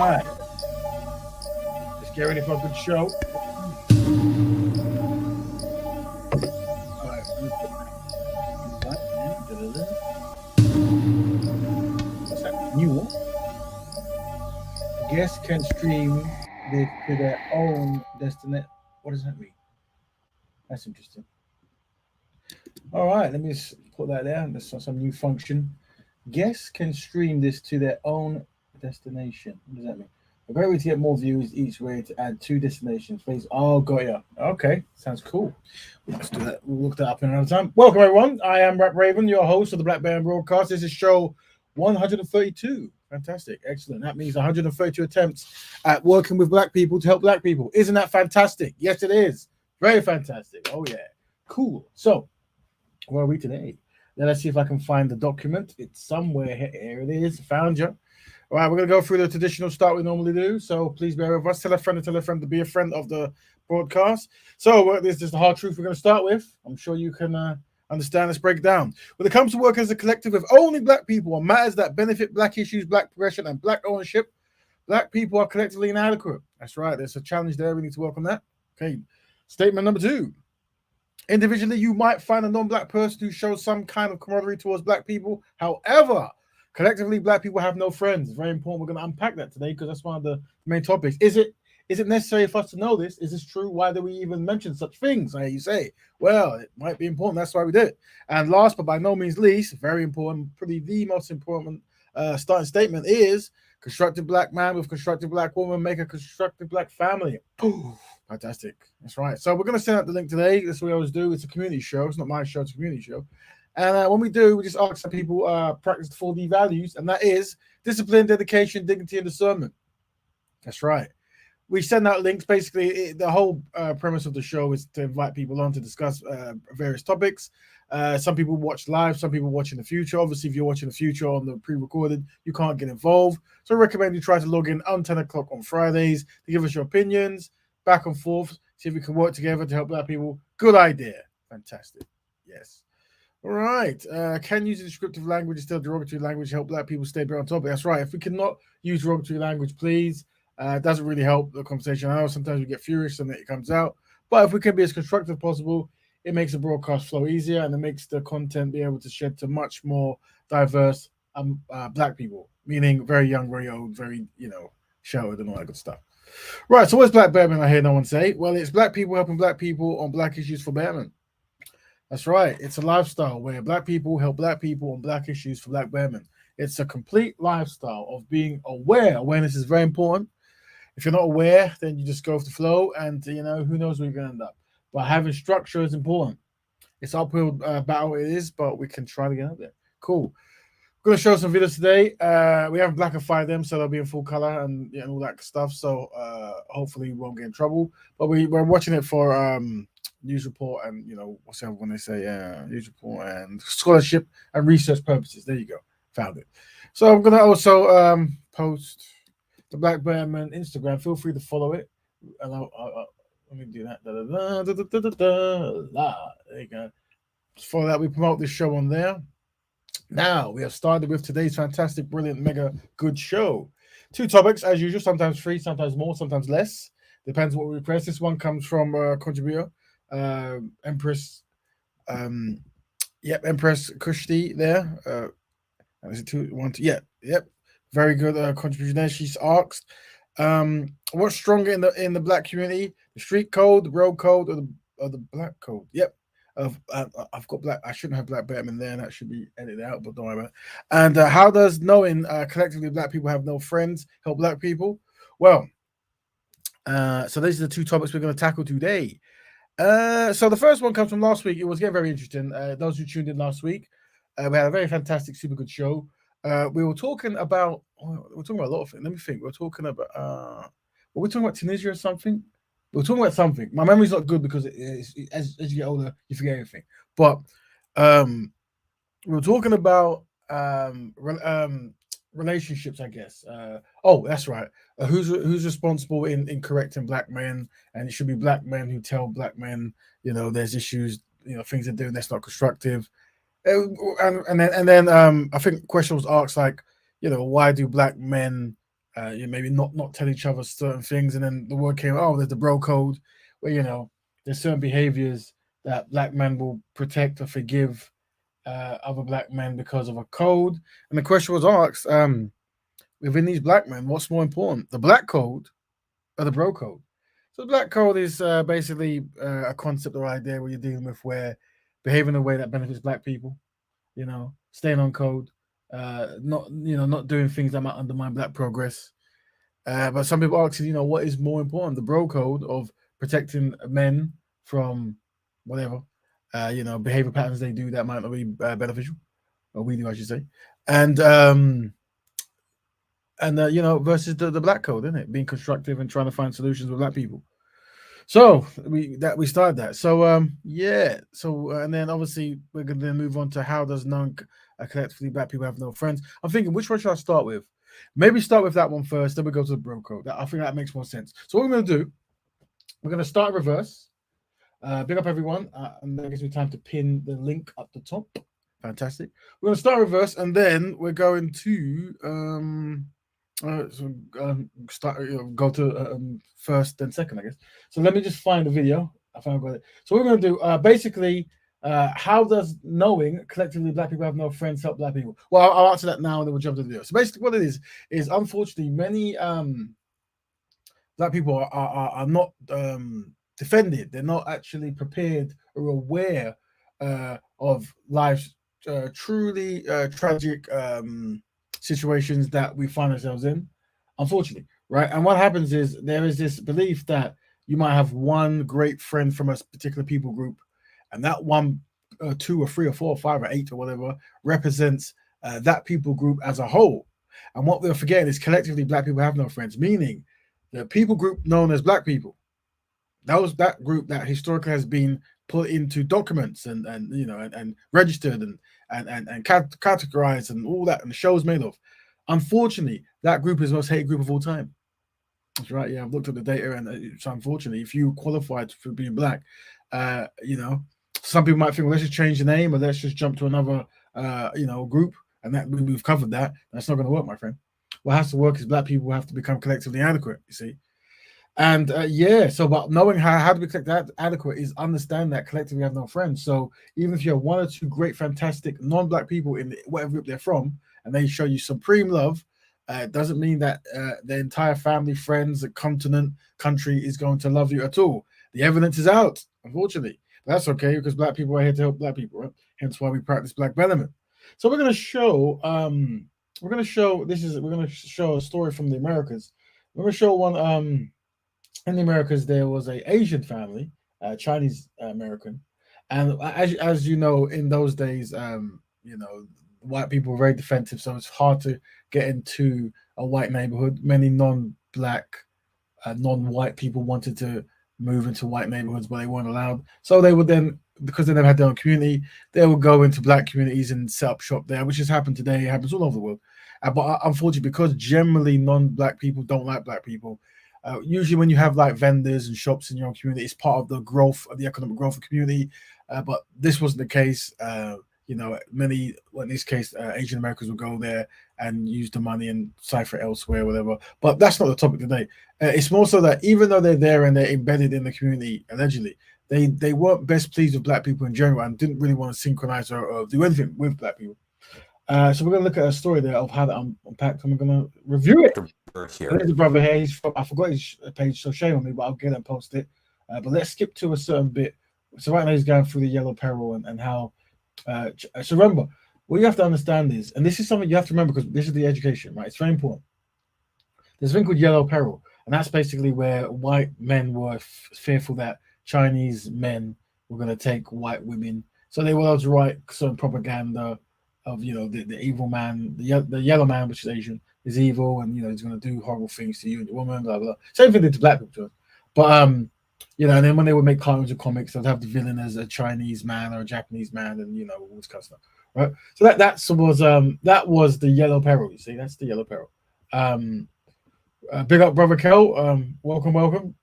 right. Let's get ready for a good show. All right. What's that? New. Guests can stream this to their own destination. What does that mean? That's interesting. All right. Let me just put that there. There's some new function. Guests can stream this to their own destination. What does that mean? A great way to get more views each way to add two destinations. Please. Oh, got ya. Okay, sounds cool. Let's do that. We'll look that up in another time. Welcome, everyone. I am Rap Raven, your host of the Betterment Broadcast. This is show 132. Fantastic. Excellent. That means 132 attempts at working with black people to help black people. Isn't that fantastic? Yes, it is. Very fantastic. Oh, yeah. Cool. So, where are we today? Let's see if I can find the document. It's somewhere here. Here it is. Found you. All right, we're going to go through the traditional start we normally do. So please bear with us. Tell a friend to be a friend of the broadcast. So this is the hard truth we're going to start with. I'm sure you can understand. Let's break it down. When it comes to work as a collective with only black people on matters that benefit black issues, black progression, and black ownership, black people are collectively inadequate. That's right. There's a challenge there. We need to work on that. Okay. Statement number 2. Individually, you might find a non-black person who shows some kind of camaraderie towards black people. However, collectively, black people have no friends. It's very important. We're going to unpack that today because that's one of the main topics. Is it necessary for us to know this? Is this true? Why do we even mention such things? You say, well, it might be important. That's why we did it. And last, but by no means least, very important, probably the most important starting statement is constructive black man with constructive black woman make a constructive black family. Ooh, fantastic. That's right. So we're going to send out the link today. That's what we always do. It's a community show. It's not my show. It's a community show. And when we do, we just ask that people practice the 4D values, and that is discipline, dedication, dignity, and discernment. That's right. We send out links. Basically, the whole premise of the show is to invite people on to discuss various topics. Some people watch live, some people watch in the future. Obviously, if you're watching the future on the pre-recorded, you can't get involved. So I recommend you try to log in on 10 o'clock on Fridays to give us your opinions, back and forth, see if we can work together to help black people. Good idea. Fantastic. Yes. All right. Can use descriptive language instead of derogatory language help black people stay better on topic? That's right. If we cannot use derogatory language, please. It doesn't really help the conversation. I know sometimes we get furious and it comes out. But if we can be as constructive as possible, it makes the broadcast flow easier and it makes the content be able to shed to much more diverse black people, meaning very young, very old, very, sheltered and all that good stuff. Right. So what's Black Betterment? I hear no one say. Well, it's black people helping black people on black issues for betterment. That's right. It's a lifestyle where black people help black people on black issues for black betterment. It's a complete lifestyle of being aware. Awareness is very important. If you're not aware, then you just go with the flow and, who knows where you're going to end up. But having structure is important. It's uphill battle it is, but we can try to get out there. Cool. We're going to show some videos today. We haven't blackified them, so they'll be in full color and all that stuff. So hopefully we won't get in trouble. But we're watching it for news report and, what's the other one they say? News report and scholarship and research purposes. There you go. Found it. So I'm going to also post the Black Betterment Instagram. Feel free to follow it. And let me do that. There you go. For that, we promote this show on there. Now, we have started with today's fantastic, brilliant, mega good show. 2 topics, as usual, sometimes 3, sometimes more, sometimes less. Depends what we press. This one comes from contributor, Empress Kushti there. Is it 2, 1, 2? Yep. Very good contribution there. She's asked, what's stronger in the black community? The street code, the road code, or the black code? Yep. I've got black. I shouldn't have Black Betterment there. That should be edited out, but don't worry about it. And how does knowing collectively black people have no friends help black people? Well, so these are the 2 topics we're going to tackle today. So the first one comes from last week. It was getting very interesting. Those who tuned in last week, we had a very fantastic, super good show. We were talking about a lot of things. Let me think. Were we talking about Tunisia or something? We were talking about something. My memory's not good because as you get older, you forget everything. But we were talking about relationships, I guess. That's right. Who's responsible in correcting black men? And it should be black men who tell black men, there's issues, things they're doing that's not constructive. And then I think the question was asked like, why do black men maybe not tell each other certain things, and then the word came, oh, there's the bro code, where there's certain behaviors that black men will protect or forgive other black men because of a code. And the question was asked, within these black men, what's more important, the black code or the bro code? So the black code is basically a concept or idea where you're dealing with where behaving in a way that benefits black people, staying on code, not doing things that might undermine black progress. But some people ask, what is more important, the bro code of protecting men from whatever, behavior patterns they do that might not be beneficial, or we do, I should say, and versus the black code, isn't it? Being constructive and trying to find solutions with black people. So we started that. So yeah. So and then obviously we're going to move on to how does collectively black people have no friends. I'm thinking, which one should I start with? Maybe start with that one first, then we go to the bro code. I think that makes more sense. So what we're going to do, we're going to start in reverse. Big up everyone, and that gives me time to pin the link up the top. Fantastic. We're going to start in reverse, and then we're going to go to first, then second, I guess. So let me just find the video. I found it. So what we're going to do, basically, how does knowing collectively black people have no friends help black people? Well, I'll answer that now, and then we'll jump to the video. So basically, what it is unfortunately many black people are not defended. They're not actually prepared or aware of life's truly tragic situations that we find ourselves in, unfortunately, right? And what happens is there is this belief that you might have one great friend from a particular people group, and that one, 2 or 3 or 4 or 5 or 8 or whatever represents that people group as a whole. And what we're forgetting is collectively black people have no friends, meaning the people group known as black people, that group that historically has been put into documents and registered and categorized and all that, and the show's made of. Unfortunately, that group is the most hated group of all time. That's right. Yeah, I've looked at the data, and it's unfortunately, if you qualified for being black, some people might think, well, let's just change the name, or let's just jump to another, group, and that we've covered that. That's not going to work, my friend. What has to work is black people have to become collectively adequate. You see. And so but knowing how to be collectively adequate is understand that collectively we have no friends. So even if you have 1 or 2 great, fantastic non-black people in whatever group they're from, and they show you supreme love, doesn't mean that the entire family, friends, continent, country is going to love you at all. The evidence is out, unfortunately. But that's okay, because black people are here to help black people, right? Hence why we practice black betterment. So we're going to show a story from the Americas. We're going to show one in the Americas. There was a Asian family, Chinese American, and as you know, in those days, white people were very defensive, so it's hard to get into a white neighborhood. Many non-black, non-white people wanted to move into white neighborhoods, but they weren't allowed. So they would then, because they never had their own community, they would go into black communities and set up shop there, which has happened today. It happens all over the world. But unfortunately, because generally non-black people don't like black people, usually when you have like vendors and shops in your own community, it's part of the growth of the economic growth of the community. But this wasn't the case. Many, well, in this case, Asian Americans will go there and use the money and cipher it elsewhere, whatever. But that's not the topic today. It's more so that even though they're there and they're embedded in the community, allegedly, they weren't best pleased with black people in general and didn't really want to synchronize or do anything with black people. So we're going to look at a story there of how that unpacked, and we're going to review it. There's a brother here. I forgot his page, so shame on me, but I'll get and post it. But let's skip to a certain bit. So right now he's going through the yellow peril and how. So remember, what you have to understand is, and this is something you have to remember because this is the education, right? It's very important. There's a thing called yellow peril, and that's basically where white men were fearful that Chinese men were going to take white women, so they were allowed to write certain propaganda of the evil man, the yellow man, which is Asian, is evil, and he's going to do horrible things to you and your woman, blah blah. Same thing they did to black people, but and then when they would make cartoons or comics, they'd have the villain as a Chinese man or a Japanese man, and all this kind of stuff, right? So that was the yellow peril. You see, that's the yellow peril. Big up, brother Kel. Welcome.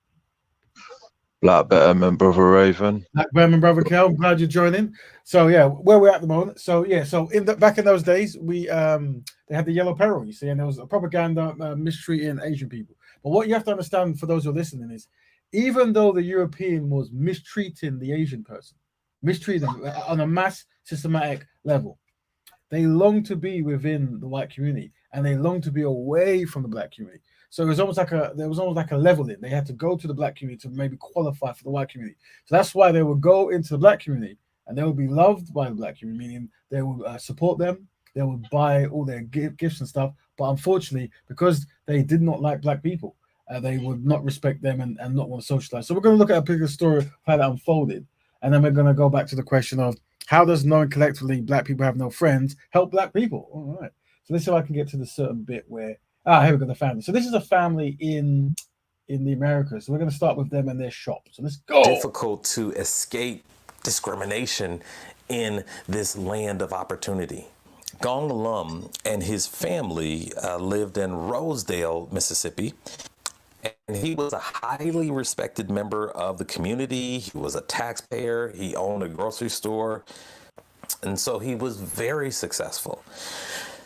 Black Betterment, Brother Raven. Black Berman, brother Kel, I'm glad you're joining. So yeah, where we're at the moment. So yeah, so back in those days, we they had the yellow peril, you see, and there was a propaganda mistreating Asian people. But what you have to understand for those who are listening is, even though the European was mistreating the Asian person, mistreating them on a mass systematic level, they long to be within the white community and they long to be away from the black community. So it was almost like a leveling. They had to go to the black community to maybe qualify for the white community. So that's why they would go into the black community and they would be loved by the black community, meaning they would support them, they would buy all their gifts and stuff. But unfortunately, because they did not like black people, they would not respect them and not want to socialize. So we're going to look at a particular story of how that unfolded, and then we're going to go back to the question of how does knowing collectively black people have no friends help black people? All right. So let's see if I can get to the certain bit where here we go, the family. So this is a family in the Americas. So we're going to start with them and their shop. So let's go. Difficult to escape discrimination in this land of opportunity. Gong Lum and his family lived in Rosedale, Mississippi. And he was a highly respected member of the community. He was a taxpayer. He owned a grocery store. And so he was very successful.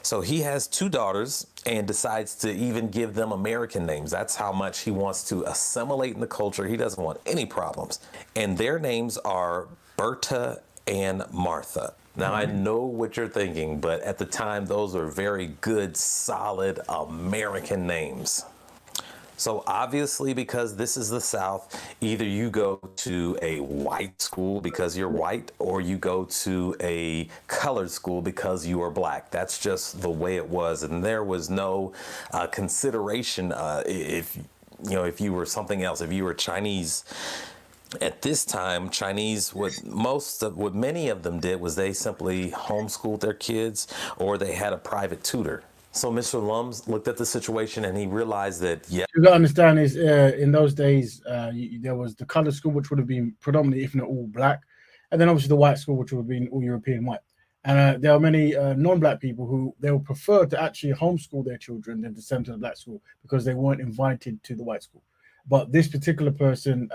So he has two daughters and decides to even give them American names. That's how much he wants to assimilate in the culture. He doesn't want any problems. And their names are Berta and Martha. Now, I know what you're thinking, but at the time, those are very good, solid American names. So obviously, because this is the South, either you go to a white school because you're white, or you go to a colored school because you are black. That's just the way it was. And there was no consideration if you were something else, if you were Chinese. At this time, Chinese, what many of them did was they simply homeschooled their kids, or they had a private tutor. So Mr. Lums looked at the situation and he realized that, yeah. You got to understand is in those days, there was the colored school, which would have been predominantly, if not all, black. And then obviously the white school, which would have been all European white. And there are many non-black people who they would prefer to actually homeschool their children than to send to the black school because they weren't invited to the white school. But this particular person,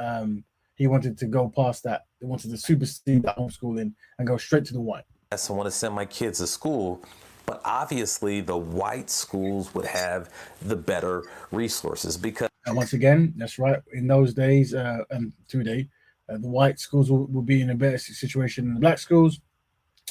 he wanted to go past that. They wanted to supersede that homeschooling and go straight to the white. I want to send my kids to school. But obviously, the white schools would have the better resources because. And once again, that's right. In those days and today, the white schools will be in a better situation than the black schools.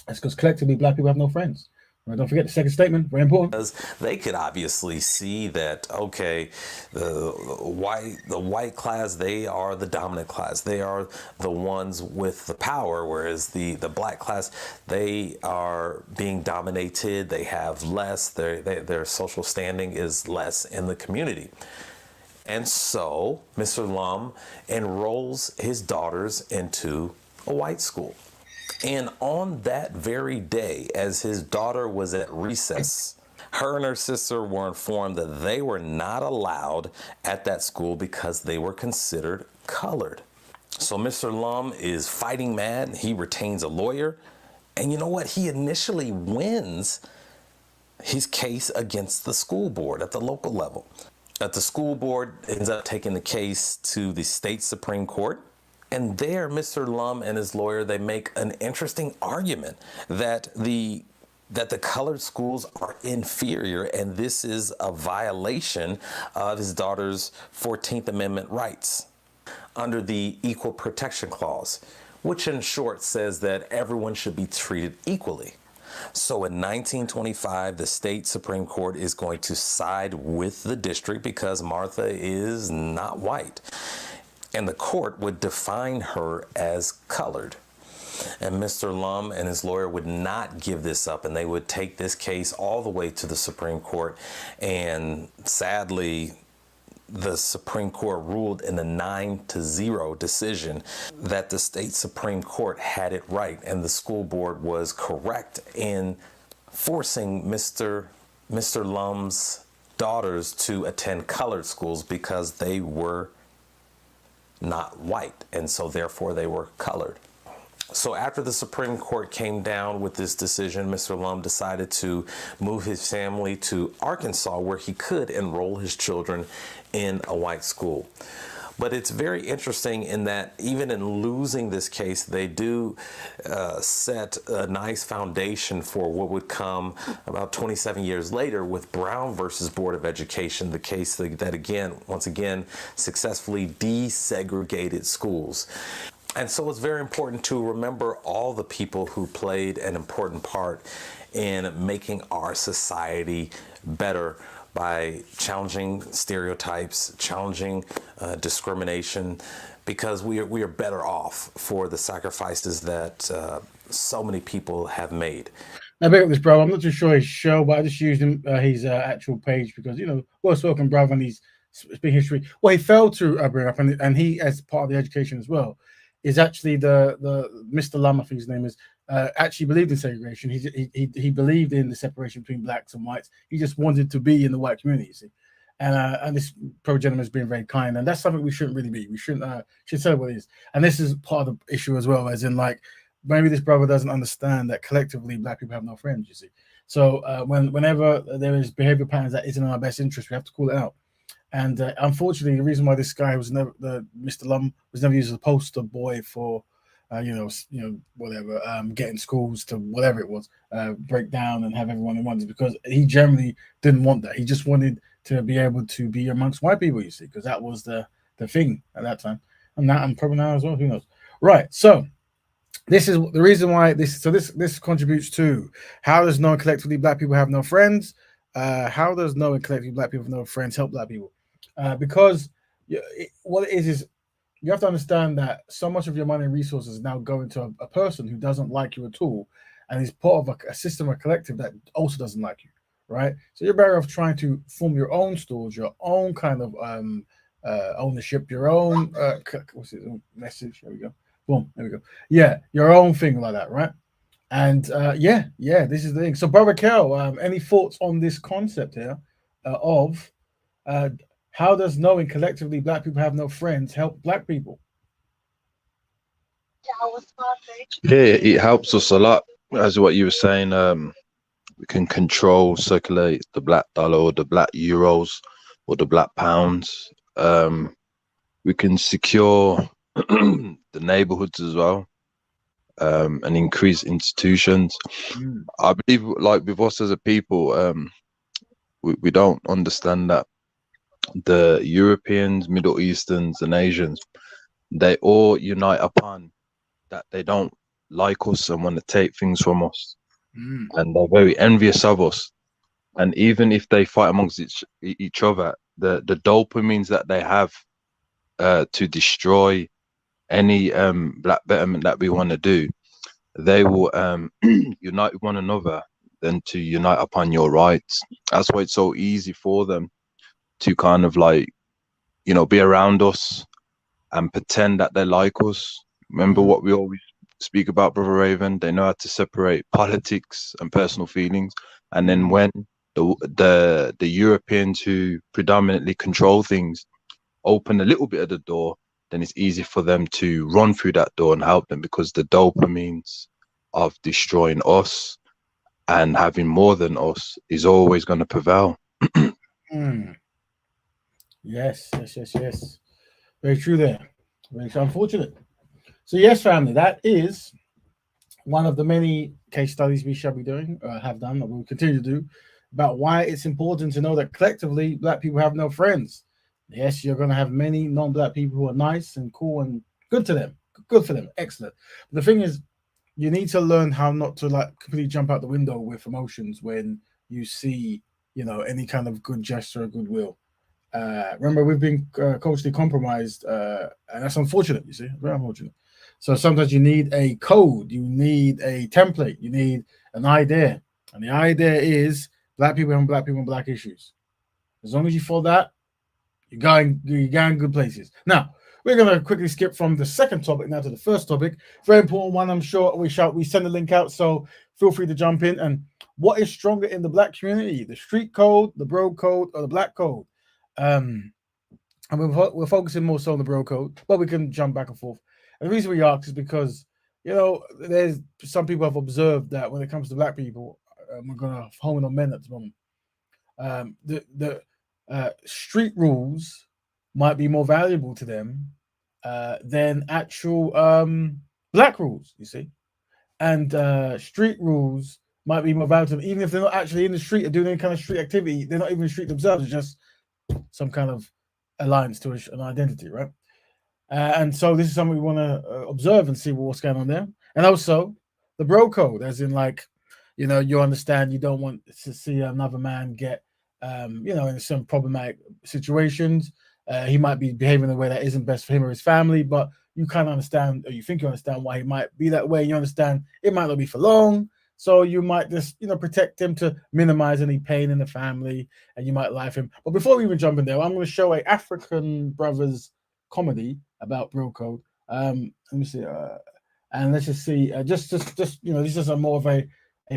That's because collectively, black people have no friends. Right, don't forget the second statement, very important. Because they could obviously see that, okay, the white class, they are the dominant class. They are the ones with the power, whereas the black class, they are being dominated. They have less. Their social standing is less in the community. And so Mr. Lum enrolls his daughters into a white school. And on that very day, as his daughter was at recess, her and her sister were informed that they were not allowed at that school because they were considered colored. So Mr. Lum is fighting mad. He retains a lawyer. And you know what? He initially wins his case against the school board at the local level. The school board ends up taking the case to the state Supreme Court. And there, Mr. Lum and his lawyer, they make an interesting argument that the colored schools are inferior, and this is a violation of his daughter's 14th Amendment rights under the Equal Protection Clause, which in short says that everyone should be treated equally. So in 1925, the state Supreme Court is going to side with the district because Martha is not white. And the court would define her as colored. And Mr. Lum and his lawyer would not give this up, and they would take this case all the way to the Supreme Court. And sadly, the Supreme Court ruled in a 9-0 decision that the state Supreme Court had it right, and the school board was correct in forcing Mr. Lum's daughters to attend colored schools because they were not white, and so therefore they were colored. So after the Supreme Court came down with this decision, Mr. Lum decided to move his family to Arkansas, where he could enroll his children in a white school. But it's very interesting in that even in losing this case, they do set a nice foundation for what would come about 27 years later with Brown versus Board of Education, the case that again, once again, successfully desegregated schools. And so it's very important to remember all the people who played an important part in making our society better by challenging stereotypes, challenging discrimination, because we are better off for the sacrifices that so many people have made. I bet this, bro. I'm not too sure his show, but I just used his actual page because, well spoken, brother, and he's speaking history. What he failed to bring up, and he, as part of the education as well, is actually the Mr. Lum, I think his name is, actually believed in segregation. He believed in the separation between blacks and whites. He just wanted to be in the white community, you see. And this pro gentleman has been very kind, and that's something we shouldn't really be. We shouldn't should say what it is. And this is part of the issue as well, as in, like, maybe this brother doesn't understand that collectively black people have no friends, you see. So whenever there is behavior patterns that isn't in our best interest, we have to call it out. And unfortunately, the reason why this guy was never, Mr. Lum, was never used as a poster boy for, whatever, getting schools to whatever it was, break down and have everyone in one, is because he generally didn't want that. He just wanted to be able to be amongst white people, you see, because that was the thing at that time, and probably now as well. Who knows? Right. So this is the reason why this contributes to how does knowing collectively black people have no friends. How does knowing collectively black people have no friends help black people? Because what it is you have to understand that so much of your money and resources now go into a person who doesn't like you at all, and is part of a system, a collective that also doesn't like you, right? So you're better off trying to form your own stores, your own kind of ownership, your own what's it, message? There we go. Boom, there we go. Yeah, your own thing like that, right? And this is the thing. So, Brother Kel, any thoughts on this concept here of how does knowing collectively black people have no friends help black people? Yeah, it helps us a lot. As what you were saying, we can circulate the black dollar or the black euros or the black pounds. We can secure the neighborhoods as well, and increase institutions. I believe, like with us as a people, we don't understand that the Europeans, Middle Easterns, and Asians, they all unite upon that they don't like us and want to take things from us, and they're very envious of us. And even if they fight amongst each other, the dopamines that they have to destroy any black betterment that we want to do, they will unite with one another than to unite upon your rights. That's why it's so easy for them to kind of, like, be around us and pretend that they like us. Remember what we always speak about, Brother Raven? They know how to separate politics and personal feelings. And then when the Europeans, who predominantly control things, open a little bit of the door, then it's easy for them to run through that door and help them, because the dopamines of destroying us and having more than us is always going to prevail. Yes. Very true there. Very unfortunate. So yes, family, that is one of the many case studies we shall be doing, have done, that we'll continue to do, about why it's important to know that collectively black people have no friends. Yes, you're going to have many non-black people who are nice and cool and good to them. Good for them. Excellent. But the thing is, you need to learn how not to, like, completely jump out the window with emotions when you see, any kind of good gesture or goodwill. Remember, we've been culturally compromised, and that's unfortunate, you see, very unfortunate. So sometimes you need a code, you need a template, you need an idea. And the idea is black people and black issues. As long as you follow that, you're going good places. Now, we're going to quickly skip from the second topic now to the first topic. Very important one, I'm sure. We send the link out, so feel free to jump in. And what is stronger in the black community? The street code, the bro code, or the black code? And we're focusing more so on the bro code, but we can jump back and forth. And the reason we ask is because, there's some people have observed that when it comes to black people, we're going to hone on men at the moment. The street rules might be more valuable to them than actual black rules, you see. And street rules might be more valuable to them, even if they're not actually in the street or doing any kind of street activity. They're not even in the street themselves. It's just some kind of alliance to an identity, right? And so this is something we want to observe and see what's going on there. And also the bro code, as in like, you know, you understand you don't want to see another man get, you know, in some problematic situations. He might be behaving in a way that isn't best for him or his family, but you kind of understand, or you think you understand why he might be that way. You understand it might not be for long. So you might just, you know, protect him to minimize any pain in the family, and you might lie for him. But before we even jump in there, I'm going to show a African Brothers comedy about bro code. Let me see, and let's just see. Just you know, this is a more of a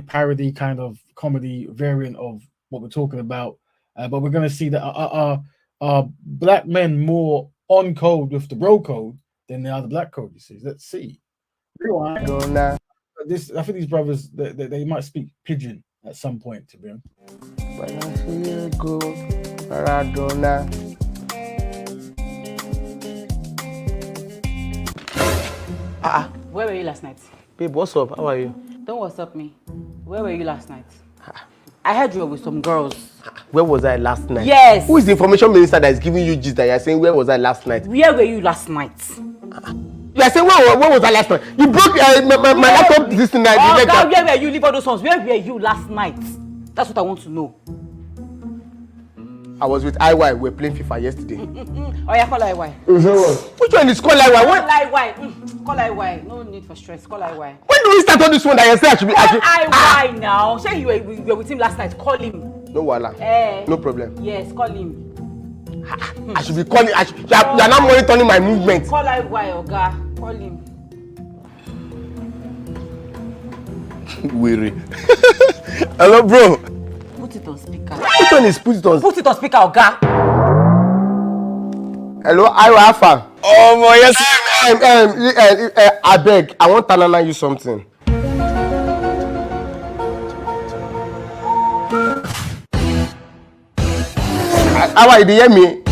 parody kind of comedy variant of what we're talking about. But we're going to see that are black men more on code with the bro code than they are the black code. You see, let's see. Rewind. This, I think these brothers they might speak pidgin at some point. To be honest. Where were you last night? Babe, what's up? How are you? Don't WhatsApp me. Where were you last night? I heard you were with some girls. Where was I last night? Yes. Who is the information minister that is giving you gist that you're saying where was I last night? Where were you last night? You are saying where was I last night? You broke my laptop this night. Oh God, where were you? Leave all those ones. Where were you last night? That's what I want to know. I was with IY. We were playing FIFA yesterday. Oh yeah, call IY. Which one is call IY? Call IY. Call IY. No need for stress. Call IY. When do we start on this one that you say I should be? Call IY now. Say you were with him last night. Call him. No wala. No problem. Yes, call him. I should be calling. You are not monitoring my movement. Call IY, Oga. Call him. Weary. Hello, bro. Put it on speaker. Which one is put it on? Put it on speaker, Oga. Hello, Alpha. Oh my yes. I beg. I want to you something. How are you? Do you hear me?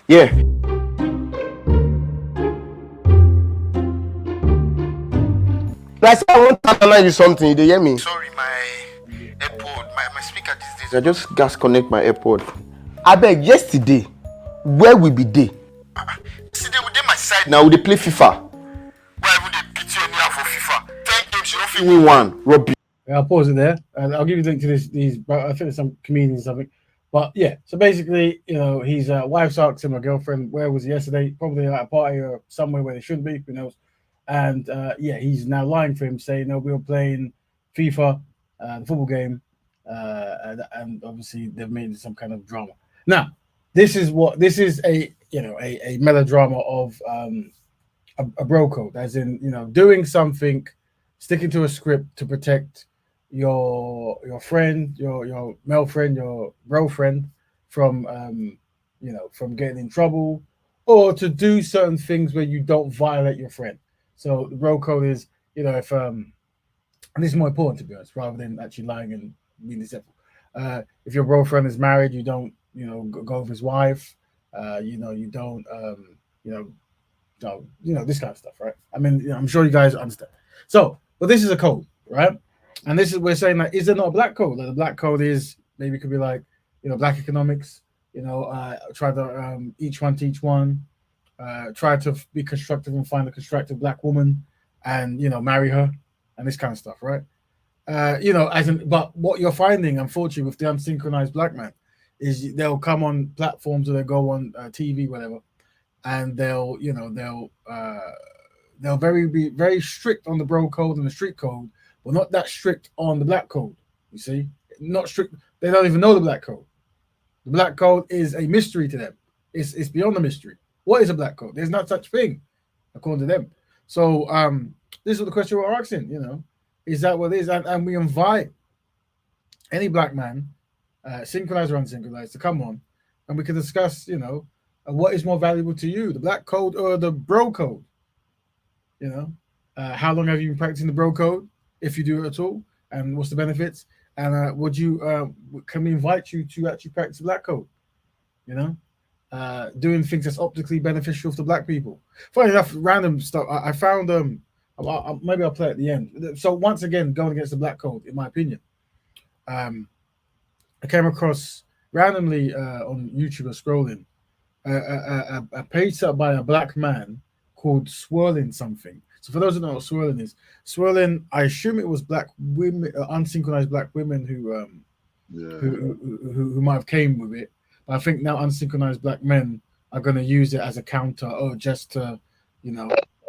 Yeah. I said I want to tell you something. Do you hear me? Sorry, my AirPod, my speaker these days. I just gas connect my AirPod. I beg, yesterday, where we be day? Yesterday we did my side. Now we dey play FIFA. Why would they beat you anyhow for FIFA? 10 games you don't feel Win one, Robbie. I'll pause it there, and I'll give you a link to these. I think there's some comedians or something. But yeah, so basically, you know, his wife's asked him, a girlfriend, where was he yesterday? Probably at a party or somewhere where they shouldn't be, who knows? And yeah, he's now lying for him, saying, no, we were playing FIFA, the football game, and obviously they've made some kind of drama. Now, this is a, you know, a melodrama of a bro code, as in, you know, doing something, sticking to a script to protect your friend, your male friend, your bro friend from you know, from getting in trouble, or to do certain things where you don't violate your friend. So the bro code is, you know, if and this is more important, to be honest, rather than actually lying and being deceitful. If your bro friend is married, you don't, you know, go with his wife. You know, you don't you know, this kind of stuff, right? I mean, you know, I'm sure you guys understand. So, but this is a code, right? And this is, we're saying that, is there not a black code? Like the black code is, maybe it could be like, you know, black economics, you know, try to each one teach one, try to be constructive and find a constructive black woman and, you know, marry her and this kind of stuff, right? You know, but what you're finding, unfortunately, with the unsynchronized black man is they'll come on platforms or they'll go on TV, whatever, and they'll, you know, they'll be very strict on the bro code and the street code, but not that strict on the black code. You see, not strict. They don't even know the black code. The black code is a mystery to them. It's beyond the mystery. What is a black code? There's not such thing, according to them. So this is the question we're asking. You know, is that what it is? And we invite any black man synchronized or unsynchronized, to come on, and we can discuss, what is more valuable to you, the black code or the bro code? How long have you been practicing the bro code, if you do it at all, and what's the benefits? And can we invite you to actually practice black code? Doing things that's optically beneficial to black people. Funny enough, random stuff. I found maybe I'll play at the end. So once again, going against the black code, in my opinion, I came across randomly on YouTube or scrolling a page set up by a black man called Swirling something. So for those who don't know what swirling is, I assume it was black women, unsynchronized black women who might have came with it. But I think now unsynchronized black men are going to use it as a counter, or just to,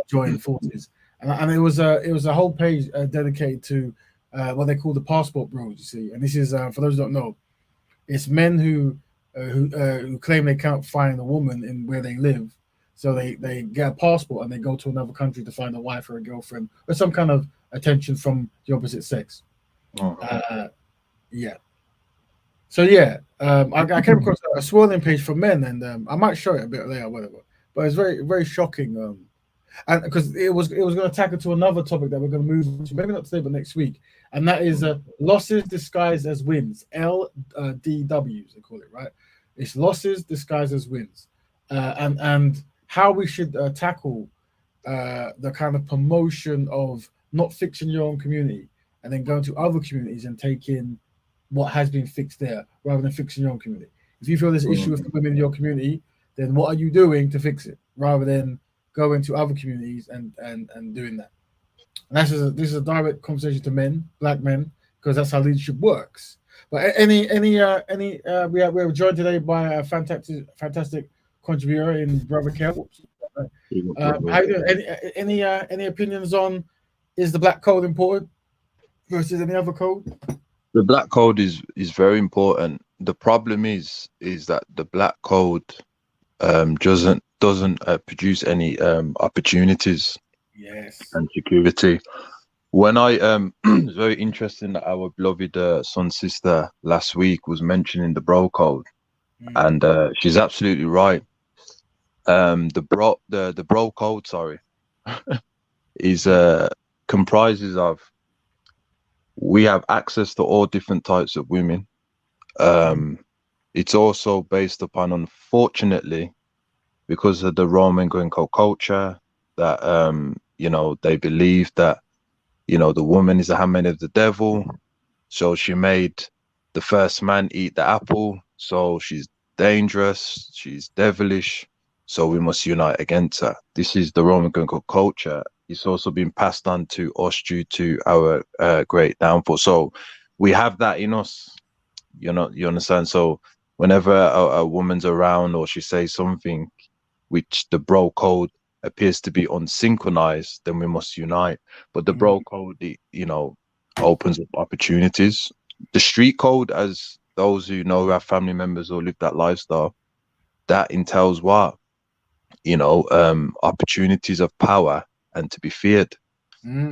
join forces. And it was a whole page dedicated to what they call the passport bros. You see, and this is for those who don't know, it's men who claim they can't find a woman in where they live, so they get a passport and they go to another country to find a wife or a girlfriend or some kind of attention from the opposite sex. Yeah. So I came across a swirling page for men, and I might show it a bit later, whatever. But it's very, very shocking, and because it was going to tackle to another topic that we're going to move to, maybe not today, but next week, and that is losses disguised as wins. LDWs they call it, right? It's losses disguised as wins, and how we should tackle the kind of promotion of not fixing your own community and then going to other communities and taking what has been fixed there rather than fixing your own community. If you feel there's an issue with the women in your community, then what are you doing to fix it rather than going to other communities and doing that? And this is a direct conversation to men, black men, because that's how leadership works. But we're joined today by a fantastic contributor in Brother Kel. How you doing? Any opinions on, is the black code important versus any other code? The black code is very important. The problem is that the black code doesn't produce any opportunities, yes, and security. When it's very interesting that our beloved son sister last week was mentioning the bro code, and she's absolutely right. The bro code, sorry, is comprises of, we have access to all different types of women. It's also based upon, unfortunately, because of the Roman Greco culture, that they believe that the woman is a handmaid of the devil, so she made the first man eat the apple, so she's dangerous, she's devilish, so we must unite against her. This is the Roman Greco culture. It's also been passed on to us due to our great downfall. So we have that in us, you understand? So whenever a woman's around or she says something which the bro code appears to be unsynchronized, then we must unite. But the bro code, opens up opportunities. The street code, as those who know, who have family members or live that lifestyle, that entails what? Opportunities of power and to be feared.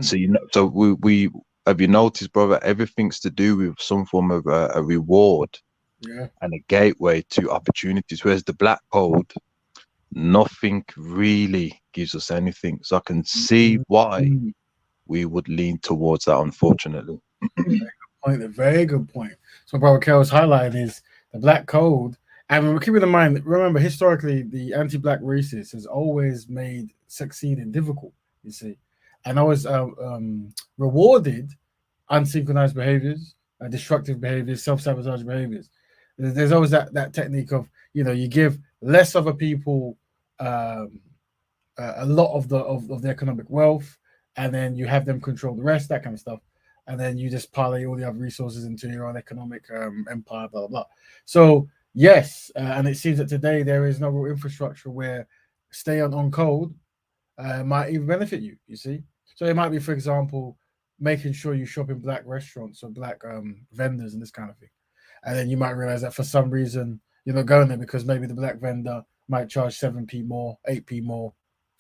So we have, you noticed, brother, everything's to do with some form of a reward and a gateway to opportunities, whereas the black code, nothing really gives us anything. So I can see why we would lean towards that, unfortunately. A very good point. So Brother Kel was highlighting is the black code. And keep in mind, remember, historically, the anti-black racist has always made succeeding difficult, you see, and always rewarded unsynchronized behaviors, destructive behaviors, self-sabotage behaviors. There's always that technique of, you give less other people a lot of the economic wealth, and then you have them control the rest, that kind of stuff, and then you just parlay all the other resources into your own economic empire, blah, blah, blah. So yes, and it seems that today there is no real infrastructure where stay on code might even benefit you, you see. So it might be, for example, making sure you shop in black restaurants or black vendors and this kind of thing. And then you might realize that for some reason you're not going there because maybe the black vendor might charge 7p more, 8p more,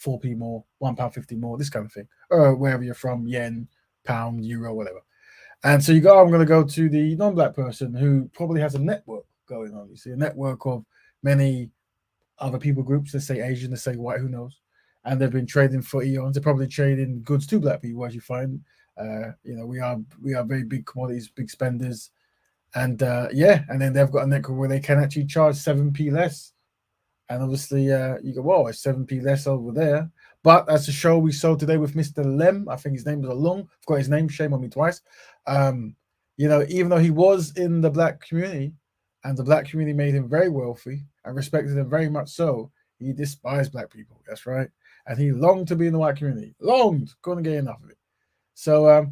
4p more, £1.50 more, this kind of thing. Or wherever you're from, yen, pound, euro, whatever. And so I'm going to go to the non-black person who probably has a network going on. You see, a network of many other people groups, let's say Asian, let's say white, who knows? And they've been trading for eons. They're probably trading goods to black people, as you find. We are very big commodities, big spenders. And and then they've got a network where they can actually charge 7p less. And obviously, you go, whoa, it's 7p less over there. But that's a show we saw today with Mr. Lem. I think his name was Along. I've got his name, shame on me twice. Even though he was in the black community and the black community made him very wealthy and respected him very much so, he despised black people. That's right. And he longed to be in the white community. Longed. Couldn't get enough of it. So,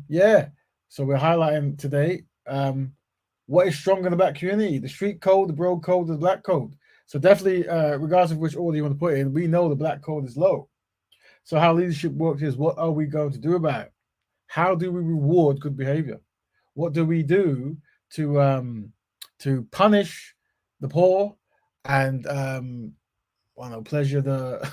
So we're highlighting today what is strong in the black community, the street code, the broad code, the black code. So definitely, regardless of which order you want to put it in, we know the black code is low. So how leadership works is, what are we going to do about it? How do we reward good behavior? What do we do to punish the poor and pleasure the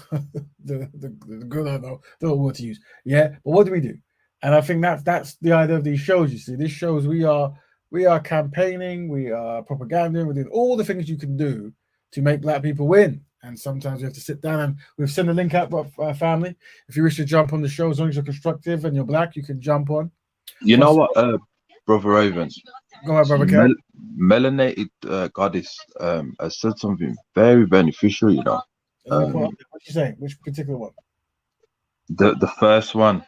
the good? I don't know what word to use. Yeah, but what do we do? And I think that's the idea of these shows. You see, this shows we are campaigning, we are propaganda, we're doing all the things you can do to make black people win. And sometimes we have to sit down, and we've sent a link out for our family. If you wish to jump on the show, as long as you're constructive and you're black, you can jump on. You know what, Brother Raven? Go ahead, Brother Ken. Melanated Goddess has said something very beneficial, you know. What you saying? Which particular one? The first one.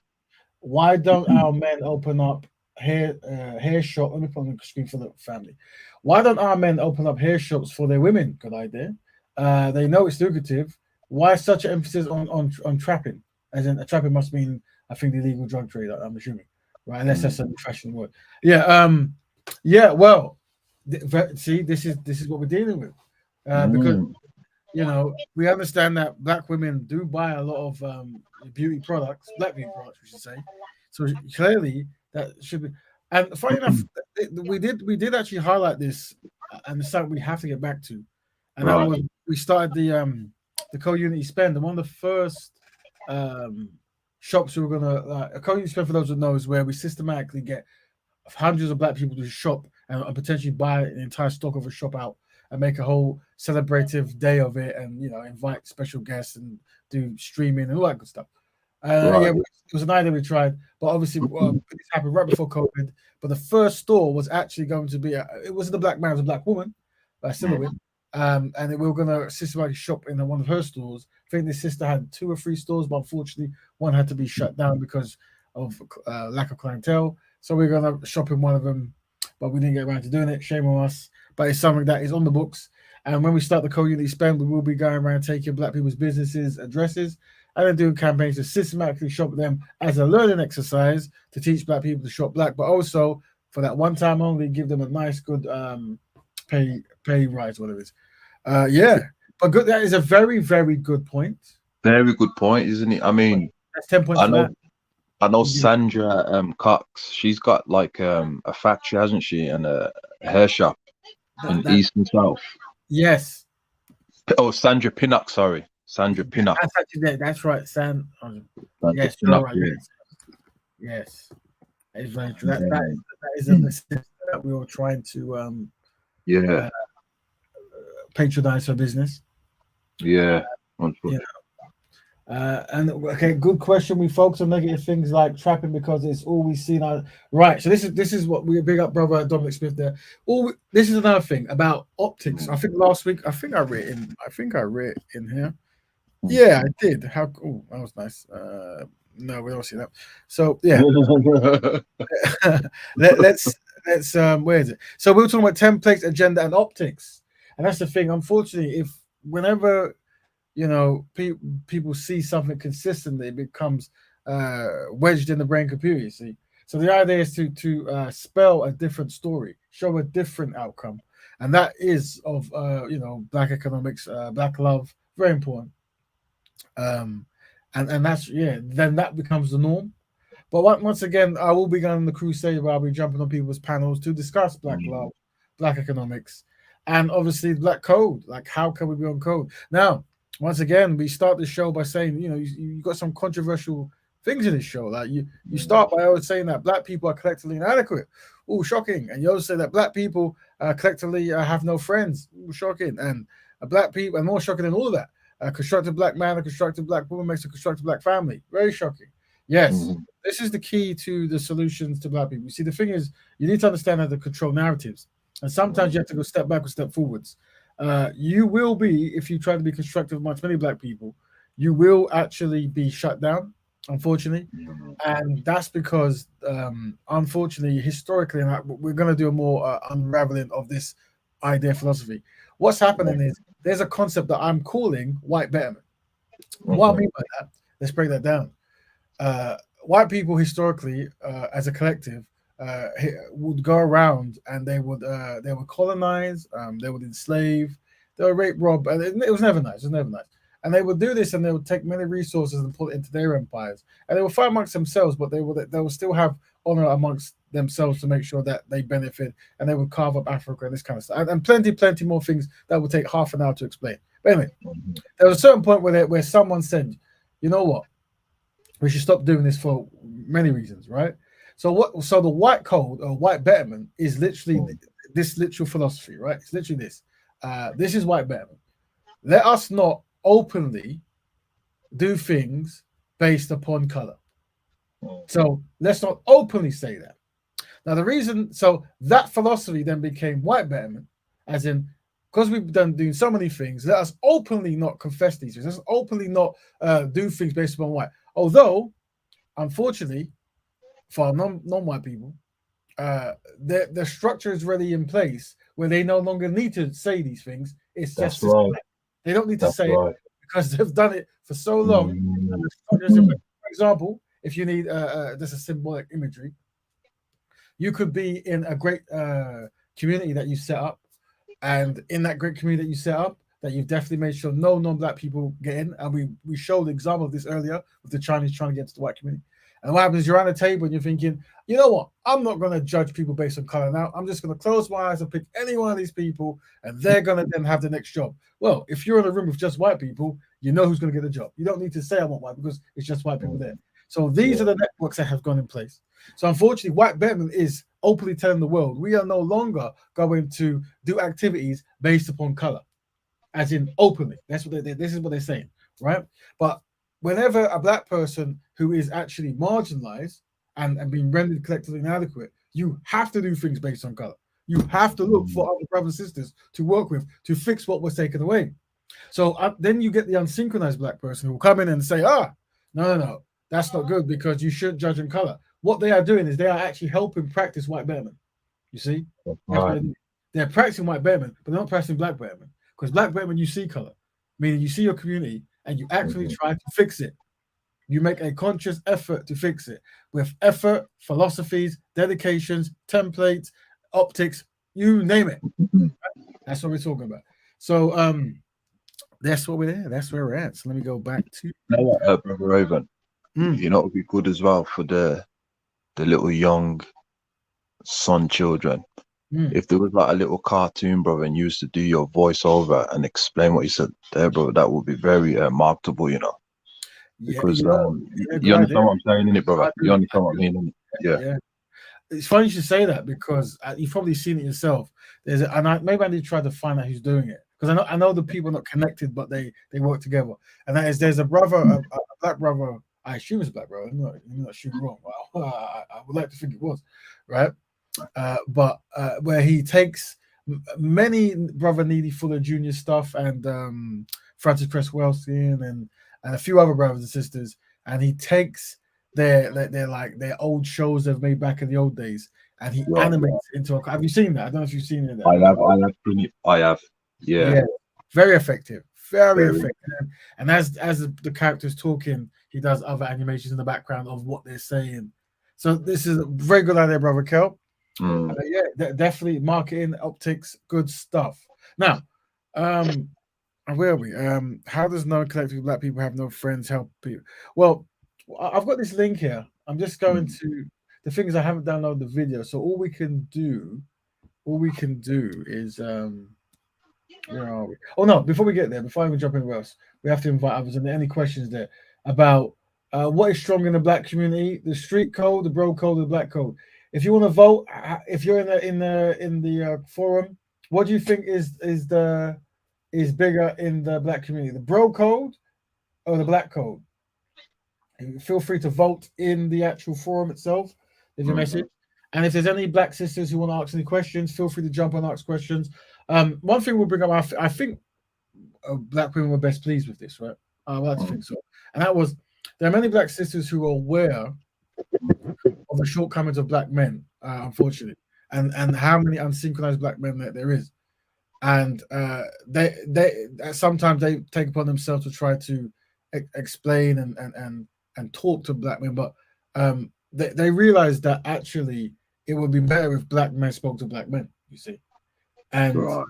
Why don't our men open up hair shop? Let me put on the screen for the family. Why don't our men open up hair shops for their women? Good idea. They know it's lucrative. Why such an emphasis on trapping? As in, trapping must mean, I think, the illegal drug trade. I'm assuming, right? Unless that's a fashion word. Well, see, this is what we're dealing with, because we understand that black women do buy a lot of beauty products, black beauty products, we should say. So clearly that should be. And funny enough, we did actually highlight this, and it's something we have to get back to. And that was, we started the co-unity spend, and one of the first shops we were gonna a co-unity spend, for those who know, is where we systematically get hundreds of black people to shop and potentially buy an entire stock of a shop out and make a whole celebrative day of it, and invite special guests and do streaming and all that good stuff. It was an idea we tried, but obviously this happened right before COVID. But the first store was actually going to be it wasn't a black man, it was a black woman, still a win. And we were going to systematically shop in one of her stores. I think this sister had 2 or 3 stores, but unfortunately one had to be shut down because of lack of clientele. So we're going to shop in one of them, but we didn't get around to doing it. Shame on us. But it's something that is on the books. And when we start the co-unity spend, we will be going around taking black people's businesses, addresses, and then doing campaigns to systematically shop them as a learning exercise to teach black people to shop black, but also for that one time only, give them a nice, good pay rise, whatever it is. But good. That is a very, very good point. Very good point, isn't it? I mean, that's 10 points. I know Sandra Cox. She's got like a factory, hasn't she, and a hair shop in East and South. Yes. Oh, Sandra Pinnock. Sorry, Sandra Pinnock. That's actually that's right, Sam. Yes, Pinnock, right. Yes, that is very true. That is a necessity that we were trying to patronize her business. Yeah. And okay, good question. We focus on negative things like trapping because it's all we see now. Right. So this is what we big up, brother Dominic Smith. There. This is another thing about optics. I think last week, I think I read in here. Yeah, I did. How cool. That was nice. No, we don't see that. So yeah. let's where is it? So we were talking about templates, agenda, and optics. And that's the thing. Unfortunately, whenever people see something consistently, it becomes wedged in the brain computer, you see. So the idea is to spell a different story, show a different outcome. And that is of black economics, black love, very important. And that's then that becomes the norm. But once again, I will be going on the crusade where I'll be jumping on people's panels to discuss black love, black economics, and obviously black code. Like, how can we be on code? Now, once again, we start the show by saying, you got some controversial things in this show. Like you start by always saying that black people are collectively inadequate. Oh, shocking! And you also say that black people collectively have no friends. Ooh, shocking! And black people, and more shocking than all of that, a constructed black man, a constructed black woman makes a constructed black family. Very shocking. Yes, this is the key to the solutions to black people. You see, the thing is, you need to understand how to control narratives, and sometimes you have to go step back or step forwards. You will be, if you try to be constructive amongst many black people, you will actually be shut down, unfortunately. And that's because, unfortunately, historically, and we're going to do a more unraveling of this idea philosophy. What's happening is there's a concept that I'm calling white betterment. What I mean by that, let's break that down. White people historically, as a collective, would go around and they would colonize, they would enslave, they would rape, rob, and it was never nice. It was never nice. And they would do this, and they would take many resources and put it into their empires, and they would fight amongst themselves, but they would still have honor amongst themselves to make sure that they benefit, and they would carve up Africa and this kind of stuff, and plenty more things that would take half an hour to explain. But anyway, there was a certain point where someone said, you know what, we should stop doing this for many reasons, right? So the white code or white betterment is literally this literal philosophy, right? It's literally this. This is white betterment. Let us not openly do things based upon color. So let's not openly say that. Now the reason, so that philosophy then became white betterment, as in, because we've done doing so many things, let us openly not confess these things. Let's openly not do things based upon white. Although, unfortunately, for non-white people, the structure is already in place where they no longer need to say these things. It's just they don't need to say it because they've done it for so long. For example, if you need just a symbolic imagery, you could be in a great community that you set up, and in that great community that you set up, that you've definitely made sure no non-black people get in. And we showed the example of this earlier with the Chinese trying to get into the white community. And what happens is you're on a table and you're thinking, you know what? I'm not going to judge people based on color now. I'm just going to close my eyes and pick any one of these people, and they're going to then have the next job. Well, if you're in a room with just white people, you know who's going to get the job. You don't need to say I want white because it's just white people there. So these are the networks that have gone in place. So unfortunately, white betterment is openly telling the world we are no longer going to do activities based upon color, as in openly. That's what this is what they're saying, right? But whenever a black person who is actually marginalized and being rendered collectively inadequate, you have to do things based on color. You have to look for other brothers and sisters to work with to fix what was taken away. So then you get the unsynchronized black person who will come in and say, no, that's not good because you should judge in color. What they are doing is they are actually helping practice white betterment. You see? They're practicing white betterment, but they're not practicing black betterment. Because black betterment, you see color, meaning you see your community and you actually try to fix it. You make a conscious effort to fix it with effort, philosophies, dedications, templates, optics, you name it. That's what we're talking about. So that's what we're there. That's where we're at. So let me go back to Brother Raven. You know, it would be good as well for the little young son children. If there was like a little cartoon, brother, and you used to do your voiceover and explain what you said there, brother, that would be very marketable, you know. Because you understand what I'm saying, innit, brother? You understand what I mean? Yeah. It's funny you should say that because you've probably seen it yourself. Maybe I need to try to find out who's doing it because I know the people are not connected, but they work together. And that is there's a brother, a black brother. I assume it's black brother. I'm not sure wrong. I would like to think it was, right? But where he takes many Brother Needy Fuller Jr. stuff and Francis Cresswellsian and a few other brothers and sisters, and he takes their old shows they've made back in the old days, and he animates into a. Have you seen that? I don't know if you've seen it. I have. Yeah. Very effective. Very effective. And as the character's talking, he does other animations in the background of what they're saying. So this is a very good idea, Brother Kel. Definitely marketing, optics, good stuff. Now, where are we? How does no collective black people have no friends help people? Well, I've got this link here. I'm just going to the things I haven't downloaded the video. So all we can do is where are we? Oh no, before we get there, before I even jump anywhere else, we have to invite others. And any questions there about What is strong in the black community? The street code, the bro code, the black code. If you want to vote, if you're in the forum, what do you think is bigger in the black community? The bro code or the black code? Feel free to vote in the actual forum itself. Leave your message. And if there's any black sisters who want to ask any questions, feel free to jump and ask questions. One thing we'll bring up, I think black women were best pleased with this, right? I like to think so. And that was, there are many black sisters who are aware of the shortcomings of black men, unfortunately, and how many unsynchronized black men there is. And they sometimes they take upon themselves to try to explain and talk to black men, but they realize that actually it would be better if black men spoke to black men, you see. And Right.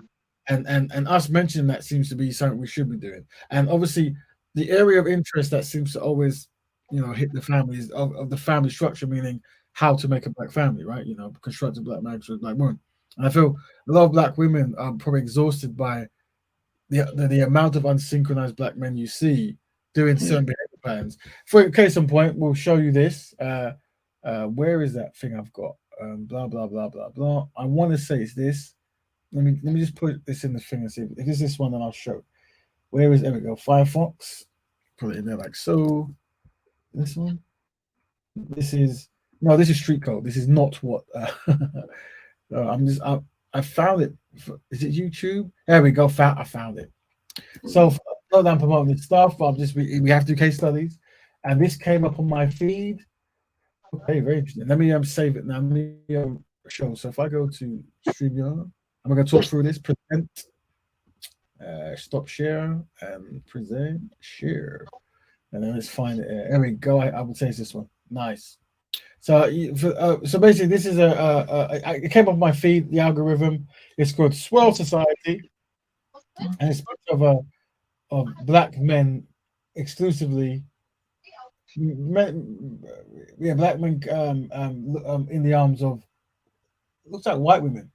and us mentioning that seems to be something we should be doing. And obviously the area of interest that seems to always, hit the families of the family structure, meaning how to make a black family, right? Construct a black marriage with a black woman. And I feel a lot of black women are probably exhausted by the amount of unsynchronized black men you see doing certain behavior patterns. For case in point, we'll show you this. Where is that thing I've got? Blah blah blah blah blah. I want to say it's this. Let me just put this in the thing and see if it's this one. Then I'll show. There we go. Firefox. Put it in there like so. This one. This is street code. This is not what. I found it. Is it YouTube? There we go. I found it. So not that I'm promoting this stuff, but we have to do case studies, and this came up on my feed. Okay, very interesting. Let me save it now. Let me show. So if I go to StreamYard, I'm going to talk through this. Present, stop share, and present share, and then let's find it. There we go. I would say it's this one. Nice. So basically, this is it came off my feed. The algorithm. It's called Swirl Society, and it's of black men exclusively. Black men in the arms of looks like white women.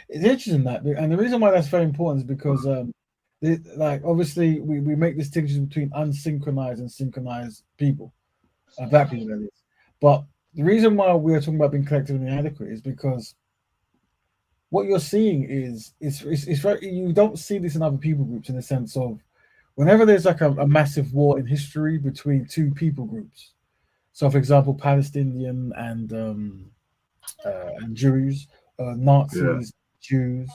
It's interesting that, and the reason why that's very important is because obviously we make distinctions between unsynchronized and synchronized people, black people that is. But the reason why we're talking about being collectively inadequate is because what you're seeing is it's very, you don't see this in other people groups in the sense of whenever there's like a massive war in history between two people groups. So, for example, Palestinian and Jews, Nazis, Jews.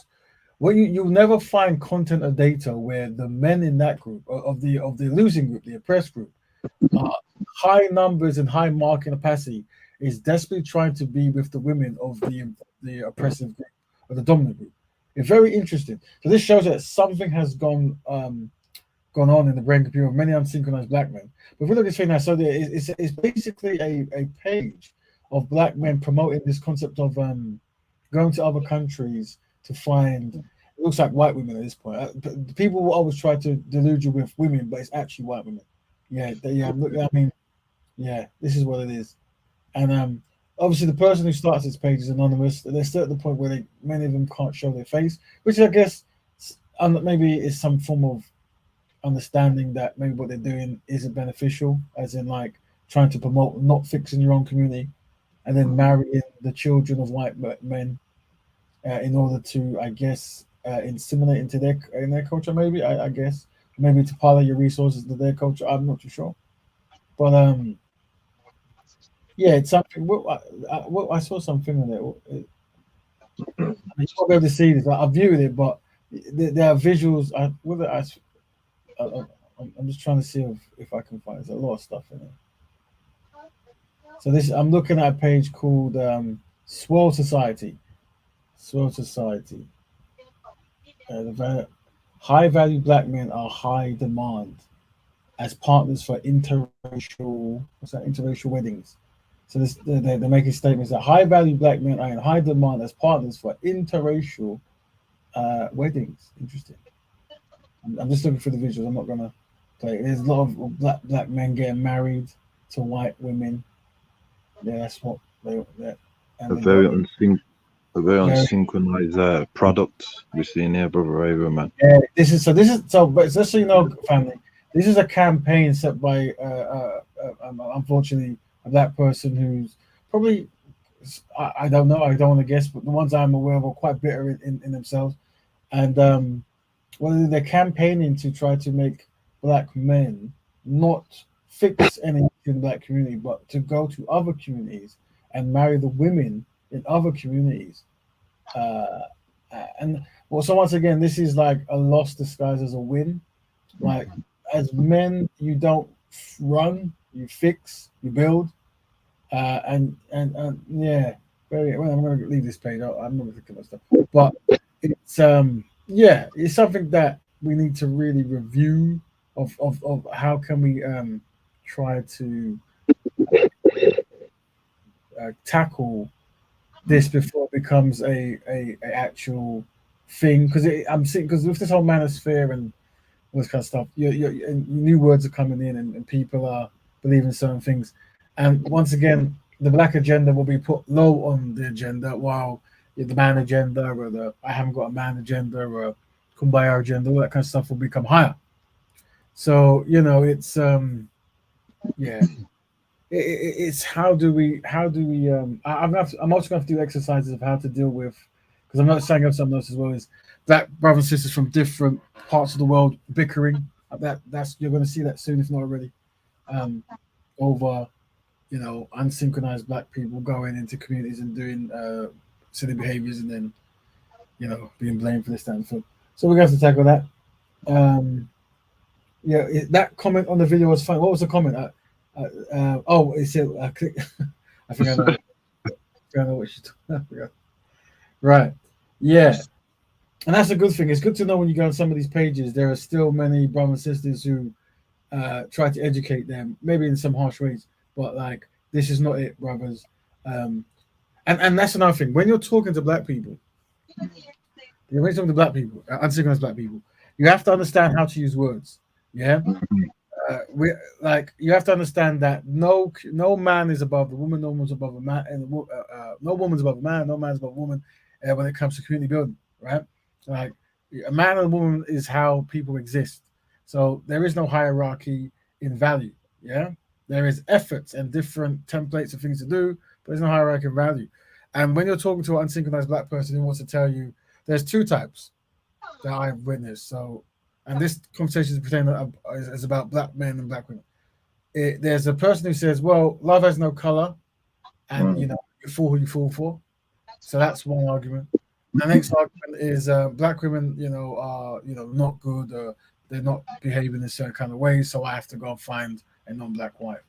Well, you'll never find content or data where the men in that group of the losing group, the oppressed group, high numbers and high marking capacity is desperately trying to be with the women of the oppressive group or the dominant group. It's very interesting. So this shows that something has gone on in the brain computer of many unsynchronized black men. But if we look at this thing now, so it's basically a page of black men promoting this concept of going to other countries to find, it looks like white women at this point. People will always try to delude you with women, but it's actually white women. This is what it is. And obviously the person who starts this page is anonymous. They're still at the point where many of them can't show their face, which I guess maybe is some form of understanding that maybe what they're doing isn't beneficial, as in like trying to promote not fixing your own community and then marrying the children of white men in order to, I guess, assimilate into their culture, maybe, I guess, maybe to parlay your resources to their culture. I'm not too sure. But it's something. I saw something on it. You won't be able to see this. I viewed it, but there are visuals. I'm just trying to see if I can find. There's a lot of stuff in it. So I'm looking at a page called Swirl Society. Swirl Society. High value black men are high demand as partners for interracial weddings. So they're making statements that high value black men are in high demand as partners for interracial weddings. Interesting. I'm just looking for the visuals. I'm not gonna play. There's a lot of black men getting married to white women. Yeah, that's what they're. A very unsynchronized product we're seeing here, brother Raver, man. Yeah, this is. But just so you know, family, this is a campaign set by unfortunately a black person who's probably, I don't know, I don't want to guess, but the ones I'm aware of are quite bitter in themselves, and well, they're campaigning to try to make black men not fix anything in the black community, but to go to other communities and marry the women in other communities. And well, so once again, this is like a loss disguised as a win. Like as men, you don't run, you fix, you build, and yeah, very. Well, I'm going to leave this page. I'm not thinking about stuff, but it's yeah, it's something that we need to really review of how can we try to tackle this before it becomes a actual thing, because I'm seeing, because with this whole manosphere and all this kind of stuff, and new words are coming in, and people are believing certain things, and once again the black agenda will be put low on the agenda, while the man agenda or the I haven't got a man agenda or a kumbaya agenda, all that kind of stuff will become higher. So it's yeah, it's how do we I'm also going to have to do exercises of how to deal with, because I'm not saying of something else as well, as black brothers and sisters from different parts of the world bickering. That's you're going to see that soon, if not already, over unsynchronized black people going into communities and doing silly behaviors, and then being blamed for this, that, and the. So we're going to have to tackle that. That comment on the video was fun. What was the comment? It said I click. I think I know. I know what she's talking about. Right. Yeah. And that's a good thing. It's good to know when you go on some of these pages, there are still many brothers and sisters who try to educate them, maybe in some harsh ways, but like, this is not it, brothers. And that's another thing. When you're talking to black people, unsynchronized black people, you have to understand how to use words. Yeah. You have to understand that no man is above the woman, no woman's above a man, and no woman's above a man, no man's above a woman when it comes to community building, right? Like, a man and a woman is how people exist. So there is no hierarchy in value. Yeah, there is efforts and different templates of things to do, but there's no hierarchy in value. And when you're talking to an unsynchronized black person who wants to tell you, there's two types that I've witnessed. So, and this conversation is about black men and black women. There's a person who says, well, love has no color, and you fall who you fall for. So that's one argument. The next argument is black women, are not good, they're not behaving in a certain kind of way, so I have to go and find a non-black wife.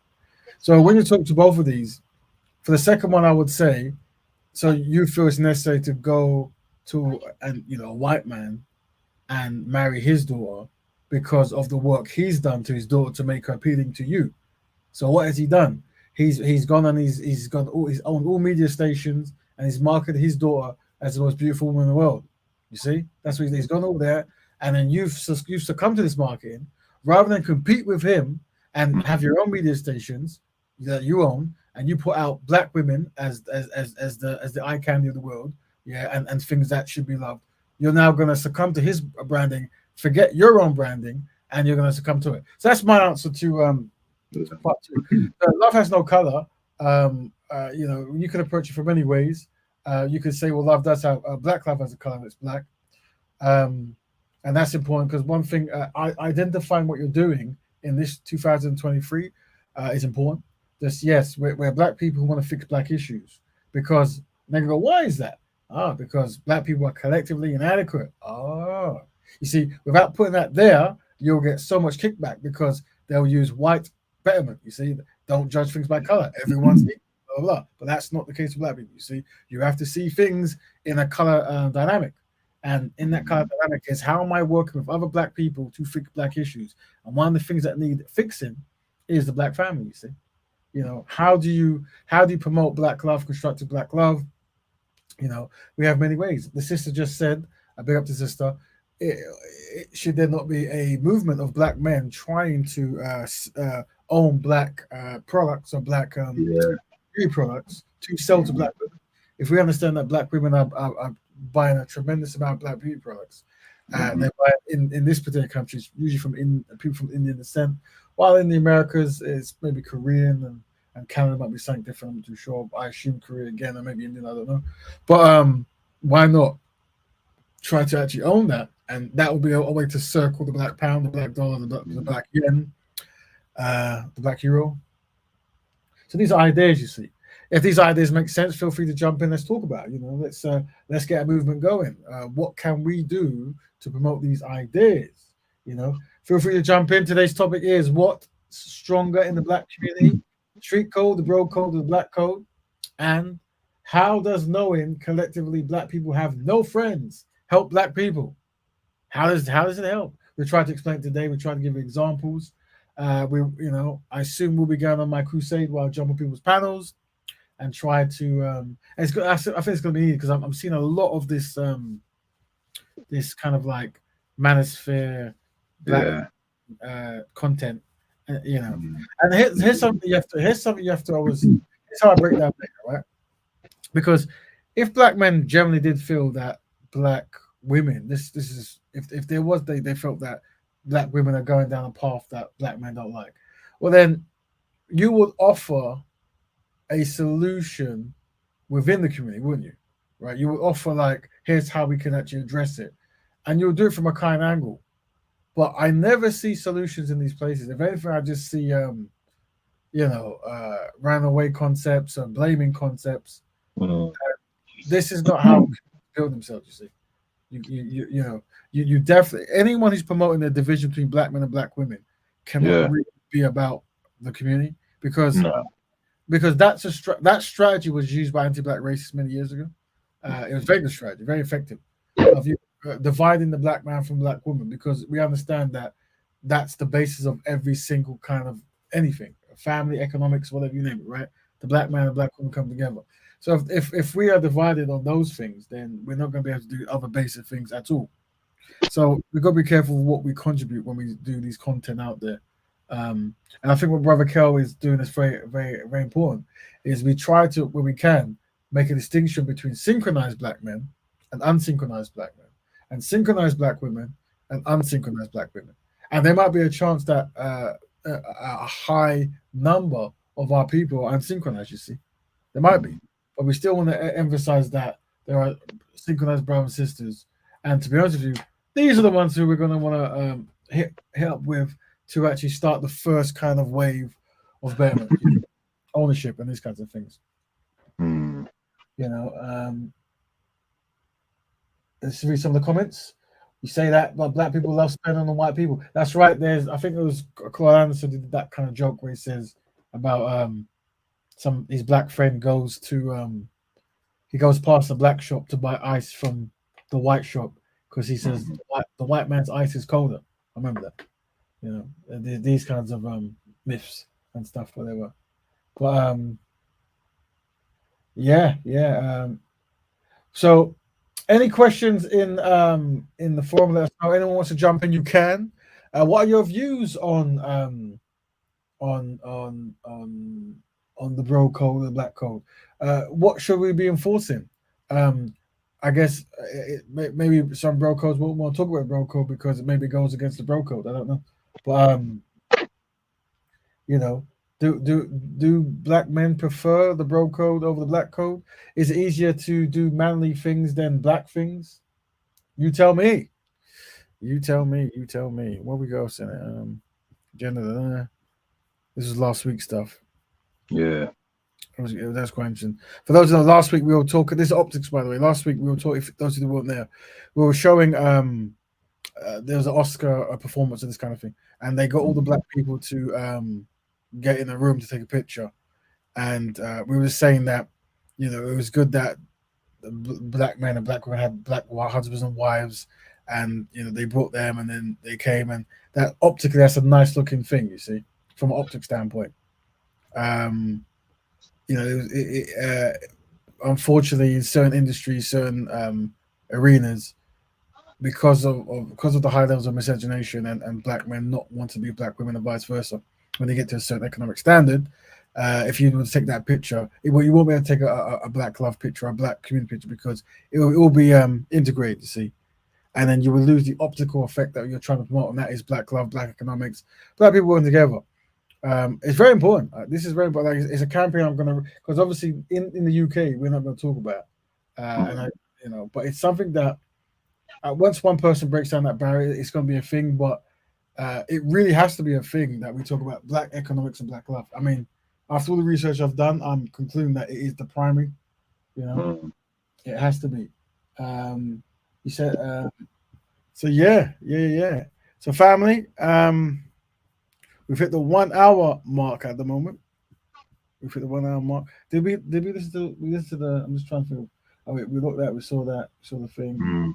So when you talk to both of these, for the second one, I would say, so you feel it's necessary to go to a white man and marry his daughter because of the work he's done to his daughter to make her appealing to you. So what has he done? He's gone and he's on all media stations, and he's marketed his daughter as the most beautiful woman in the world. You see, that's what he's gone over there, and then you've succumbed to this marketing rather than compete with him and have your own media stations that you own, and you put out black women as the eye candy of the world, and things that should be loved. You're now going to succumb to his branding, forget your own branding, and you're going to succumb to it. So that's my answer to part two. Love has no color. You can approach it from many ways. You could say, well, love does have black love has a color, it's black, and that's important, because one thing, identifying what you're doing in this 2023 is important. Yes, we're black people who want to fix black issues, because they go, why is that? Because black people are collectively inadequate. You see, without putting that there, you'll get so much kickback, because they'll use white betterment. You see, don't judge things by color. Everyone's equal. Blah, blah. But that's not the case with black people. You see, you have to see things in a color dynamic, and in that color dynamic is, how am I working with other black people to fix black issues? And one of the things that need fixing is the black family. You see, how do you promote black love, constructive black love? We have many ways. The sister just said, I big up the sister. Should there not be a movement of black men trying to own black products or black beauty products to sell to black women? If we understand that black women are buying a tremendous amount of black beauty products. They buy it in this particular country, it's usually from people from Indian descent, while in the Americas, it's maybe Korean and Canada might be something different. I'm not too sure. I assume Korea again, or maybe Indian. I don't know. But why not try to actually own that? And that would be a way to circle the black pound, the black dollar, the black yen, the black euro. So these are ideas, you see. If these ideas make sense, feel free to jump in. Let's talk about it. Let's get a movement going. What can we do to promote these ideas? Feel free to jump in. Today's topic is what's stronger in the black community: street code, the bro code, the black code, and how does knowing collectively black people have no friends help black people? How does it help? We tried to explain it today. We tried to give you examples. I assume we'll be going on my crusade while I jump on people's panels and try to. It's good. I think it's going to be easy because I'm seeing a lot of this this kind of like manosphere black content, And here's something you have to always. Here's how I break down data, right? Because if black men generally did feel that black women, this is if there was they felt that black women are going down a path that black men don't like, well then you would offer a solution within the community, wouldn't you? Right? You would offer like, here's how we can actually address it, and you'll do it from a kind angle. But I never see solutions in these places. If anything, I just see ran away concepts and blaming concepts. This is not how people build themselves. You see, you definitely, anyone who's promoting the division between black men and black women cannot really be about the community because that strategy was used by anti-black racists many years ago. It was very good strategy, very effective. Of you dividing the black man from black woman, because we understand that that's the basis of every single kind of anything, family, economics, whatever you name it, right? The black man and black woman come together. So if we are divided on those things, then we're not going to be able to do other basic things at all. So we've got to be careful of what we contribute when we do these content out there. And I think what Brother Kel is doing is very, very, very important, is we try to, when we can, make a distinction between synchronized black men and unsynchronized black men, and synchronized black women and unsynchronized black women. And there might be a chance that a high number of our people are unsynchronized, you see. There might be. But we still want to emphasize that there are synchronized brothers and sisters. And to be honest with you, these are the ones who we're going to want to hit up with to actually start the first kind of wave of betterment, ownership, and these kinds of things. Let's read some of the comments. You say that, but black people love spending on white people. That's right. I think it was Claude Anderson did that kind of joke where he says about his black friend goes past the black shop to buy ice from the white shop because he says the white man's ice is colder. I remember that. These kinds of myths and stuff, whatever. But so any questions in the forum? Let us know. Anyone wants to jump in, you can. What are your views on the bro code, the black code? What should we be enforcing? I guess maybe some bro codes won't want to talk about bro code because it maybe goes against the bro code. I don't know, but do black men prefer the bro code over the black code? Is it easier to do manly things than black things? You tell me. You tell me. Where we go, Senate? Agenda. This is last week's stuff. Yeah. That's quite interesting. For those who know, last week we were talking. This is optics, by the way. Last week we were talking. If those who weren't there, we were showing. There was an Oscar performance of this kind of thing, and they got all the black people to get in a room to take a picture, and we were saying that it was good that black men and black women had black husbands and wives, and they brought them, and then they came, and that optically that's a nice looking thing, you see, from an optic standpoint. Unfortunately, in certain industries, certain arenas, because of the high levels of miscegenation and black men not want to be black women and vice versa, when they get to a certain economic standard, if you would take that picture, you won't be able to take a black love picture, a black community picture, because it will be integrated, you see, and then you will lose the optical effect that you're trying to promote, and that is black love, black economics, black people working together. It's very important. This is very important. Like, it's a campaign I'm gonna, because obviously in the UK we're not going to talk about, and I, but it's something that once one person breaks down that barrier, it's going to be a thing. But it really has to be a thing that we talk about black economics and black love. I mean, after all the research I've done, I'm concluding that it is the primary. It has to be. You said so. Yeah. So family, we've hit the 1 hour mark at the moment. We've hit the 1 hour mark. Did we listen to the? I'm just trying to feel. Oh wait, we looked at. We saw the thing.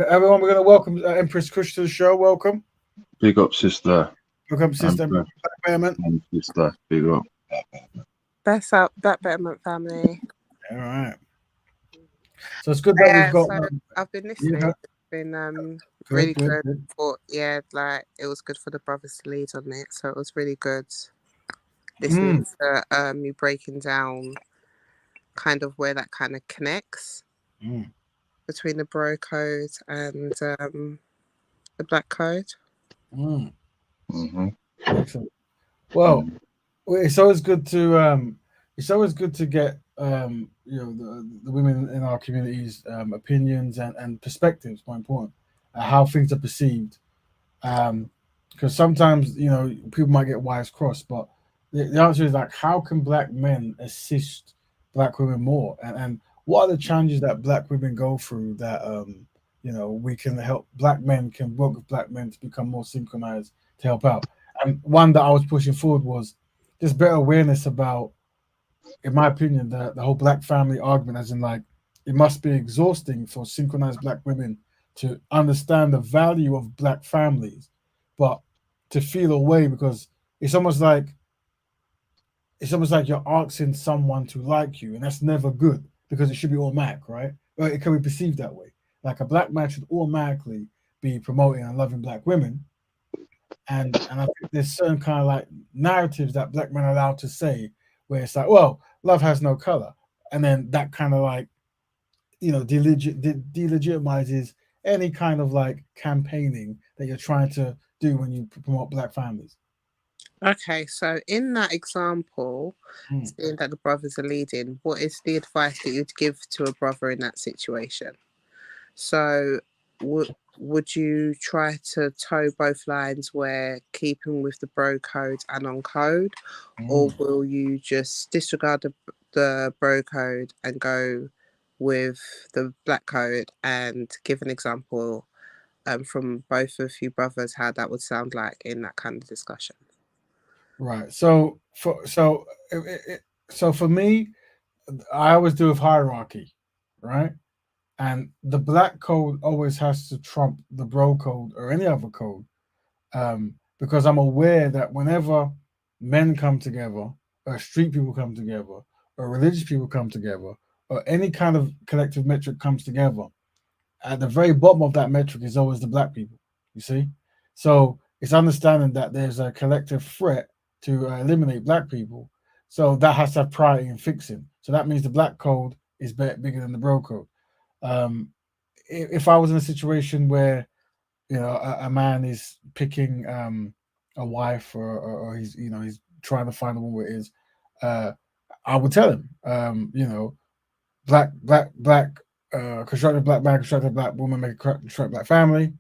Everyone, we're gonna welcome Empress Kush to the show. Welcome. Big up, sister. Welcome, sister. Betterment. Sister, big up. Best up, that Betterment family. All right. So it's good that we've got. So I've been listening. Yeah. It's been really good. But yeah, like it was good for the brothers to lead on it, so it was really good. Listening to you breaking down kind of where that kind of connects between the bro code and the black code. Excellent. Well, it's always good to get the women in our communities opinions and perspectives, more important, how things are perceived, because sometimes people might get wires crossed, but the answer is like, how can black men assist black women more, and what are the challenges that black women go through that we can help, black men can work with black men to become more synchronized to help out. And one that I was pushing forward was just better awareness about, in my opinion, the whole black family argument, as in like, it must be exhausting for synchronized black women to understand the value of black families, but to feel away, because it's almost like you're asking someone to like you, and that's never good, because it should be automatic, right? Well, it can be perceived that way. Like a black man should automatically be promoting and loving black women. And I think there's certain kind of like narratives that black men are allowed to say, where it's like, well, love has no color, and then that kind of like, delegitimizes any kind of like campaigning that you're trying to do when you promote black families. Okay, so in that example, seeing that the brothers are leading, what is the advice that you'd give to a brother in that situation? So would you try to toe both lines, where keeping with the bro code and on code, or will you just disregard the bro code and go with the black code, and give an example from both of you brothers how that would sound like in that kind of discussion? Right. So for me, I always do with hierarchy, right? And the black code always has to trump the bro code or any other code, because I'm aware that whenever men come together, or street people come together, or religious people come together, or any kind of collective metric comes together, at the very bottom of that metric is always the black people, you see? So it's understanding that there's a collective threat to eliminate black people. So that has to have priority in fixing. So that means the black code is bigger than the bro code. If I was in a situation where a man is picking a wife, or he's he's trying to find a woman where it is, I would tell him, black constructed black man, constructed black woman, make a constructed black family,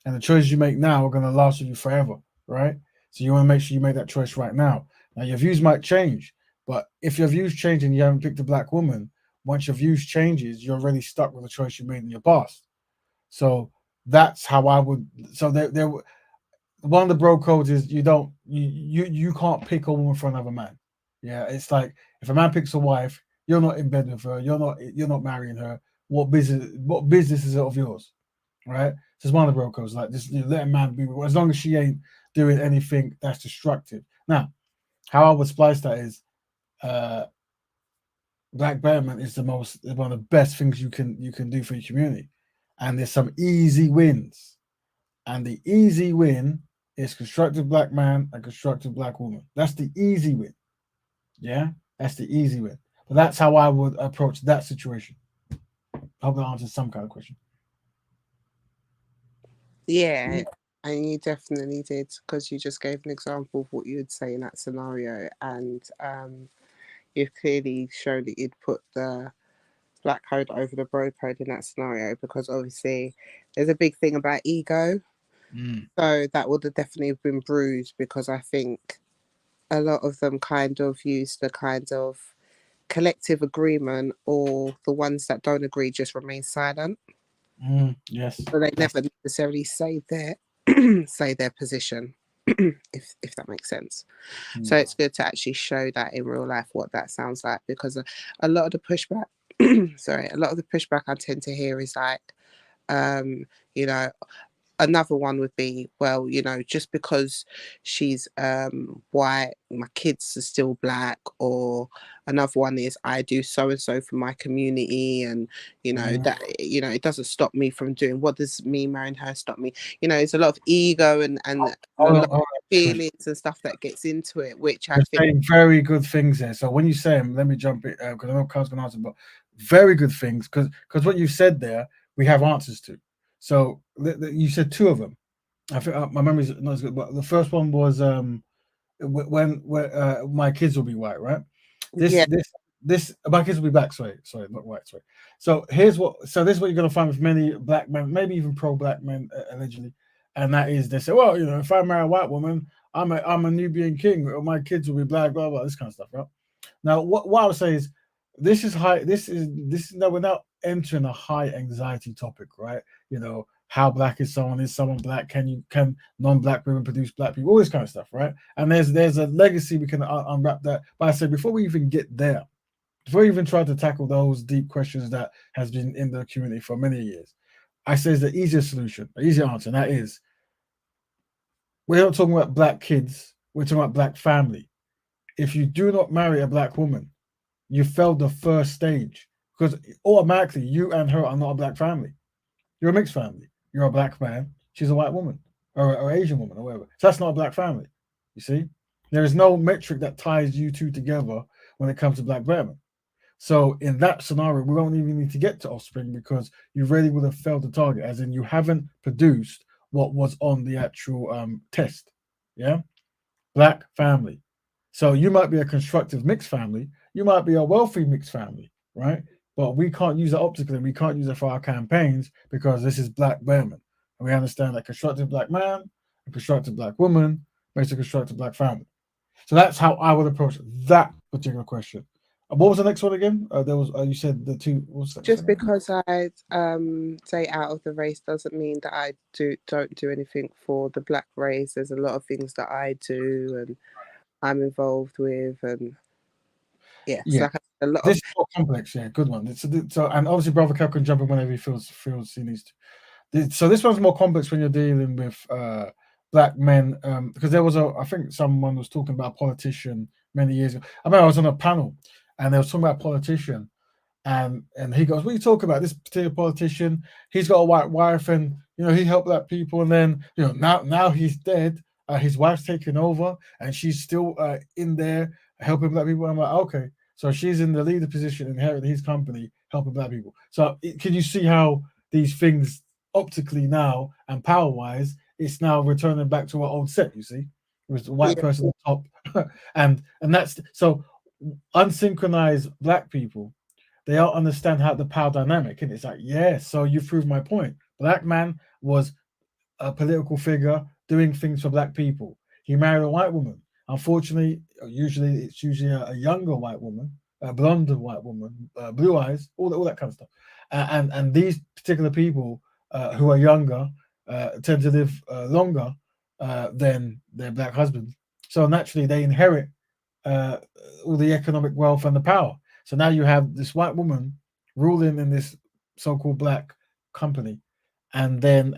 and the choices you make now are going to last with you forever, right? So you want to make sure you make that choice right now. Now your views might change, but if your views change and you haven't picked a black woman, once your views changes, you're already stuck with a choice you made in your past. So that's how I would. So there one of the bro codes is you can't pick a woman for another man. Yeah, it's like if a man picks a wife, you're not in bed with her, you're not marrying her. What business is it of yours, right? So it's one of the bro codes, like just let a man be, as long as she ain't doing anything that's destructive. Now, how I would splice that is, black betterment is one of the best things you can do for your community, and there's some easy wins, and the easy win is constructive black man and constructive black woman. That's the easy win. Yeah, that's the easy way. But that's how I would approach that situation. I hope that answers some kind of question. Yeah, and you definitely did, because you just gave an example of what you would say in that scenario, and you've clearly shown that you'd put the black code over the bro code in that scenario, because obviously there's a big thing about ego. So that would have definitely been bruised, because I think a lot of them kind of use the kind of collective agreement, or the ones that don't agree just remain silent. Yes. So they never necessarily say their say their position, if that makes sense. So it's good to actually show that in real life what that sounds like, because a lot of the pushback a lot of the pushback I tend to hear is like, you know, another one would be, well, you know, just because she's white, my kids are still black. Or another one is, I do so and so for my community, and you know that, you know, it doesn't stop me from doing. What does me marrying her stop me? You know, it's a lot of ego and a lot of feelings and stuff that gets into it, which I You're think saying very good things there. So when you say them, let me jump in because I know Carl's going to answer, but very good things because what you said there, we have answers to. So you said two of them. I think my memory's not as good, but the first one was when my kids will be white, right? Yeah. This my kids will be black. Sorry, not white. Sorry. So this is what you're going to find with many black men, maybe even pro-black men allegedly, and that is they say, well, you know, if I marry a white woman, I'm a Nubian king, or my kids will be black, blah blah, this kind of stuff, right? Now, what I would say is this is high. This is no, we're now entering a high anxiety topic, right? You know, how black is someone? Is someone black? Can non-black women produce black people? All this kind of stuff, right? And there's a legacy we can unwrap that. But I say before we even get there, before we even try to tackle those deep questions that has been in the community for many years, I say is the easier solution, the easier answer, and that is we're not talking about black kids. We're talking about black family. If you do not marry a black woman, you failed the first stage because automatically you and her are not a black family. You're a mixed family. You're a black man. She's a white woman or Asian woman or whatever. So that's not a black family. You see, there is no metric that ties you two together when it comes to black Betterment. So in that scenario, we don't even need to get to offspring because you really would have failed the target, as in you haven't produced what was on the actual test. Yeah, black family. So you might be a constructive mixed family, you might be a wealthy mixed family, right? But we can't use it optically, we can't use it for our campaigns because this is black Bearman. And we understand that constructive black man and constructive black woman makes a constructive black family. So that's how I would approach that particular question. What was the next one again? There was you said the two. What's that? just because I say out of the race doesn't mean that I don't do anything for the black race. There's a lot of things that I do and I'm involved with, and yeah, Yeah, so a lot this of is more complex. Yeah, good one. So and obviously, brother Cal can jump in whenever he feels he needs to. So this one's more complex when you're dealing with black men, because there was I think someone was talking about a politician many years ago. I remember I was on a panel and they was talking about a politician, and he goes, "What are you talking about? This particular politician, he's got a white wife, and you know he helped black people, and then you know now he's dead. His wife's taken over, and she's still in there helping black people." I'm like, okay, so she's in the leader position, inheriting his company, helping black people. So can you see how these things optically now and power wise, it's now returning back to our old set? You see, with the white person on top, and that's so unsynchronized black people, they don't understand how the power dynamic. And it's like, yeah, so you proved my point. Black man was a political figure doing things for black people. He married a white woman. Unfortunately, it's usually a younger white woman, a blonde white woman, blue eyes, all that kind of stuff. And these particular people who are younger tend to live longer than their black husbands. So naturally, they inherit uh, all the economic wealth and the power. So now you have this white woman ruling in this so-called black company, and then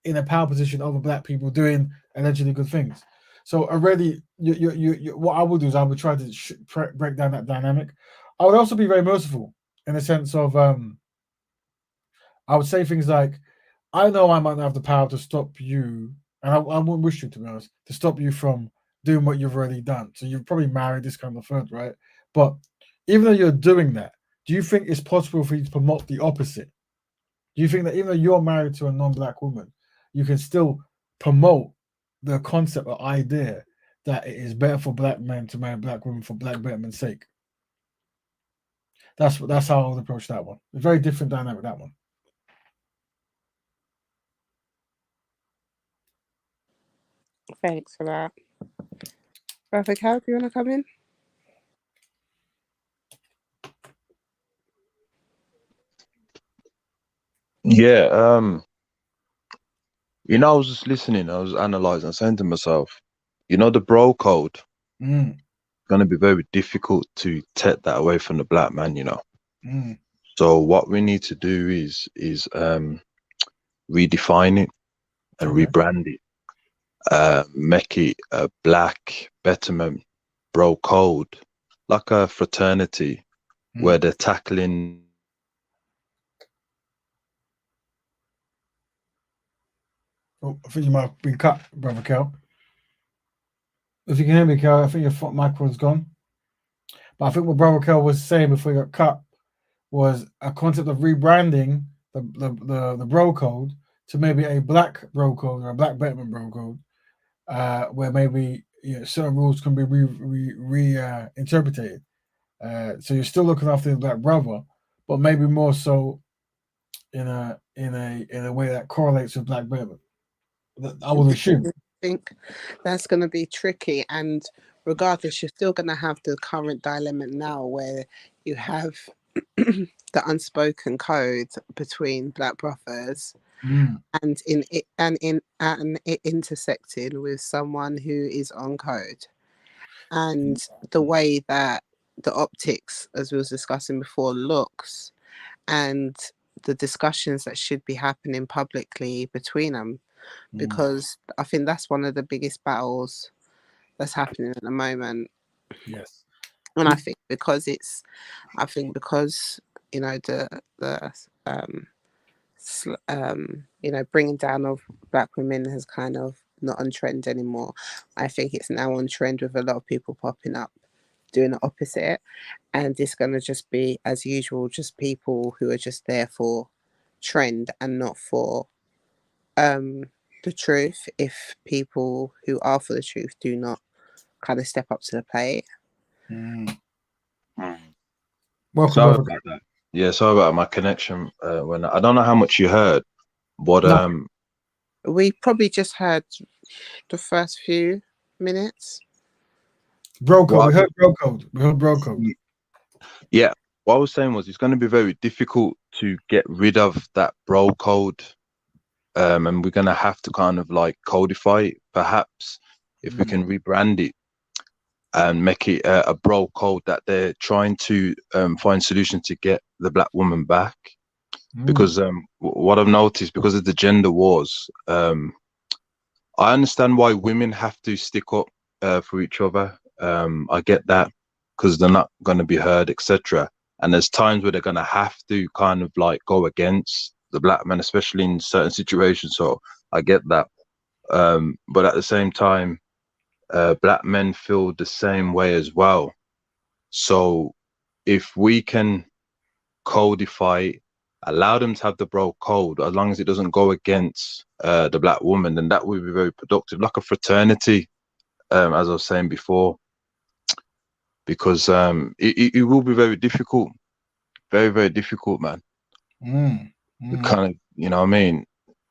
in a power position over black people doing allegedly good things. So already, what I would do is I would try to break down that dynamic. I would also be very merciful in the sense of I would say things like, I know I might not have the power to stop you, and I wouldn't wish you, to be honest, to stop you from doing what you've already done. So you've probably married this kind of third, right? But even though you're doing that, do you think it's possible for you to promote the opposite? Do you think that even though you're married to a non-black woman, you can still promote the concept or idea that it is better for black men to marry black women for black betterment's sake? That's how I would approach that one. A very different dynamic, that one. Thanks for that. Brother Cal, do you want to come in? Yeah, I was just listening, I was analyzing, saying to myself, the bro code, going to be very difficult to take that away from the black man, So what we need to do is redefine it and rebrand it, make it a black betterment bro code, like a fraternity where they're tackling. Oh, I think you might have been cut, Brother Cal. If you can hear me, Cal, I think your microphone's gone. But I think what Brother Cal was saying before he got cut was a concept of rebranding the bro code to maybe a black bro code or a black betterment bro code, where maybe certain rules can be reinterpreted. So you're still looking after the black brother, but maybe more so in a way that correlates with black betterment. I would assume. I think that's going to be tricky, and regardless, you're still going to have the current dilemma now where you have the unspoken code between black brothers and it intersecting with someone who is on code, and the way that the optics, as we was discussing before, looks, and the discussions that should be happening publicly between them, because I think that's one of the biggest battles that's happening at the moment. Yes. And I think because bringing down of black women has kind of not on trend anymore. I think it's now on trend with a lot of people popping up doing the opposite, and it's going to just be, as usual, just people who are just there for trend and not for the truth, if people who are for the truth do not kind of step up to the plate. Welcome, Sorry Brother. about that. Yeah, sorry about my connection. When I don't know how much you heard, but we probably just heard the first few minutes. Bro code. We heard bro code. We heard bro code. Yeah, what I was saying was it's going to be very difficult to get rid of that bro code, and we're going to have to kind of like codify it, perhaps, if we can rebrand it and make it a bro code that they're trying to find solutions to get the black woman back. Because what I've noticed, because of the gender wars, I understand why women have to stick up for each other. I get that, because they're not going to be heard, etc. And there's times where they're going to have to kind of like go against the black man, especially in certain situations. So I get that. But at the same time, black men feel the same way as well. So if we can codify, allow them to have the bro code, as long as it doesn't go against the black woman, then that would be very productive, like a fraternity, as I was saying before. Because it will be very difficult, very, very difficult, man. Kind of, you know what I mean?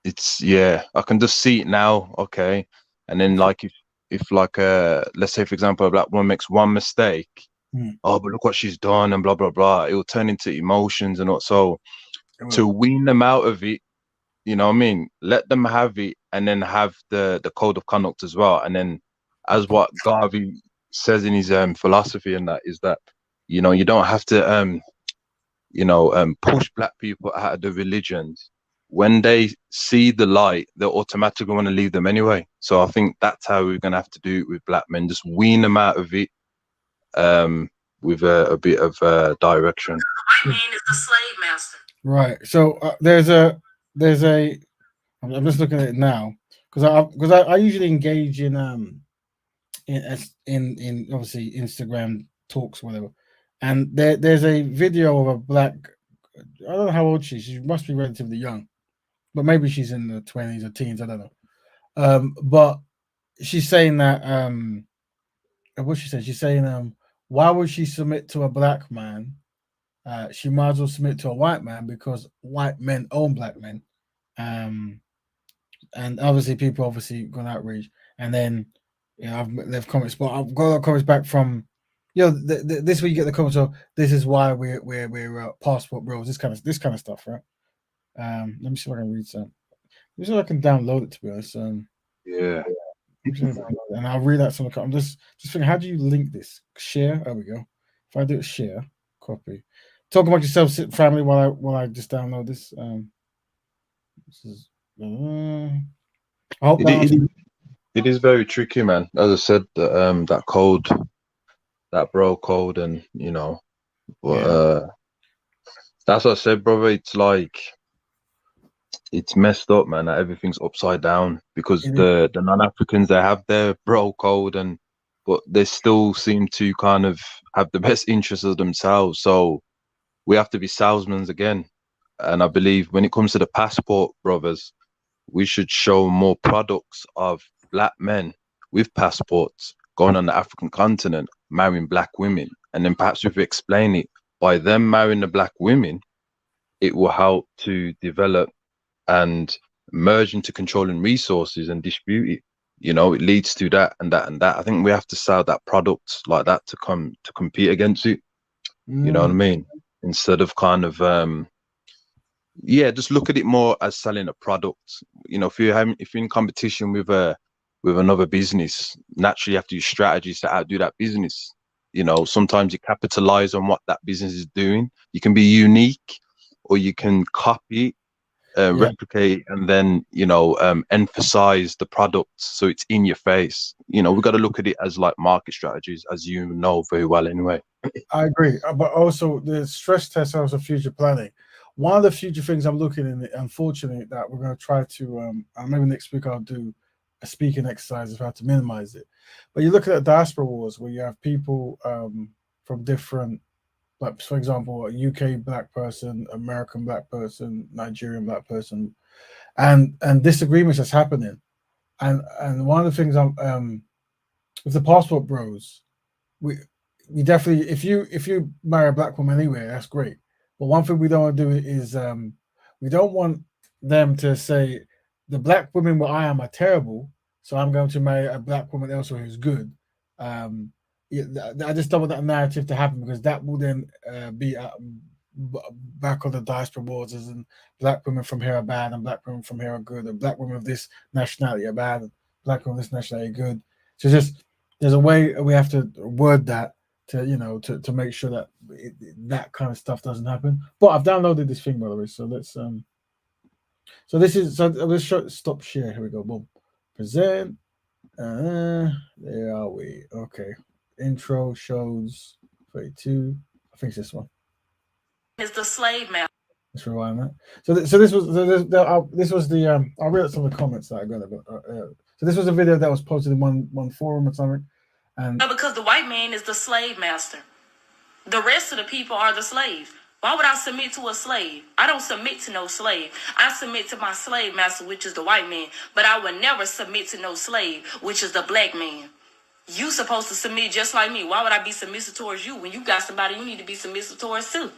It's, I can just see it now, okay? And then like if like let's say for example a black woman makes one mistake, oh, but look what she's done and blah blah blah, it will turn into emotions and also to wean them out of it, you know what I mean? Let them have it and then have the code of conduct as well. And then as what Garvey says in his philosophy, and that is that, you don't have to push black people out of the religions. When they see the light, they automatically want to leave them anyway. So I think that's how we're going to have to do it with black men, just wean them out of it with a bit of direction. My man is the slave master. Right. So there's a I'm just looking at it now because I usually engage in in obviously Instagram talks, whatever. And there's a video of a black. I don't know how old she is. She must be relatively young, but maybe she's in the 20s or teens. I don't know. But she's saying that what she said. She's saying why would she submit to a black man? She might as well submit to a white man because white men own black men. And obviously people obviously gone outraged. And then I've left comments, but I've got comments back from this week you get the comments of this is why we're passport bros, this kind of stuff, right? Let me see if I can read some. Let me see if I can download it, to be honest. Yeah. And I'll read out some of the comments. Just thinking, how do you link this? Share. There we go. If I do it, share, copy. Talk about yourself, family, while I just download this. This is. I hope it is very tricky, man. As I said, that code, that bro code, and but that's what I said, brother. It's like it's messed up, man. That everything's upside down because the non-Africans, they have their bro code, but they still seem to kind of have the best interests of themselves. So we have to be salesmen again. And I believe when it comes to the passport, brothers, we should show more products of black men with passports going on the African continent, marrying black women. And then perhaps if we explain it, by them marrying the black women, it will help to develop and merge into controlling resources and distribute it. It leads to that and that and that. I think we have to sell that product like that to compete against it. You know what I mean? Instead of kind of just look at it more as selling a product. If you're in competition with another business, naturally you have to use strategies to outdo that business. Sometimes you capitalize on what that business is doing. You can be unique, or you can copy, replicate, and then emphasize the product so it's in your face. We've got to look at it as like market strategies, as you know very well anyway. I agree, but also the stress test is also future planning. One of the future things I'm looking in, unfortunately, that we're going to try to maybe next week I'll do a speaking exercise of how to minimize it. But you look at diaspora wars where you have people from different, like for example, a UK black person, American black person, Nigerian black person, and disagreements that's happening. And one of the things with the passport bros, we definitely, if you marry a black woman anywhere, that's great. But one thing we don't want to do is we don't want them to say the black women where I am are terrible, so I'm going to marry a black woman elsewhere who's good. I just don't want that narrative to happen, because that will then be back on the diaspora wars, and black women from here are bad and black women from here are good, and black women of this nationality are bad and black women of this nationality are good. So just there's a way we have to word that to make sure that that kind of stuff doesn't happen. But I've downloaded this thing, by the way, so let's let's stop share. Here we go. Boom. Present. There are we. Okay. Intro shows 32. I think it's this one. Is the slave master. Let's rewind that. So this was the I'll read out some of the comments that I got about. So this was a video that was posted in one forum or something. And because the white man is the slave master. The rest of the people are the slaves. Why would I submit to a slave? I don't submit to no slave. I submit to my slave master, which is the white man. But I would never submit to no slave, which is the black man. You supposed to submit just like me. Why would I be submissive towards you when you got somebody you need to be submissive towards too?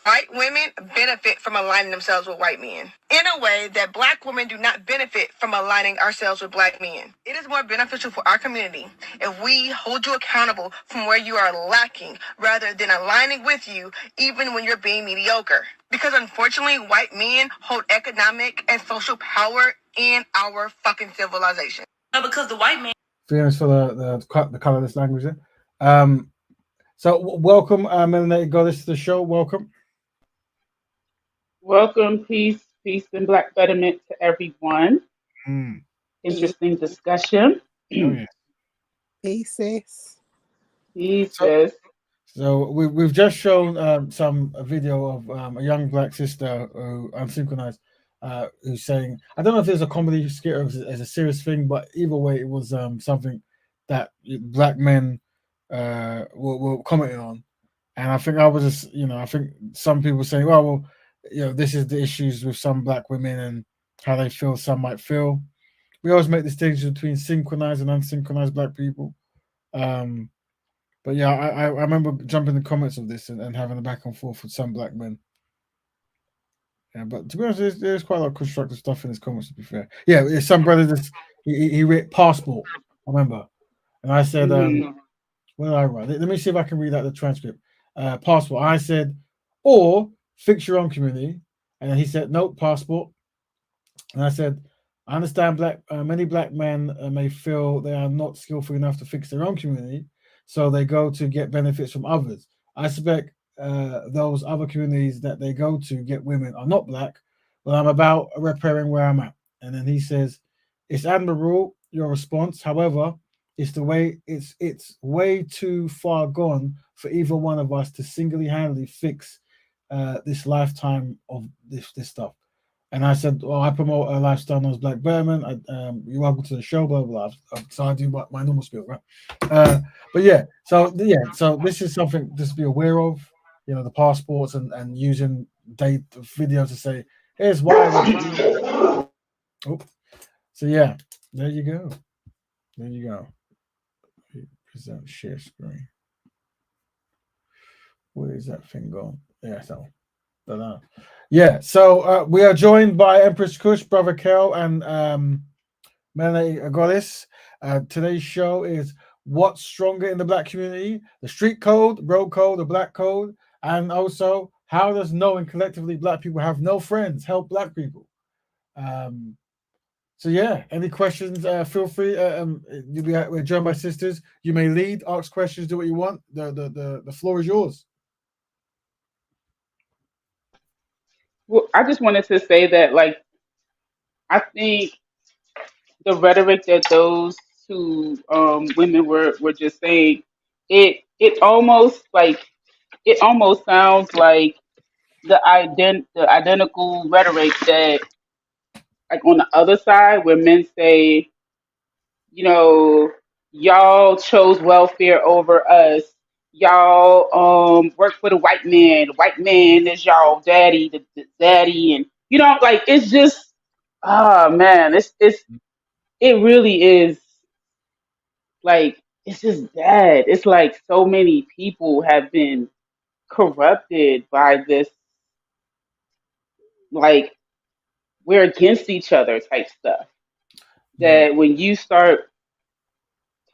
White women benefit from aligning themselves with white men in a way that black women do not benefit from aligning ourselves with black men. It is more beneficial for our community if we hold you accountable from where you are lacking rather than aligning with you even when you're being mediocre. Because unfortunately, white men hold economic and social power in our fucking civilization. Because the white man... Thanks for the colorless language there. So welcome, Melanated Goddess, to the show. Welcome. Welcome, peace, and Black Betterment to everyone. Mm. Interesting discussion. Oh, yeah. Peace, sis. Peace, So we've just shown a video of a young black sister who unsynchronized, who's saying, I don't know if there's a comedy skit or as a serious thing, but either way, it was something that black men were commenting on, and I think I was just, I think some people saying, well, this is the issues with some black women and how they feel. Some might feel. We always make distinction between synchronized and unsynchronized black people. But yeah, I remember jumping in the comments of this and having a back and forth with some black men. Yeah, but to be honest, there's quite a lot of constructive stuff in his comments. To be fair, yeah, some brother just he read passport. I remember, and I said, what did I write? Let me see if I can read out the transcript. Passport. I said, or fix your own community, and he said, nope, passport. And I said, I understand many black men may feel they are not skillful enough to fix their own community, so they go to get benefits from others. I suspect those other communities that they go to get women are not black, but I'm about repairing where I'm at. And then he says, it's admirable your response. However, it's way too far gone for either one of us to single-handedly fix this lifetime of this stuff. And I said, well, I promote a lifestyle known as Black Betterment. You're welcome to the show, blah, blah, blah. So I do my normal spiel, right? But so this is something just to be aware of, the passports and using date video to say, here's why. So yeah, there you go. There you go. Present share screen. Where is that thing gone? Yeah, so don't know. Yeah, so we are joined by Empress Kush, Brother Kel, and Melanie Agolis. Today's show is what's stronger in the black community: the street code, bro code, the black code, and also how does knowing collectively black people have no friends help black people. So yeah, any questions? Feel free. We're joined by sisters. You may lead, ask questions, do what you want. The floor is yours. Well, I just wanted to say that, like, I think the rhetoric that those two women were just saying, it almost sounds like the identical rhetoric that, like, on the other side, where men say, you know, y'all chose welfare over us. Y'all work for the white man. The white man is y'all daddy, the daddy, and like, it's just, ah, man, it really is, like, it's just bad. It's like so many people have been corrupted by this, like, we're against each other type stuff. That when you start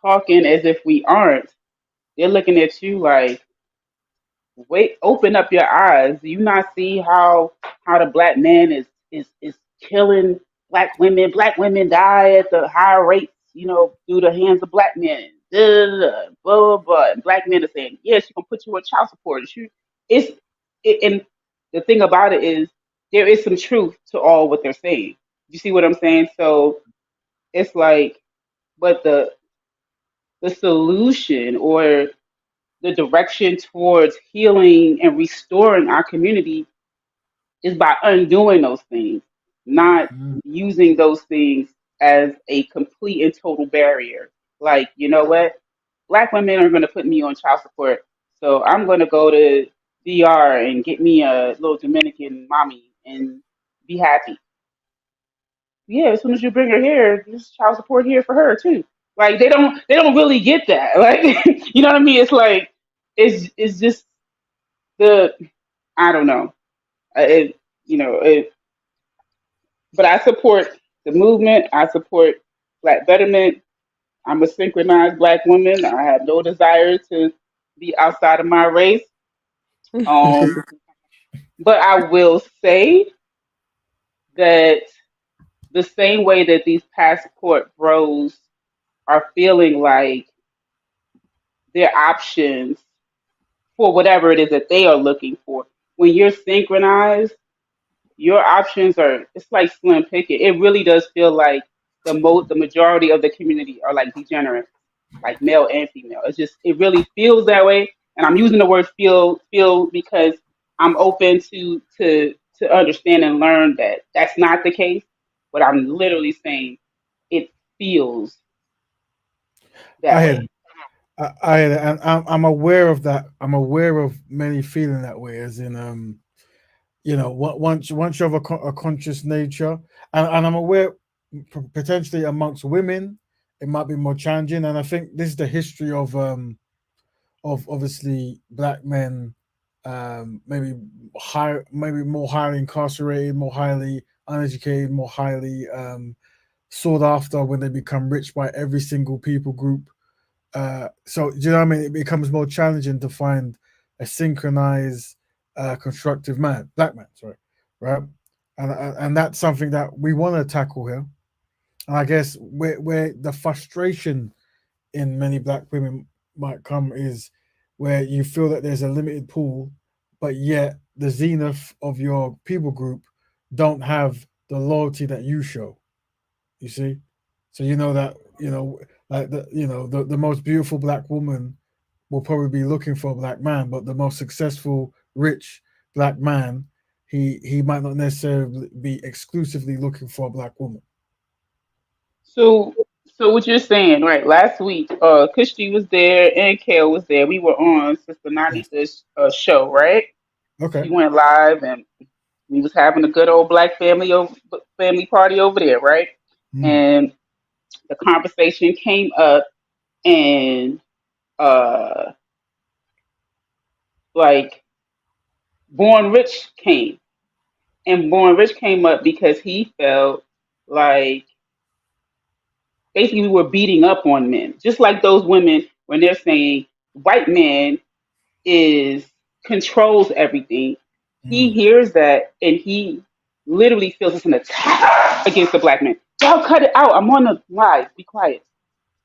talking as if we aren't, they're looking at you like, wait, open up your eyes. Do you not see how the black man is killing black women? Black women die at the higher rates, through the hands of black men. Blah, blah, blah. And black men are saying, yes, she gonna put you on child support. And the thing about it is, there is some truth to all what they're saying. You see what I'm saying? So it's like, but the solution, or the direction towards healing and restoring our community, is by undoing those things, not using those things as a complete and total barrier. Like, you know what? Black women are going to put me on child support, so I'm going to go to DR and get me a little Dominican mommy and be happy. Yeah, as soon as you bring her here, there's child support here for her too. Like, they don't really get that. Like, you know what I mean? It's like, it's just the, I don't know. It, but I support the movement. I support Black Betterment. I'm a synchronized Black woman. I have no desire to be outside of my race. But I will say that the same way that these passport bros are feeling like their options for whatever it is that they are looking for, when you're synchronized, your options are, it's like slim picket. It really does feel like the majority of the community are like degenerates, like male and female. It really feels that way. And I'm using the word feel because I'm open to understand and learn that that's not the case. But I'm literally saying it feels that hear way. I hear that, and I'm aware of that. I'm aware of many feeling that way, as in once you have a conscious nature, and I'm aware potentially amongst women it might be more challenging, and I think this is the history of obviously black men, maybe maybe more highly incarcerated, more highly uneducated, more highly sought after when they become rich by every single people group. So do you know what I mean? It becomes more challenging to find a synchronized, constructive black man, sorry, right? And that's something that we want to tackle here. And I guess where the frustration in many black women might come is where you feel that there's a limited pool, but yet the zenith of your people group don't have the loyalty that you show. You see, so you know that like the most beautiful black woman will probably be looking for a black man, but the most successful, rich black man, he might not necessarily be exclusively looking for a black woman. So, so what you're saying, right? Last week, Kushti was there and Kale was there. We were on Sister Yes. Nanita's show, right? Okay. She went live, and we was having a good old black family party over there, right? Mm, And the conversation came up, and uh, like Born Rich came, and Born Rich came up because he felt like basically we were beating up on men, just like those women when they're saying white man is controls everything. He mm, hears that and he literally feels it's an attack against the black man. Y'all cut it out. I'm on the live. Be quiet.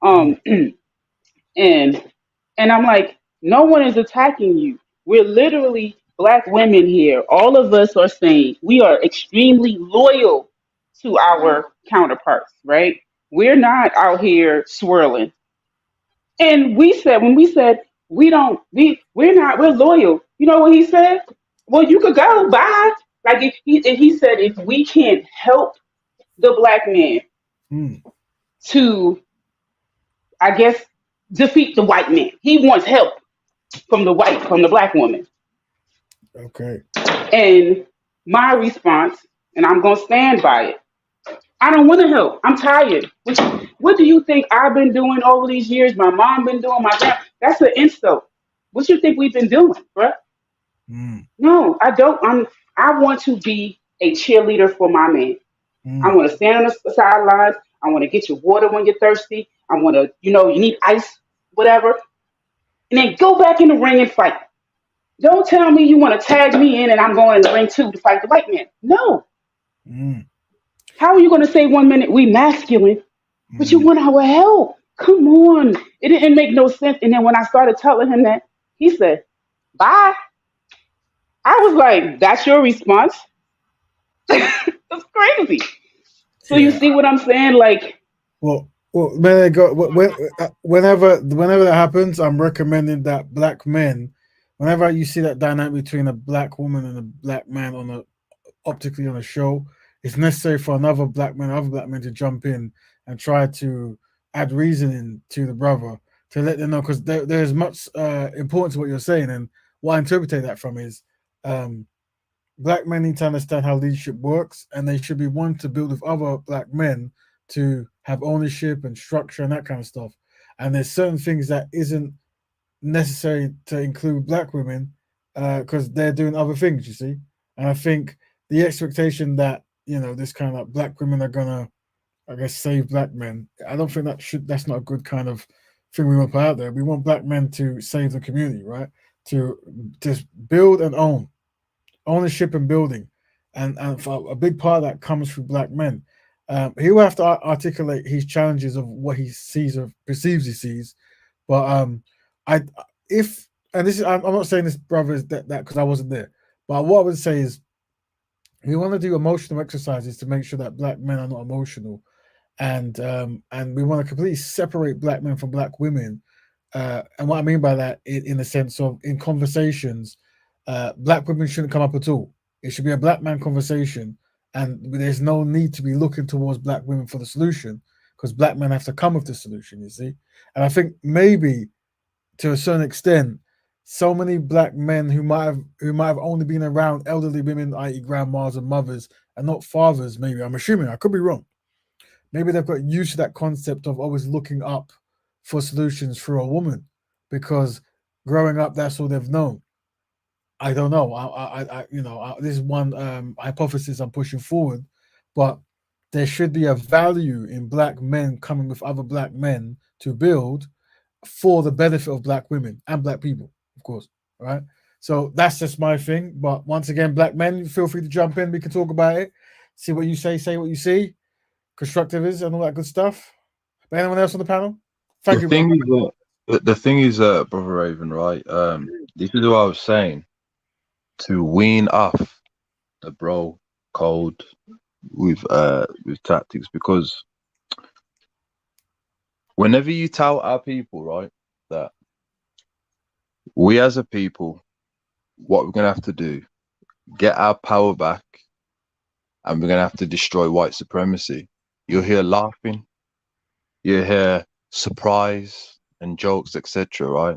mm, Um and I'm like, no one is attacking you. We're literally black women here. All of us are saying we are extremely loyal to our counterparts, right? We're not out here swirling. And we said when we said we're loyal. You know what he said? Well, you could go bye. Like if he said if we can't help the black man mm. to, I guess, defeat the white man, he wants help from the black woman. Okay. And my response, and I'm gonna stand by it. I don't want to help. I'm tired. What do you think I've been doing all of these years? My mom been doing. My grand. That's an insult. What you think we've been doing, bruh? Mm, No, I don't. I want to be a cheerleader for my man. I mm, want to stand on the sidelines. I want to get you water when you're thirsty. I want to, you need ice, whatever, and then go back in the ring and fight. Don't tell me you want to tag me in and I'm going in the ring too to fight the white man. No. mm, How are you going to say 1 minute we masculine, but you mm, want our help? Come on. It didn't make no sense. And then when I started telling him that, he said, bye. I was like, that's your response? That's crazy. So you yeah. see what I'm saying? Like, Well, when they go, whenever that happens, I'm recommending that black men, whenever you see that dynamic between a black woman and a black man optically on a show, it's necessary for other black men to jump in and try to add reasoning to the brother to let them know, because there's much importance to what you're saying, and what I interpret that from is um, black men need to understand how leadership works, and they should be one to build with other black men to have ownership and structure and that kind of stuff. And there's certain things that isn't necessary to include black women because they're doing other things, you see. And I think the expectation that this kind of black women are gonna, I guess, save black men. I don't think that's not a good kind of thing we want to put out there. We want black men to save the community, right? To just build and own ownership and building, and for a big part of that comes through black men. He will have to articulate his challenges of what he sees or perceives he sees, but I if and this is I'm not saying this brother is that because I wasn't there, but what I would say is we want to do emotional exercises to make sure that black men are not emotional, and we want to completely separate black men from black women. And what I mean by that, in the sense of in conversations, black women shouldn't come up at all. It should be a black man conversation, and there's no need to be looking towards black women for the solution, because black men have to come with the solution. You see, and I think maybe to a certain extent, so many black men who might have only been around elderly women, i.e., grandmas and mothers, and not fathers. Maybe I'm assuming I could be wrong. Maybe they've got used to that concept of always looking up for solutions through a woman, because growing up that's all they've known. I don't know. This is one hypothesis I'm pushing forward, but there should be a value in black men coming with other black men to build for the benefit of black women and black people, of course. Right. So that's just my thing. But once again, black men, feel free to jump in. We can talk about it. See what you say what you see. Constructivism and all that good stuff. But anyone else on the panel? Thank The you, thing brother. is, the thing is, Brother Raven, right? This is what I was saying, to wean off the bro code with tactics, because whenever you tell our people, right, that we as a people, what we're gonna have to do, get our power back, and we're gonna have to destroy white supremacy, you'll hear laughing, you hear surprise and jokes, etc., right?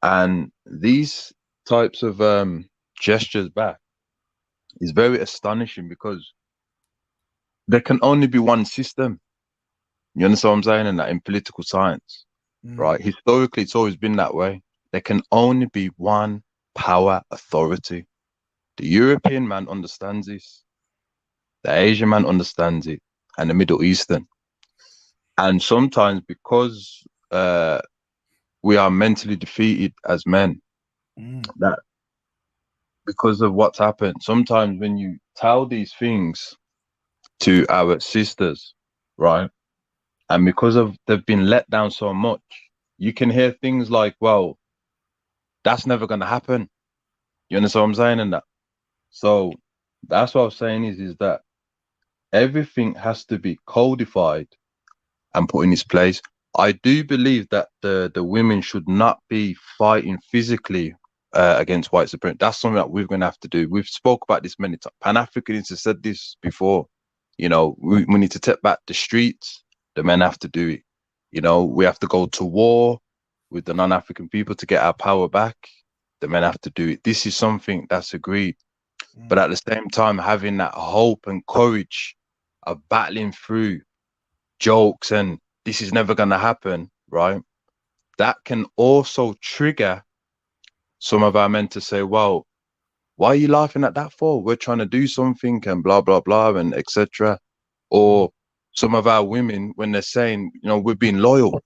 And these types of gestures back is very astonishing, because there can only be one system. You understand what I'm saying? And that in political science, right? Historically, it's always been that way. There can only be one power authority. The European man understands this. The Asian man understands it, and the Middle Eastern. And sometimes, because we are mentally defeated as men, that because of what's happened, sometimes when you tell these things to our sisters, right, and because of they've been let down so much, you can hear things like, well, that's never going to happen. You understand what I'm saying? And that, so that's what I was saying is that everything has to be codified and put in its place. I do believe that the women should not be fighting physically against white supremacy. That's something that we're going to have to do. We've spoke about this many times. Pan-Africans have said this before. You know, we need to take back the streets. The men have to do it. You know, we have to go to war with the non-African people to get our power back. The men have to do it. This is something that's agreed. But at the same time, having that hope and courage of battling through jokes and this is never going to happen, right? That can also trigger some of our men to say, well, why are you laughing at that for? We're trying to do something and blah, blah, blah, and etc. Or some of our women, when they're saying, you know, we're being loyal,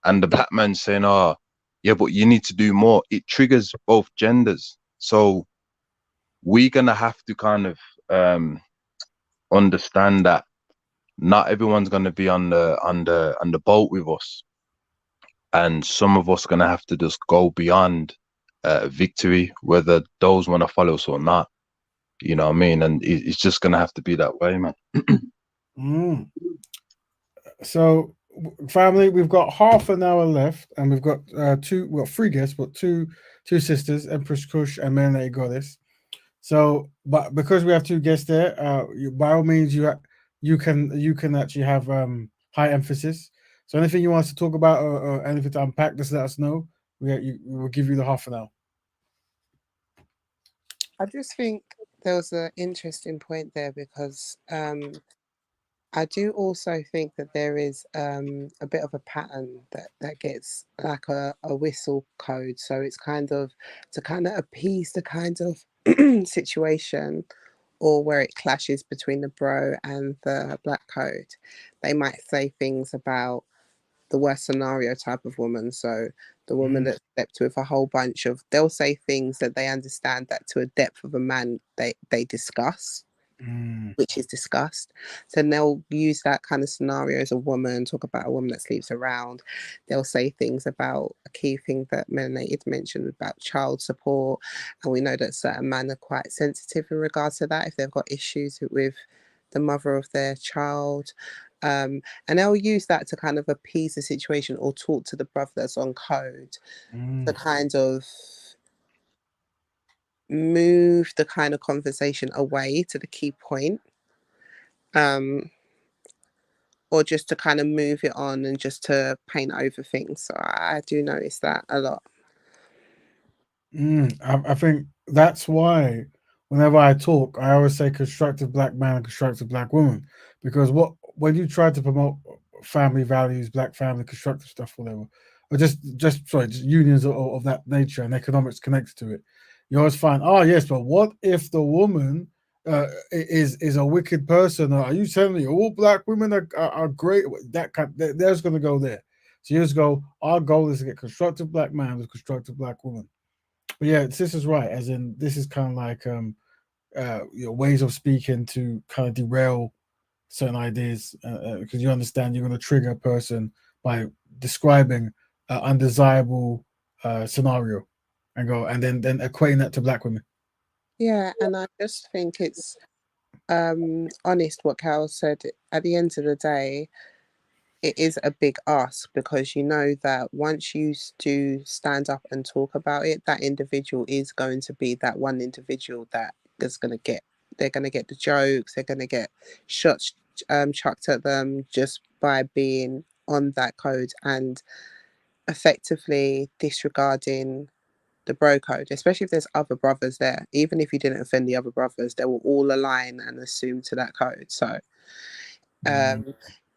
and the black man saying, oh, yeah, but you need to do more. It triggers both genders. So we're going to have to kind of understand that not everyone's going to be on the boat with us. And some of us are going to have to just go beyond victory, whether those want to follow us or not. You know what I mean? And it's just going to have to be that way, man. So, family, we've got half an hour left, and we've got three guests, but two sisters, Empress Kush and Melanated Goddess. So, but because we have two guests there, by all means, you can actually have high emphasis. So, anything you want us to talk about or anything to unpack, just let us know. We will give you the half an hour. I just think there was an interesting point there, because I do also think that there is a bit of a pattern that gets like a whistle code. So it's kind of to kind of appease the kind of situation, or where it clashes between the bro and the black code. They might say things about the worst scenario type of woman. So the woman that slept with a whole bunch of, they'll say things that they understand that to a depth of a man they discuss, which is discussed. So they'll use that kind of scenario as a woman, talk about a woman that sleeps around. They'll say things about a key thing that Melanated mentioned about child support. And we know that certain men are quite sensitive in regards to that if they've got issues with the mother of their child. And they'll use that to kind of appease the situation or talk to the brother that's on code to kind of move the kind of conversation away to the key point. or just to kind of move it on and just to paint over things. So I do notice that a lot. I think that's why whenever I talk, I always say constructive black man and constructive black woman, because when you try to promote family values, black family, constructive stuff, whatever, or just unions of that nature and economics connected to it, you always find, oh yes, but what if the woman is a wicked person? Or are you telling me all black women are great? They're just going to go there. So you just go. Our goal is to get constructive black man with constructive black woman. But yeah, this is right. As in, this is kind of like ways of speaking to kind of derail certain ideas because you understand you're going to trigger a person by describing an undesirable scenario and then equating that to black women. Yeah, and I just think it's honest what Carol said. At the end of the day, it is a big ask because you know that once you do stand up and talk about it, that individual is going to be that one individual that is going to get, they're going to get the jokes, they're going to get shots chucked at them just by being on that code and effectively disregarding the bro code, especially if there's other brothers there. Even if you didn't offend the other brothers, they will all align and assume to that code. So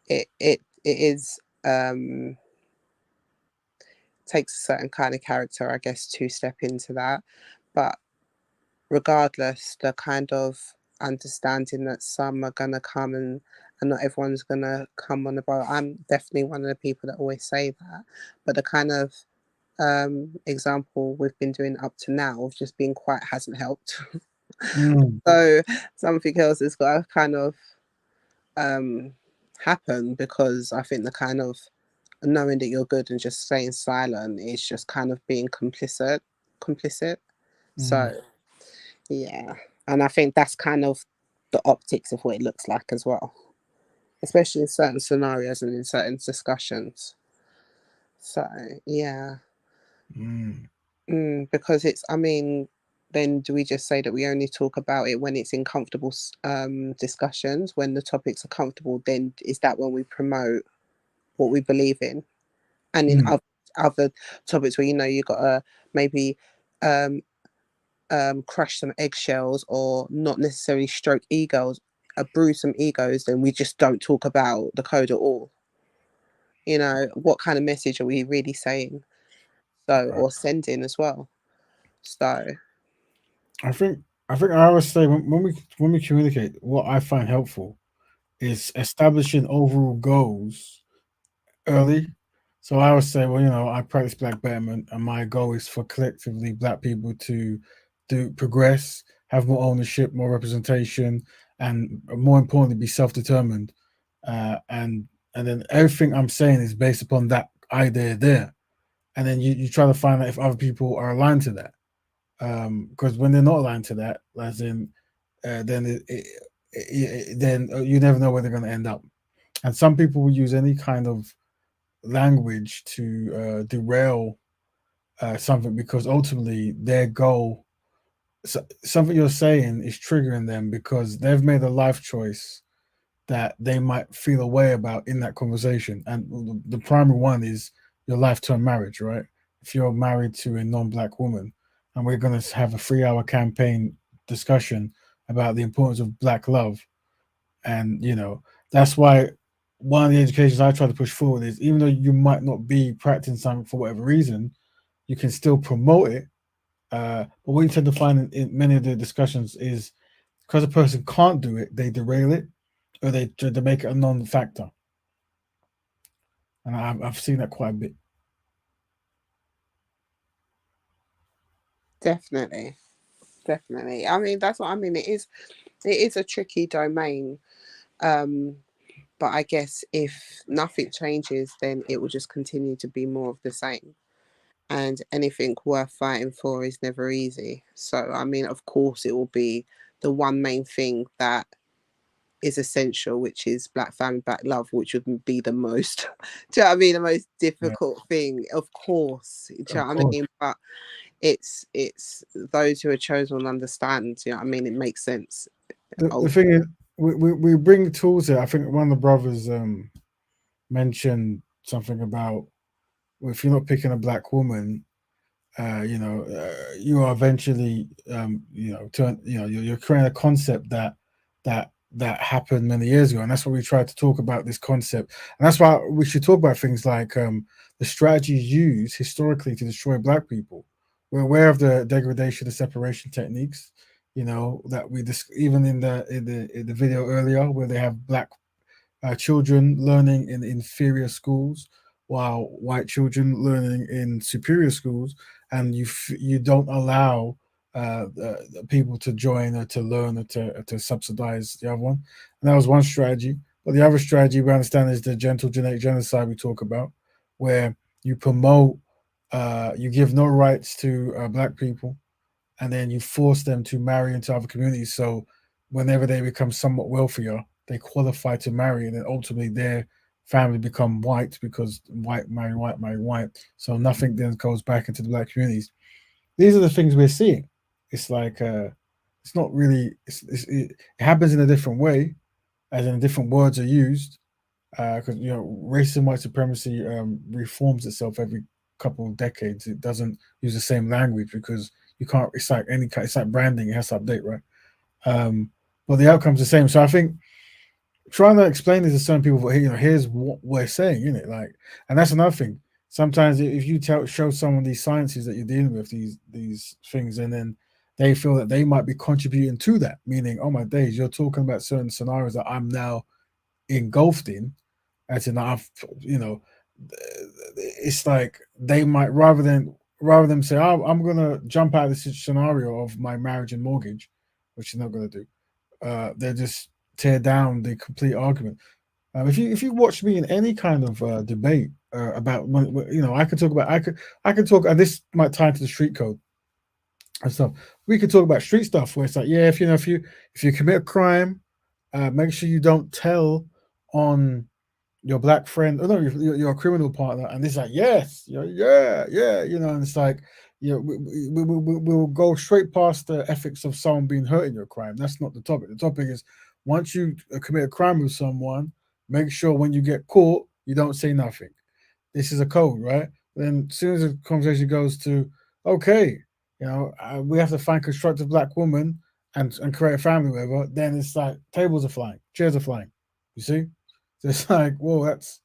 it is takes a certain kind of character, I guess, to step into that. But regardless, the kind of understanding that some are gonna come and not everyone's gonna come on the boat. I'm definitely one of the people that always say that. But the kind of example we've been doing up to now of just being quiet hasn't helped. So something else has got to kind of happen, because I think the kind of knowing that you're good and just staying silent is just kind of being complicit. So yeah, and I think that's kind of the optics of what it looks like as well, especially in certain scenarios and in certain discussions. So yeah. Because it's, I mean, then do we just say that we only talk about it when it's in comfortable discussions, when the topics are comfortable? Then is that when we promote what we believe in? And in other topics where, you know, you got to maybe crush some eggshells or not necessarily stroke egos, bruise some egos, then we just don't talk about the code at all. You know, what kind of message are we really saying? So, or sending as well. So I think I always say when we communicate, what I find helpful is establishing overall goals early. So I always say, well, you know, I practice black betterment, and my goal is for collectively black people to progress, have more ownership, more representation, and more importantly, be self-determined. And then everything I'm saying is based upon that idea there. And then you try to find out if other people are aligned to that. Because when they're not aligned to that, as in, then then you never know where they're going to end up. And some people will use any kind of language to derail something because ultimately their goal, something you're saying, is triggering them because they've made a life choice that they might feel a way about in that conversation. And the primary one is your lifetime marriage, right? If you're married to a non-black woman, and we're going to have a 3-hour campaign discussion about the importance of black love, and you know that's why one of the educations I try to push forward is, even though you might not be practicing something for whatever reason, you can still promote it. But what you tend to find in many of the discussions is because a person can't do it, they derail it, or they make it a non-factor. And I've seen that quite a bit. definitely. I mean, that's what I mean. It is a tricky domain. But I guess if nothing changes, then it will just continue to be more of the same. And anything worth fighting for is never easy. So, I mean, of course, it will be the one main thing that is essential, which is black family, black love, which would be the most, do you know what I mean? The most difficult thing, of course. Do you know what I mean? But it's those who are chosen will understand, you know what I mean? It makes sense. The thing is, we bring tools here. I think one of the brothers mentioned something about, well, if you're not picking a black woman, you are eventually, you're creating a concept that happened many years ago, and that's what we tried to talk about, this concept, and that's why we should talk about things like the strategies used historically to destroy black people. We're aware of the degradation and separation techniques, that even in the video earlier, where they have black children learning in inferior schools while white children learning in superior schools, and you don't allow the people to join or to learn or to subsidize the other one. And that was one strategy. But the other strategy we understand is the gentle genetic genocide we talk about, where you promote, you give no rights to black people, and then you force them to marry into other communities. So whenever they become somewhat wealthier, they qualify to marry, and then ultimately their family become white, because white marry white marry white. So nothing then goes back into the black communities. These are the things we're seeing. It's like it's not really. It happens in a different way, as in different words are used. Because racism, white supremacy reforms itself every couple of decades. It doesn't use the same language, because you can't. It's like any kind. It's like branding. It has to update, right? But the outcome's the same. So I think trying to explain this to certain people, here's what we're saying, like, and that's another thing. Sometimes if you show someone these sciences that you're dealing with, these things, and then they feel that they might be contributing to that, meaning, oh my days, you're talking about certain scenarios that I'm now engulfed in, as in it's like they might, rather than say, oh, I'm gonna jump out of this scenario of my marriage and mortgage, which they're not gonna do. They just tear down the complete argument. If you watch me in any kind of debate about, I could talk about, I could talk, and this might tie into the street code and stuff. We could talk about street stuff where it's like, yeah, if you commit a crime, make sure you don't tell on your black friend, or no, your criminal partner, and it's like, yes, yeah, and it's like, we'll go straight past the ethics of someone being hurt in your crime. That's not the topic. The topic is, once you commit a crime with someone, make sure when you get caught, you don't say nothing. This is a code, right? Then as soon as the conversation goes to, okay, we have to find constructive black woman and create a family with her, then it's like tables are flying, chairs are flying. You see? So it's like, whoa, that's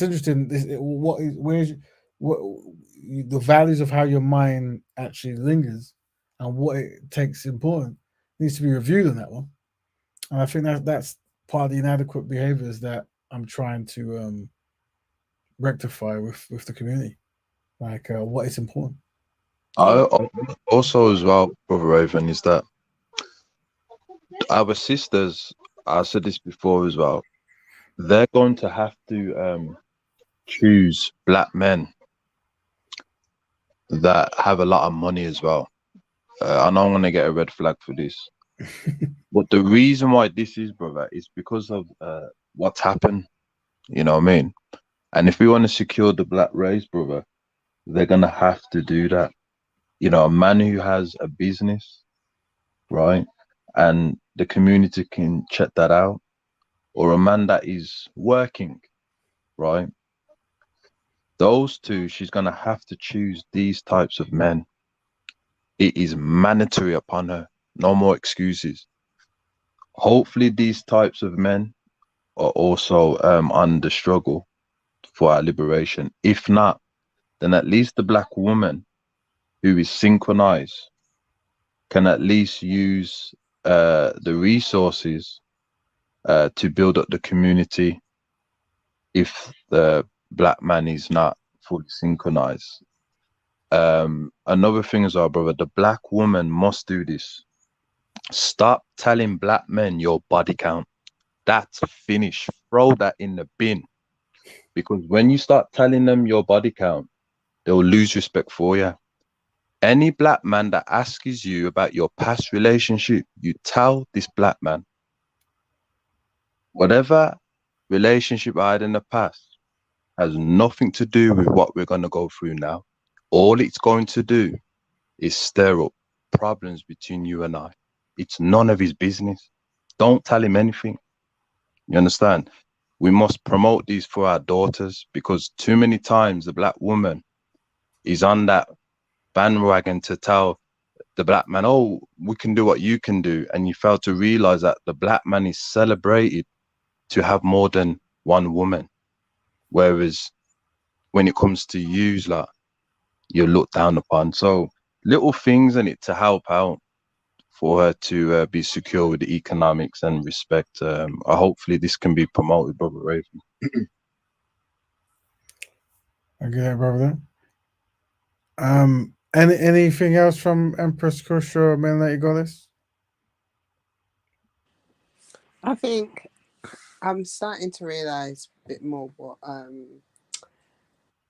interesting. What the values of how your mind actually lingers and what it takes important needs to be reviewed on that one. And I think that's part of the inadequate behaviors that I'm trying to rectify with the community, like what is important. Also, as well, Brother Raven, is that our sisters, I said this before as well, they're going to have to choose black men that have a lot of money as well. I know I'm going to get a red flag for this. But the reason why this is, brother, is because of what's happened. You know what I mean? And if we want to secure the black race, brother, they're going to have to do that. A man who has a business, right? And the community can check that out. Or a man that is working, right? Those two, she's going to have to choose these types of men. It is mandatory upon her. No more excuses. Hopefully these types of men are also on the struggle for our liberation. If not, then at least the black woman who is synchronized can at least use the resources to build up the community if the black man is not fully synchronized. Another thing is, our brother, the black woman must do this. Stop telling black men your body count. That's finished. Throw that in the bin. Because when you start telling them your body count, they'll lose respect for you. Any black man that asks you about your past relationship, you tell this black man, whatever relationship I had in the past has nothing to do with what we're going to go through now. All it's going to do is stir up problems between you and I. It's none of his business. Don't tell him anything. You understand? we must promote these for our daughters, because too many times the black woman is on that bandwagon to tell the black man, oh, we can do what you can do. And you fail to realize that the black man is celebrated to have more than one woman. Whereas when it comes to use, like, you're looked down upon. So little things in it to help out for her to be secure with the economics and respect. Hopefully this can be promoted, Brother Raven. I get that, brother. Anything else from Empress Kush or Melanie Goddess? I think I'm starting to realize a bit more what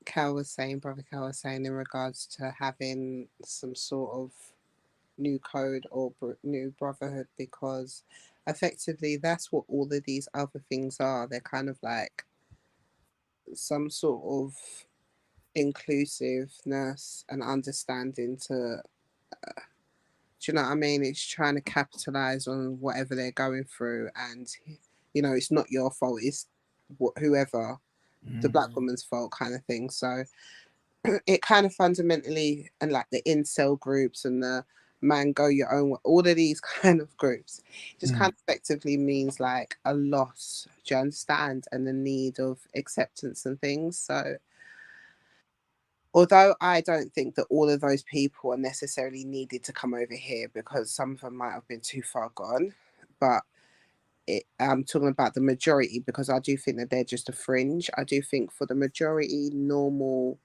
Cal was saying, Brother Cal was saying, in regards to having some sort of new code or new brotherhood, because effectively that's what all of these other things are. They're kind of like some sort of inclusiveness and understanding to, do you know what I mean? It's trying to capitalize on whatever they're going through, and it's not your fault, it's whoever, the black woman's fault, kind of thing. So it kind of fundamentally, and like the incel groups and the man go your own way, all of these kind of groups, just kind of effectively means like a loss, do you understand, and the need of acceptance and things. So although I don't think that all of those people are necessarily needed to come over here, because some of them might have been too far gone, but I'm talking about the majority, because I do think that they're just a fringe. I do think for the majority normal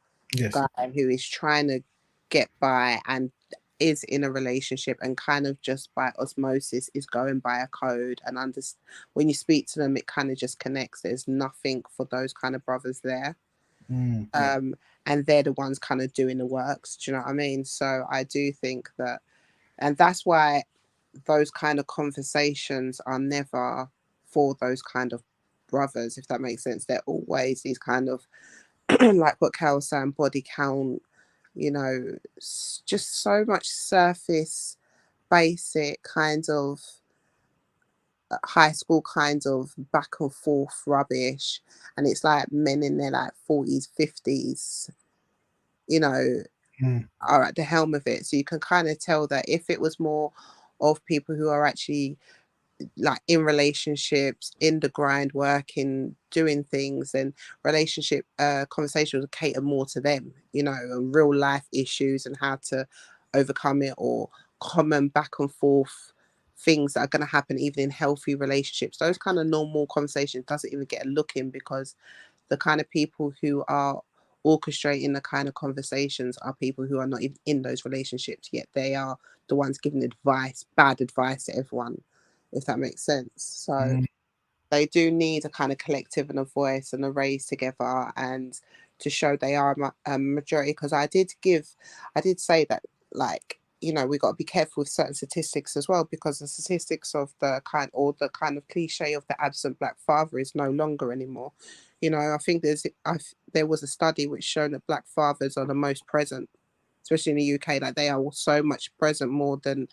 guy who is trying to get by and is in a relationship and kind of just by osmosis is going by a code, and when you speak to them, it kind of just connects. There's nothing for those kind of brothers there. And they're the ones kind of doing the works. Do you know what I mean? So I do think that, and that's why those kind of conversations are never for those kind of brothers, if that makes sense. They're always these kind of like what Cal was saying, body count, just so much surface, basic kind of high school kind of back and forth rubbish. And it's like men in their like 40s, 50s, are at the helm of it. So you can kind of tell that if it was more of people who are actually like in relationships, in the grind, working, doing things, and relationship conversations would cater more to them, and real life issues and how to overcome it, or common back and forth things that are going to happen even in healthy relationships. Those kind of normal conversations doesn't even get a look in, because the kind of people who are orchestrating the kind of conversations are people who are not even in those relationships yet. They are the ones giving bad advice to everyone, if that makes sense. So they do need a kind of collective and a voice and a raise together, and to show they are a majority. Because I did say that, like, we got to be careful with certain statistics as well, because the statistics of the kind of cliche of the absent black father is no longer anymore. I think there was a study which showed that black fathers are the most present, especially in the UK. Like, they are so much present more than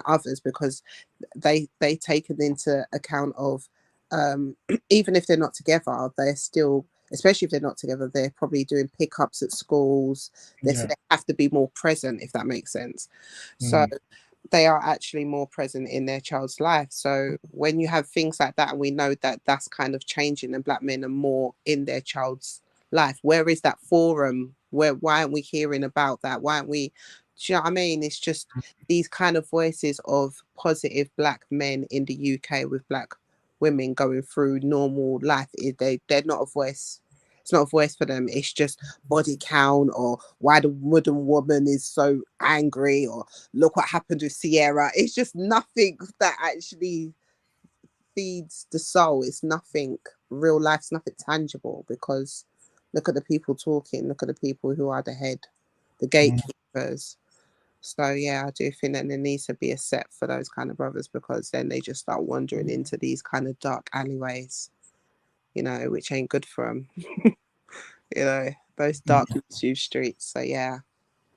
others, because they take it into account of even if they're not together, they're still, especially if they're not together, they're probably doing pickups at schools. They have to be more present, if that makes sense. So they are actually more present in their child's life. So when you have things like that, and we know that that's kind of changing, and black men are more in their child's life, where is that forum? Why aren't we hearing about that? Why aren't we, do you know what I mean? It's just these kind of voices of positive black men in the UK with black women going through normal life. They're not a voice. It's not a voice for them. It's just body count, or why the wooden woman is so angry, or look what happened with Sierra. It's just nothing that actually feeds the soul. It's nothing real life. It's nothing tangible, because look at the people talking. Look at the people who are the head, the gatekeepers. So yeah, I do think that there needs to be a set for those kind of brothers, because then they just start wandering into these kind of dark alleyways, which ain't good for them. Those dark YouTube streets. So yeah.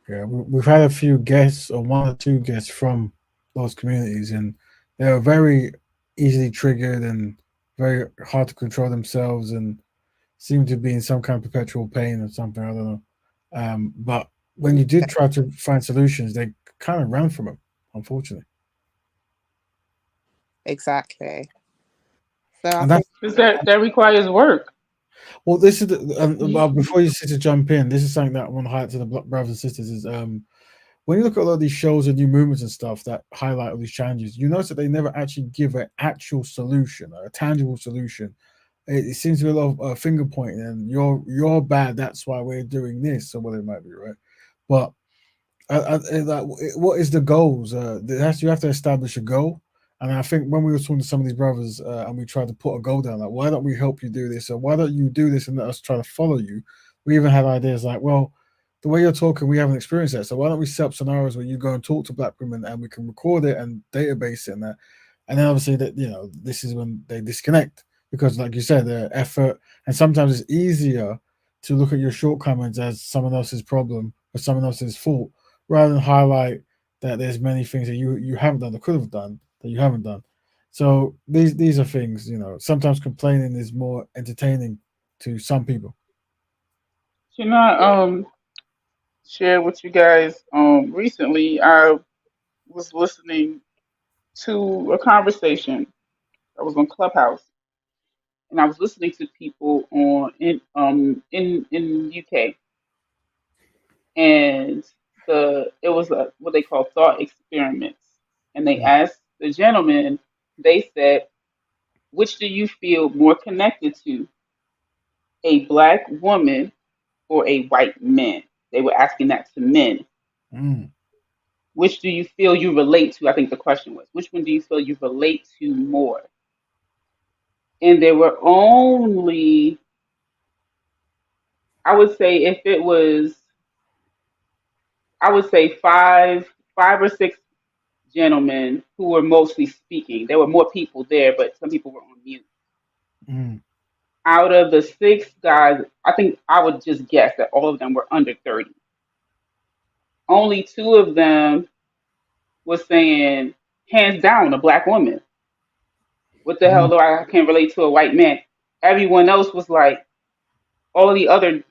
Yeah, we've had a few guests, or one or two guests from those communities, and they are very easily triggered, and very hard to control themselves and seem to be in some kind of perpetual pain or something. I don't know. But when you did try to find solutions, they kind of ran from them, unfortunately. Exactly. So I And think Because that requires work. well, this is well, before you sit to jump in, this is something that I want to highlight to the brothers and sisters is when you look at a lot of these shows and new movements and stuff that highlight all these challenges, you notice that they never actually give an actual solution, a tangible solution. It seems to be a lot of finger pointing, and you're bad. That's why we're doing this, or whatever it might be, right? But what is the goals? You have to establish a goal. And I think when we were talking to some of these brothers and we tried to put a goal down, like, why don't we help you do this? Or why don't you do this and let us try to follow you? We even had ideas like, well, the way you're talking, we haven't experienced that. So why don't we set up scenarios where you go and talk to black women and we can record it and database it and that. And then obviously that, this is when they disconnect because like you said, the effort, and sometimes it's easier to look at your shortcomings as someone else's problem or someone else's fault rather than highlight that there's many things that you haven't done or could have done that you haven't done. So these are things, sometimes complaining is more entertaining to some people. Can I share with you guys? Recently, I was listening to a conversation that was on Clubhouse, and I was listening to people in UK, and it was what they call thought experiments, and they asked the gentleman. They said, "Which do you feel more connected to, a black woman or a white man?" They were asking that to men. Mm. Which do you feel you relate to? I think the question was, which one do you feel you relate to more? And there were only, I would say, if it was, I would say five or six gentlemen who were mostly speaking. There were more people there, but some people were on mute. Mm. Out of the six guys, I think I would just guess that all of them were under 30. Only two of them was saying, hands down, a black woman. What the hell Mm. do I can't relate to a white man? Everyone else was like, all of the other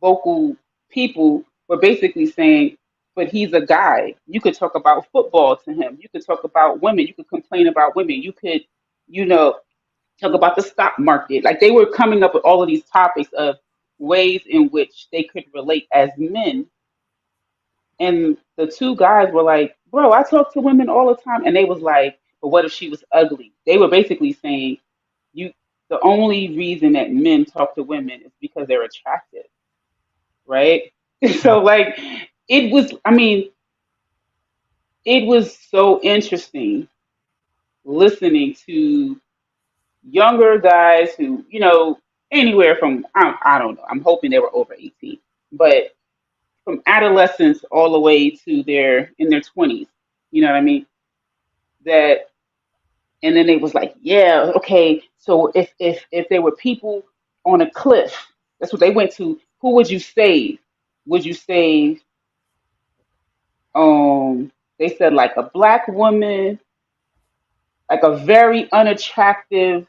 vocal people were basically saying, but he's a guy. You could talk about football to him. You could talk about women. You could complain about women. You could, you know, talk about the stock market. Like they were coming up with all of these topics of ways in which they could relate as men. And the two guys were like, bro, I talk to women all the time. And they was like, but what if she was ugly? They were basically saying, you the only reason that men talk to women is because they're attractive, right? So like it was so interesting listening to younger guys who, anywhere from I don't know, I'm hoping they were over 18, but from adolescence all the way to their 20s, you know what I mean? That and then they was like, yeah, okay, so if there were people on a cliff, that's what they went to, who would you save? Would you save they said like a black woman, like a very unattractive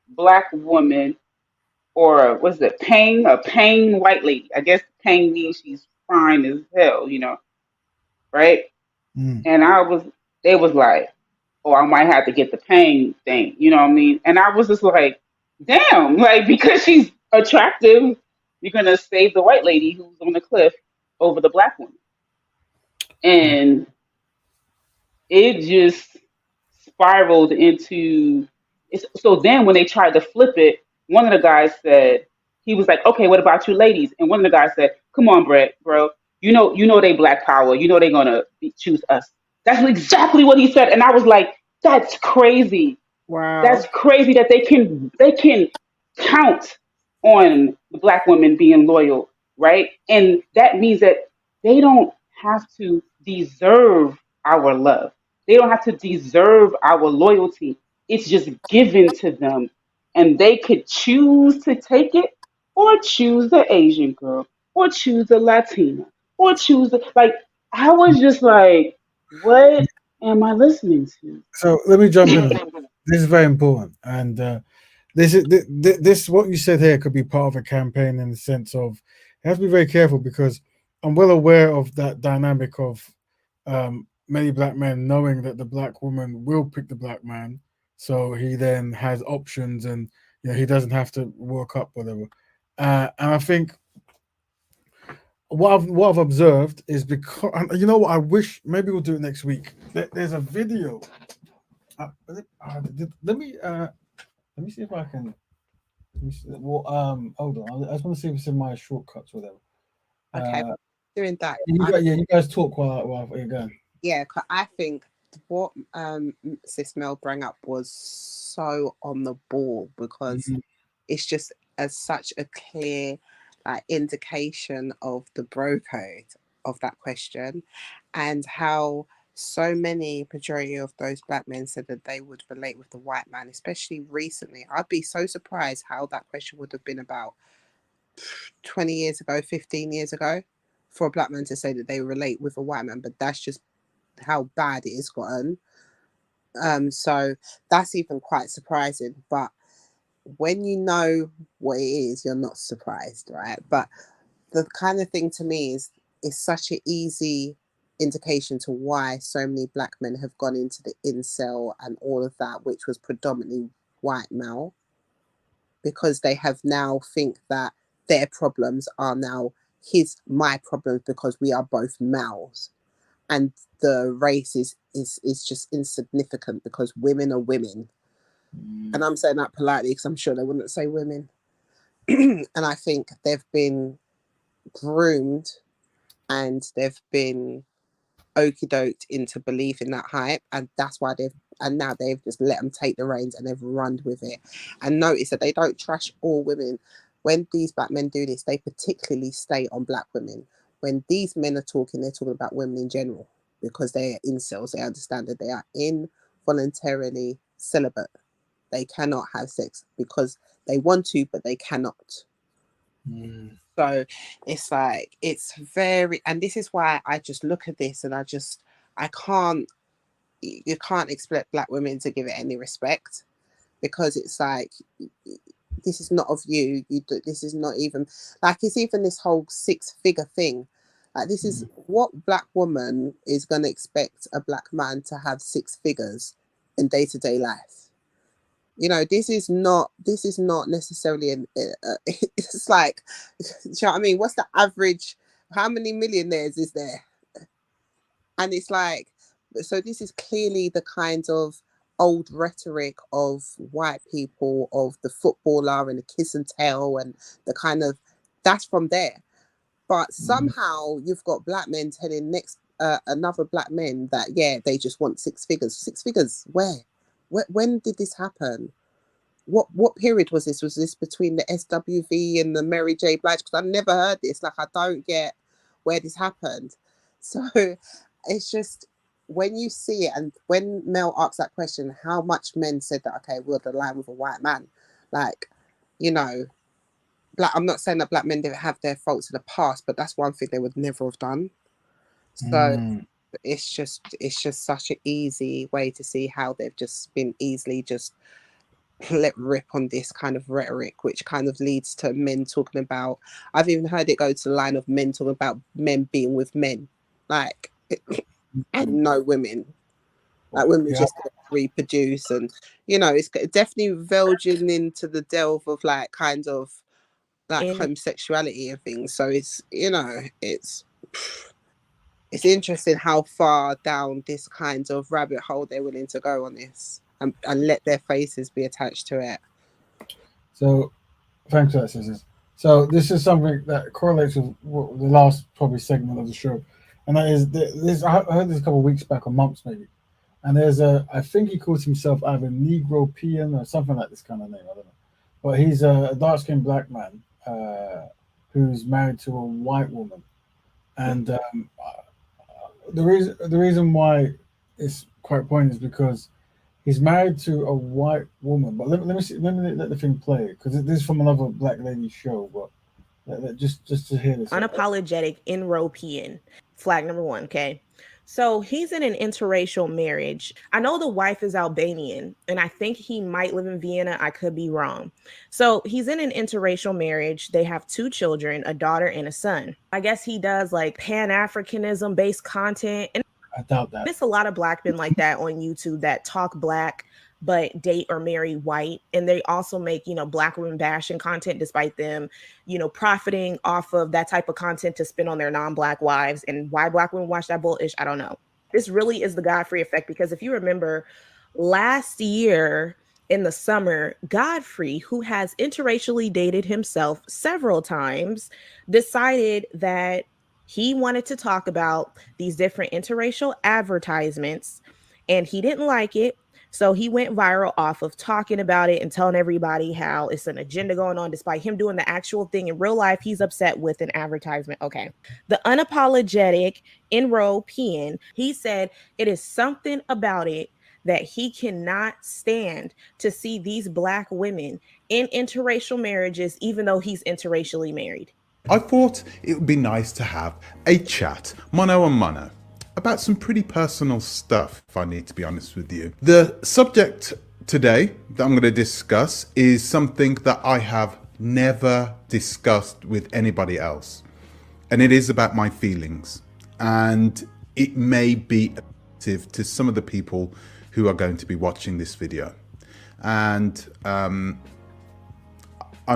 black woman, or was it a Pang white lady? I guess Pang means she's fine as hell, right? Mm. And they was like, oh, I might have to get the Pang thing, you know what I mean? And I was just like, damn, like because she's attractive, you're gonna save the white lady who's on the cliff over the black woman. And it just spiraled into so then when they tried to flip it, one of the guys said, he was like, okay, what about you ladies? And one of the guys said, come on, Brett, bro, you know they black power, they're gonna choose us. That's exactly what he said. And I was like, that's crazy. wow. That's crazy that they can count on the black women being loyal, right? And that means that they don't have to deserve our love. They don't have to deserve our loyalty. It's just given to them. And they could choose to take it or choose the Asian girl or choose the Latina or like I was just like, what am I listening to? So let me jump in on that. This is very important, and this what you said here could be part of a campaign in the sense of you have to be very careful because I'm well aware of that dynamic of many black men knowing that the black woman will pick the black man, so he then has options and he doesn't have to work up whatever. And I think what I've observed is because you know what I wish maybe we'll do it next week. There's a video. Let me see if I can. Well, hold on. I just want to see if it's in my shortcuts or whatever. Okay, doing that. You guys talk while you're going. Yeah, 'cause I think what Sis Mel bring up was so on the ball because it's just such a clear indication of the bro code of that question and how so many majority of those black men said that they would relate with the white man, especially recently. I'd be so surprised how that question would have been about 20 years ago, 15 years ago, for a black man to say that they relate with a white man, but that's just how bad it has gotten. So that's even quite surprising. But when you know what it is, you're not surprised, right? But the kind of thing to me is such an easy indication to why so many black men have gone into the incel and all of that, which was predominantly white male, because they have now think that their problems are now my problems because we are both males, and the race is just insignificant because women are women. And I'm saying that politely because I'm sure they wouldn't say women. And I think they've been groomed and they've been okey-doked into believing that hype, and that's why now they've just let them take the reins and they've run with it. And notice that they don't trash all women. When these black men do this, they particularly stay on black women. When these men are talking, they're talking about women in general because they are incels. They understand that they are involuntarily celibate. They cannot have sex because they want to, but they cannot. So it's like, it's very, and this is why I just look at this and you can't expect black women to give it any respect, because it's like, this is not of you. This is not even, it's even this whole 6-figure thing. This is what black woman is going to expect a black man to have 6 figures in day-to-day life. This is not necessarily it's like, do you know what I mean? What's the average? How many millionaires is there? And it's like, so this is clearly the kind of old rhetoric of white people, of the footballer and the kiss and tell, and the kind of, that's from there. But somehow you've got black men telling another black men that, they just want 6 figures. 6 figures, where? When did this happen? What period was this? Was this between the SWV and the Mary J. Blige? Because I never heard this. I don't get where this happened. So it's just, when you see it, and when Mel asked that question, how much men said that, okay, we'll align with a white man. I'm not saying that black men didn't have their faults in the past, but that's one thing they would never have done. So it's just such an easy way to see how they've just been easily just let rip on this kind of rhetoric, which kind of leads to men talking about, I've even heard it go to the line of men talking about men being with men, and no women. Women just reproduce, and it's definitely verging into the delve of kind of homosexuality and things. So it's it's interesting how far down this kind of rabbit hole they're willing to go on this, and let their faces be attached to it. So thanks for that, sisters. So this is something that correlates with the last probably segment of the show, and that is this. I heard this a couple of weeks back, or months maybe, and I think he calls himself either Negropean or something like this kind of name. I don't know, but he's a dark-skinned black man who's married to a white woman, and the reason why it's quite poignant is because he's married to a white woman. But let me let the thing play, because this is from another black lady show. But just to hear this. Unapologetic Enropean, flag number 1. Okay, So he's in an interracial marriage. I know the wife is Albanian, and I think he might live in Vienna. I could be wrong. So he's in an interracial marriage. They have 2 children, a daughter and a son. I guess he does like Pan-Africanism based content. And I doubt that. there's a lot of black men like that on YouTube that talk black but date or marry white, and they also make, you know, black women bashing content despite them, you know, profiting off of that type of content to spin on their non-black wives. And why black women watch that bullish, I don't know. This really is the Godfrey effect, because if you remember last year in the summer, Godfrey, who has interracially dated himself several times, decided that he wanted to talk about these different interracial advertisements, and he didn't like it. So he went viral off of talking about it and telling everybody how it's an agenda going on, despite him doing the actual thing in real life. He's upset with an advertisement. Okay. The unapologetic European, he said it is something about it that he cannot stand to see these black women in interracial marriages, even though he's interracially married. I thought it would be nice to have a chat, mano a mano, about some pretty personal stuff, if I need to be honest with you. The subject today that I'm going to discuss is something that I have never discussed with anybody else. And it is about my feelings. And it may be offensive to some of the people who are going to be watching this video. And I'm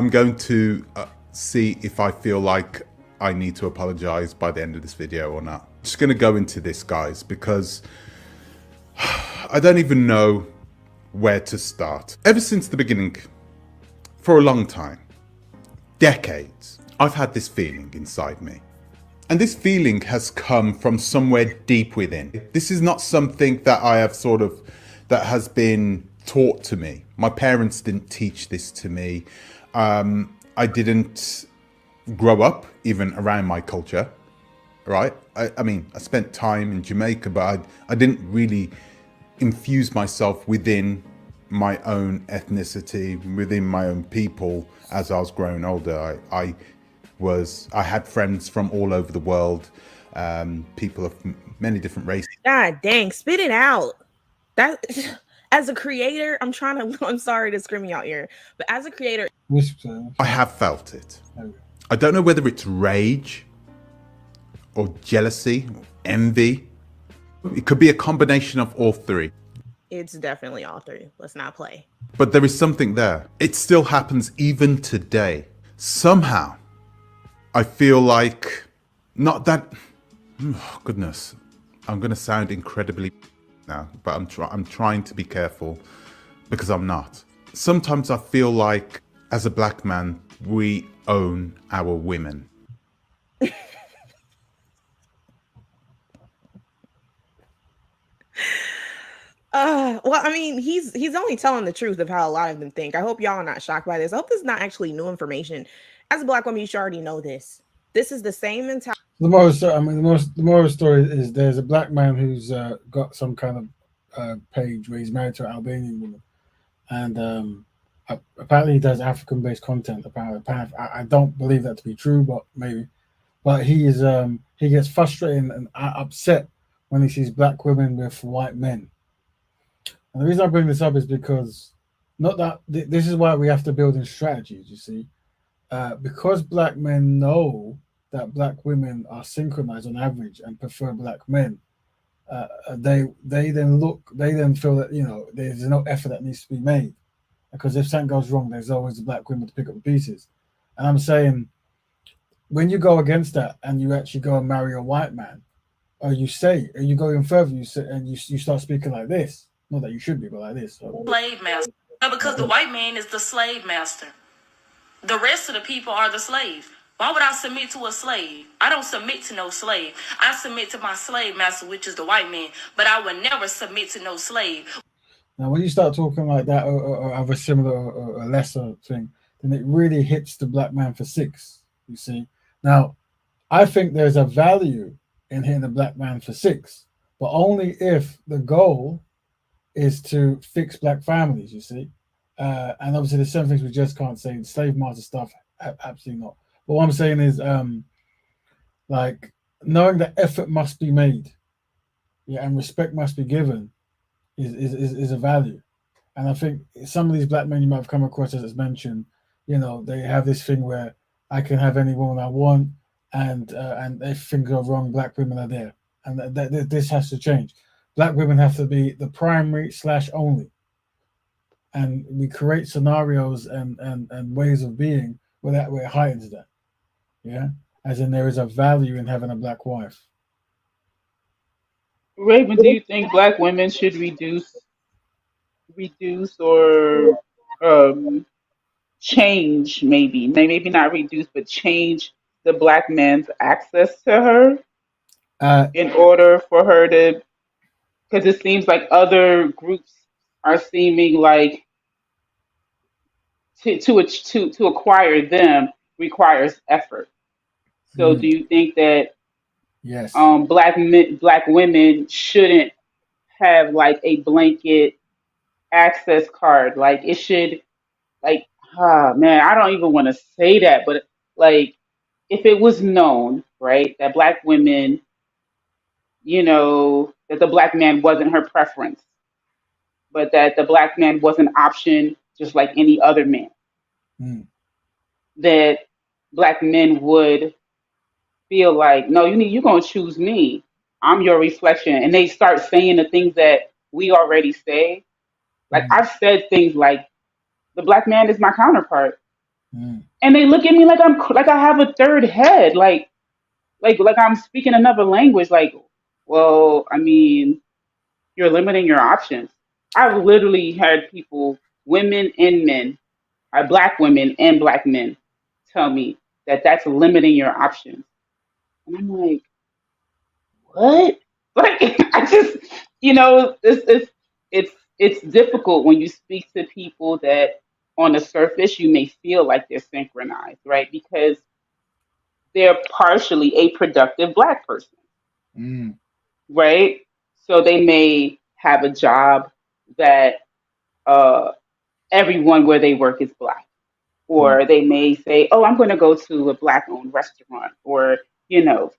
going to see if I feel like I need to apologize by the end of this video or not. I'm just going to go into this, guys, because I don't even know where to start. Ever since the beginning, for a long time, decades, I've had this feeling inside me. And this feeling has come from somewhere deep within. This is not something that I have that has been taught to me. My parents didn't teach this to me. I didn't grow up even around my culture, right? I mean, I spent time in Jamaica, but I didn't really infuse myself within my own ethnicity, within my own people as I was growing older. I had friends from all over the world, people of many different races. God dang, spit it out. That as a creator, I'm sorry to scream you out here, but as a creator, I have felt it. I don't know whether it's rage or jealousy, or envy. It could be a combination of all three. it's definitely all 3. Let's not play. But there is something there. It still happens even today. Somehow, I feel like, not that, oh goodness, I'm going to sound incredibly now, but I'm trying to be careful because I'm not. Sometimes I feel like, as a black man, we own our women. Well, I mean, he's only telling the truth of how a lot of them think. I hope y'all are not shocked by this. I hope this is not actually new information. As a black woman, you should already know this. This is the same mentality. The moral story is there's a black man who's got some kind of page where he's married to an Albanian woman, and apparently he does African-based content. Apparently, I don't believe that to be true, but maybe. But he gets frustrated and upset when he sees black women with white men. And the reason I bring this up is because this is why we have to build in strategies, you see. Because black men know that black women are synchronized on average and prefer black men, they then feel that, you know, there's no effort that needs to be made. Because if something goes wrong, there's always the black women to pick up the pieces. And I'm saying, when you go against that and you actually go and marry a white man, or you go even further, you start speaking like this. Not that you should be, but like this. Slave master. Because the white man is the slave master. The rest of the people are the slave. Why would I submit to a slave? I don't submit to no slave. I submit to my slave master, which is the white man. But I would never submit to no slave. Now, when you start talking like that or have a similar or a lesser thing, then it really hits the black man for 6, you see. Now, I think there's a value in hitting the black man for 6, but only if the goal is to fix black families, you see. And obviously there's some things we just can't say. The slave master stuff, absolutely not. But what I'm saying is, like, knowing that effort must be made yeah, and respect must be given is a value. And I think some of these black men you might have come across, as it's mentioned, they have this thing where I can have any woman I want, and if things go wrong, black women are there, and this has to change. Black women have to be the primary / only, and we create scenarios and ways of being where it heightens that. Yeah, as in there is a value in having a black wife. Raven, do you think black women should reduce or um, change, maybe not reduce, but change the black man's access to her Uh, in order for her to, because it seems like other groups are seeming like to acquire them requires effort. So do you think that yes. black women shouldn't have like a blanket access card? Like it should, like, ah man, I don't even want to say that, but like if it was known, right, that black women, that the black man wasn't her preference, but that the black man was an option just like any other man, Mm, that black men would feel like, no, you're gonna choose me. I'm your reflection. And they start saying the things that we already say. Like mm, I've said things like the black man is my counterpart. mm, And they look at me like like I have a third head, like I'm speaking another language. Like, well, I mean, you're limiting your options. I've literally had people, women and men, black women and black men, tell me that that's limiting your options. And I'm like, what? Like, I just, it's difficult when you speak to people that on the surface you may feel like they're synchronized, right? Because they're partially a productive black person, mm, right? So they may have a job that uh, everyone where they work is black, mm, or they may say, "Oh, I'm going to go to a black-owned restaurant," or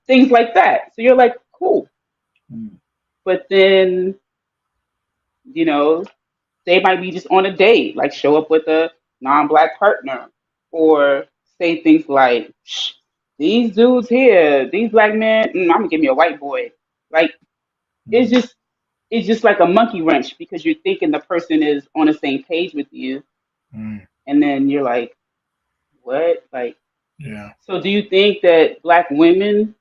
things like that. So you're like, "Cool," mm, but then you know they might be just on a date, like show up with a non-black partner, or say things like, "Shh, these dudes here, these black men, I'm gonna give me a white boy." Like it's mm, just it's just like a monkey wrench because you're thinking the person is on the same page with you, mm. and then you're like, "What?" Like, Yeah. so do you think that black women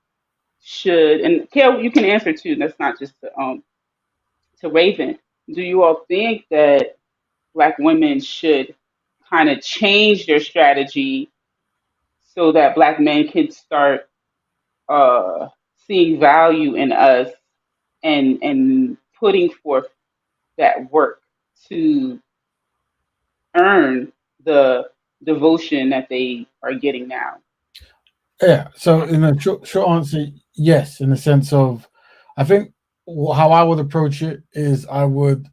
should? And Kale, you can answer too. That's not just to Raven. Do you all think that black women should kind of change their strategy so that black men can start uh, seeing value in us and putting forth that work to earn the devotion that they are getting now? Yeah. So, in a short answer, yes, in the sense of, I think how I would approach it is I would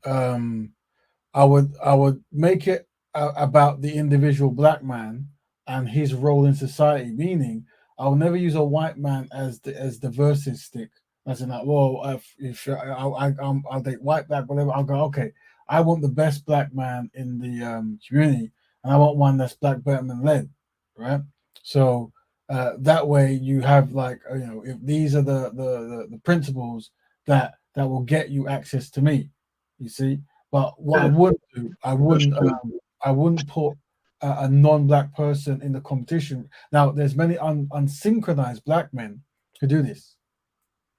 make it about the individual black man and his role in society. Meaning, I will never use a white man as the versus stick. As in, like, well, if I'll date white, black, whatever. I'll go, okay. I want the best black man in the community, and I want one that's black Betterment led, right? So that way you have, like, if these are the principles that will get you access to me, you see. But what I would do, I wouldn't put a non-black person in the competition. Now, there's many unsynchronized black men who do this,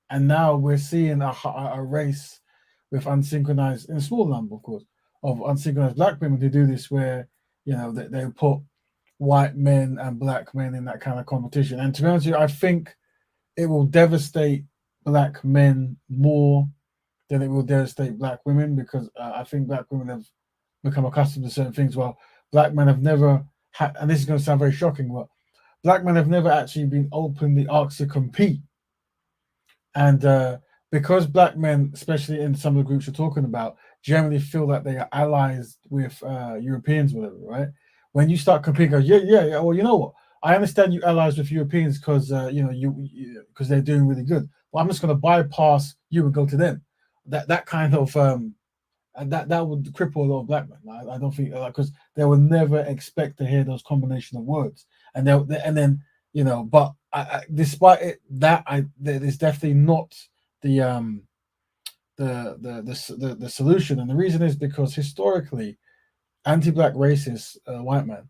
and now we're seeing a race with unsynchronized, in a small number, of course, of unsynchronized black women who do this, where they put white men and black men in that kind of competition. And to be honest with you, I think it will devastate black men more than it will devastate black women, because I think black women have become accustomed to certain things, while black men have never had, and this is going to sound very shocking, but black men have never actually been openly asked to compete. And because black men, especially in some of the groups you're talking about, generally feel that they are allies with Europeans, whatever, right? When you start competing, go, yeah. Well, you know what? I understand you allies with Europeans because because they're doing really good. well, I'm just going to bypass you and go to them. That kind of and that would cripple a lot of black men. I don't think because they would never expect to hear those combination of words, and then But despite that, there's definitely not the the solution, and the reason is because historically, anti-black racist white men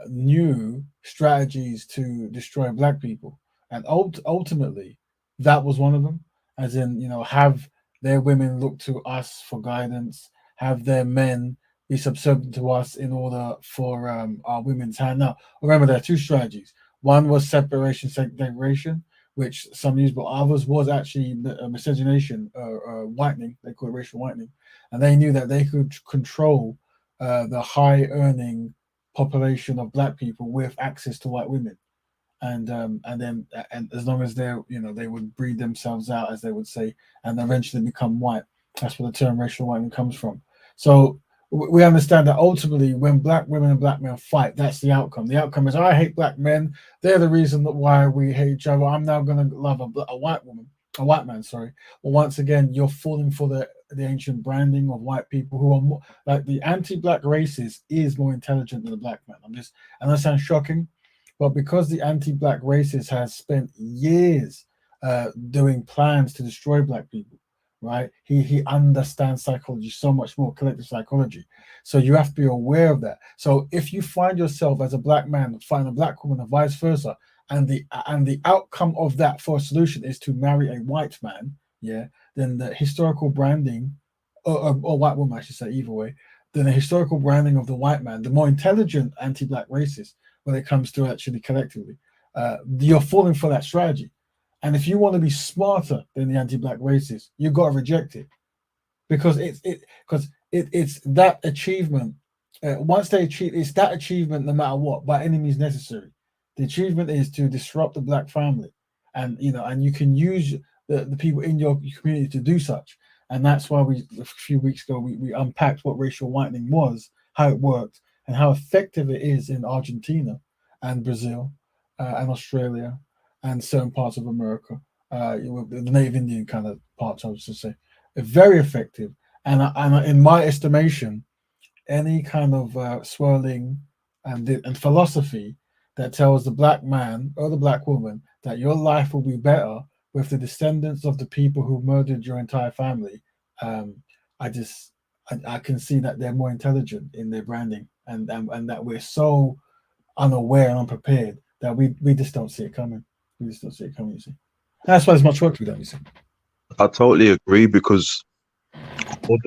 knew strategies to destroy black people, and ultimately, that was one of them. As in, have their women look to us for guidance, have their men be subservient to us in order for our women's hand. Now, remember, there are two strategies. One was separation, segregation, which some used, but others was actually miscegenation, whitening. They call it racial whitening, and they knew that they could control the high earning population of black people with access to white women, and as long as they would breed themselves out, as they would say, and eventually become white. That's where the term racial whitening comes from. So we understand that ultimately, when black women and black men fight, that's the outcome. The outcome is, I hate black men. They're the reason why we hate each other. I'm now going to love a white woman, a white man. Sorry. Well, once again, you're falling for the ancient branding of white people who are more like the anti-black races is more intelligent than the black man. And that sounds shocking, but because the anti-black races has spent years doing plans to destroy black people, right? He understands psychology so much more, collective psychology. So you have to be aware of that. So if you find yourself as a black man find a black woman, and vice versa, and the outcome of that for a solution is to marry a white man, then the historical branding, or white woman, I should say, either way, then the historical branding of the white man, the more intelligent anti-black racist, when it comes to actually collectively, you're falling for that strategy. And if you want to be smarter than the anti-black racist, you've got to reject it, because it's that achievement. Once they achieve, it's that achievement no matter what, by any means necessary. The achievement is to disrupt the black family, and you can use the people in your community to do such. And that's why a few weeks ago we unpacked what racial whitening was, how it worked, and how effective it is in Argentina and Brazil and Australia and certain parts of America, the Native Indian kind of parts, I would say. Very effective. And in my estimation, any kind of swirling and philosophy that tells the black man or the black woman that your life will be better with the descendants of the people who murdered your entire family, I can see that they're more intelligent in their branding, and that we're so unaware and unprepared that we just don't see it coming. We just don't see it coming, you see. That's why there's much work to be done, you see. I totally agree, because all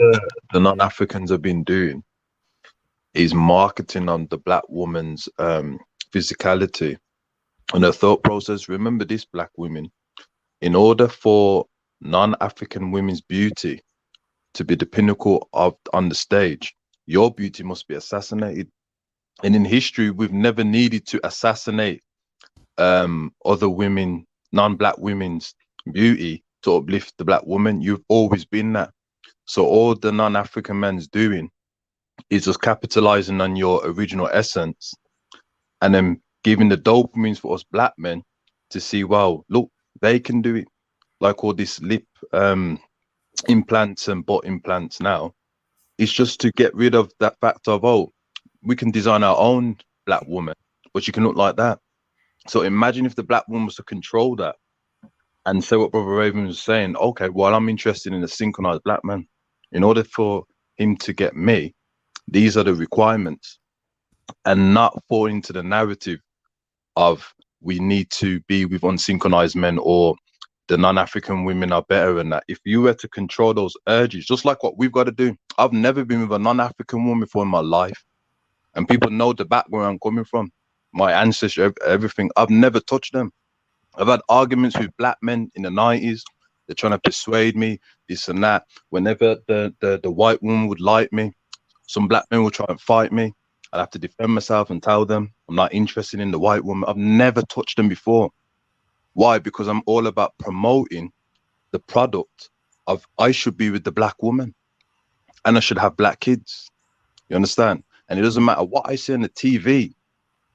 the non-Africans have been doing is marketing on the black woman's physicality and her thought process. Remember this, black women, in order for non-African women's beauty to be the pinnacle on the stage, your beauty must be assassinated. And in history, we've never needed to assassinate other women, non-black women's beauty to uplift the black woman. You've always been that. So all the non-African man's doing is just capitalizing on your original essence, and then giving the dopamines for us black men to see, wow, look, they can do it. Like all this lip implants and butt implants now, it's just to get rid of that fact of, oh, we can design our own black woman, but you can look like that. So imagine if the black woman was to control that and say what Brother Raven was saying, okay, well, I'm interested in a synchronized black man. In order for him to get me, these are the requirements, and not fall into the narrative of we need to be with unsynchronized men, or the non-African women are better than that. If you were to control those urges, just like what we've got to do. I've never been with a non-African woman before in my life, and people know the background I'm coming from, my ancestry, everything. I've never touched them. I've had arguments with black men in the 90s. They're trying to persuade me, this and that. Whenever the white woman would like me, some black men will try and fight me. I'd have to defend myself and tell them I'm not interested in the white woman. I've never touched them before. Why? Because I'm all about promoting the product of I should be with the black woman, and I should have black kids. You understand? And it doesn't matter what I see on the TV,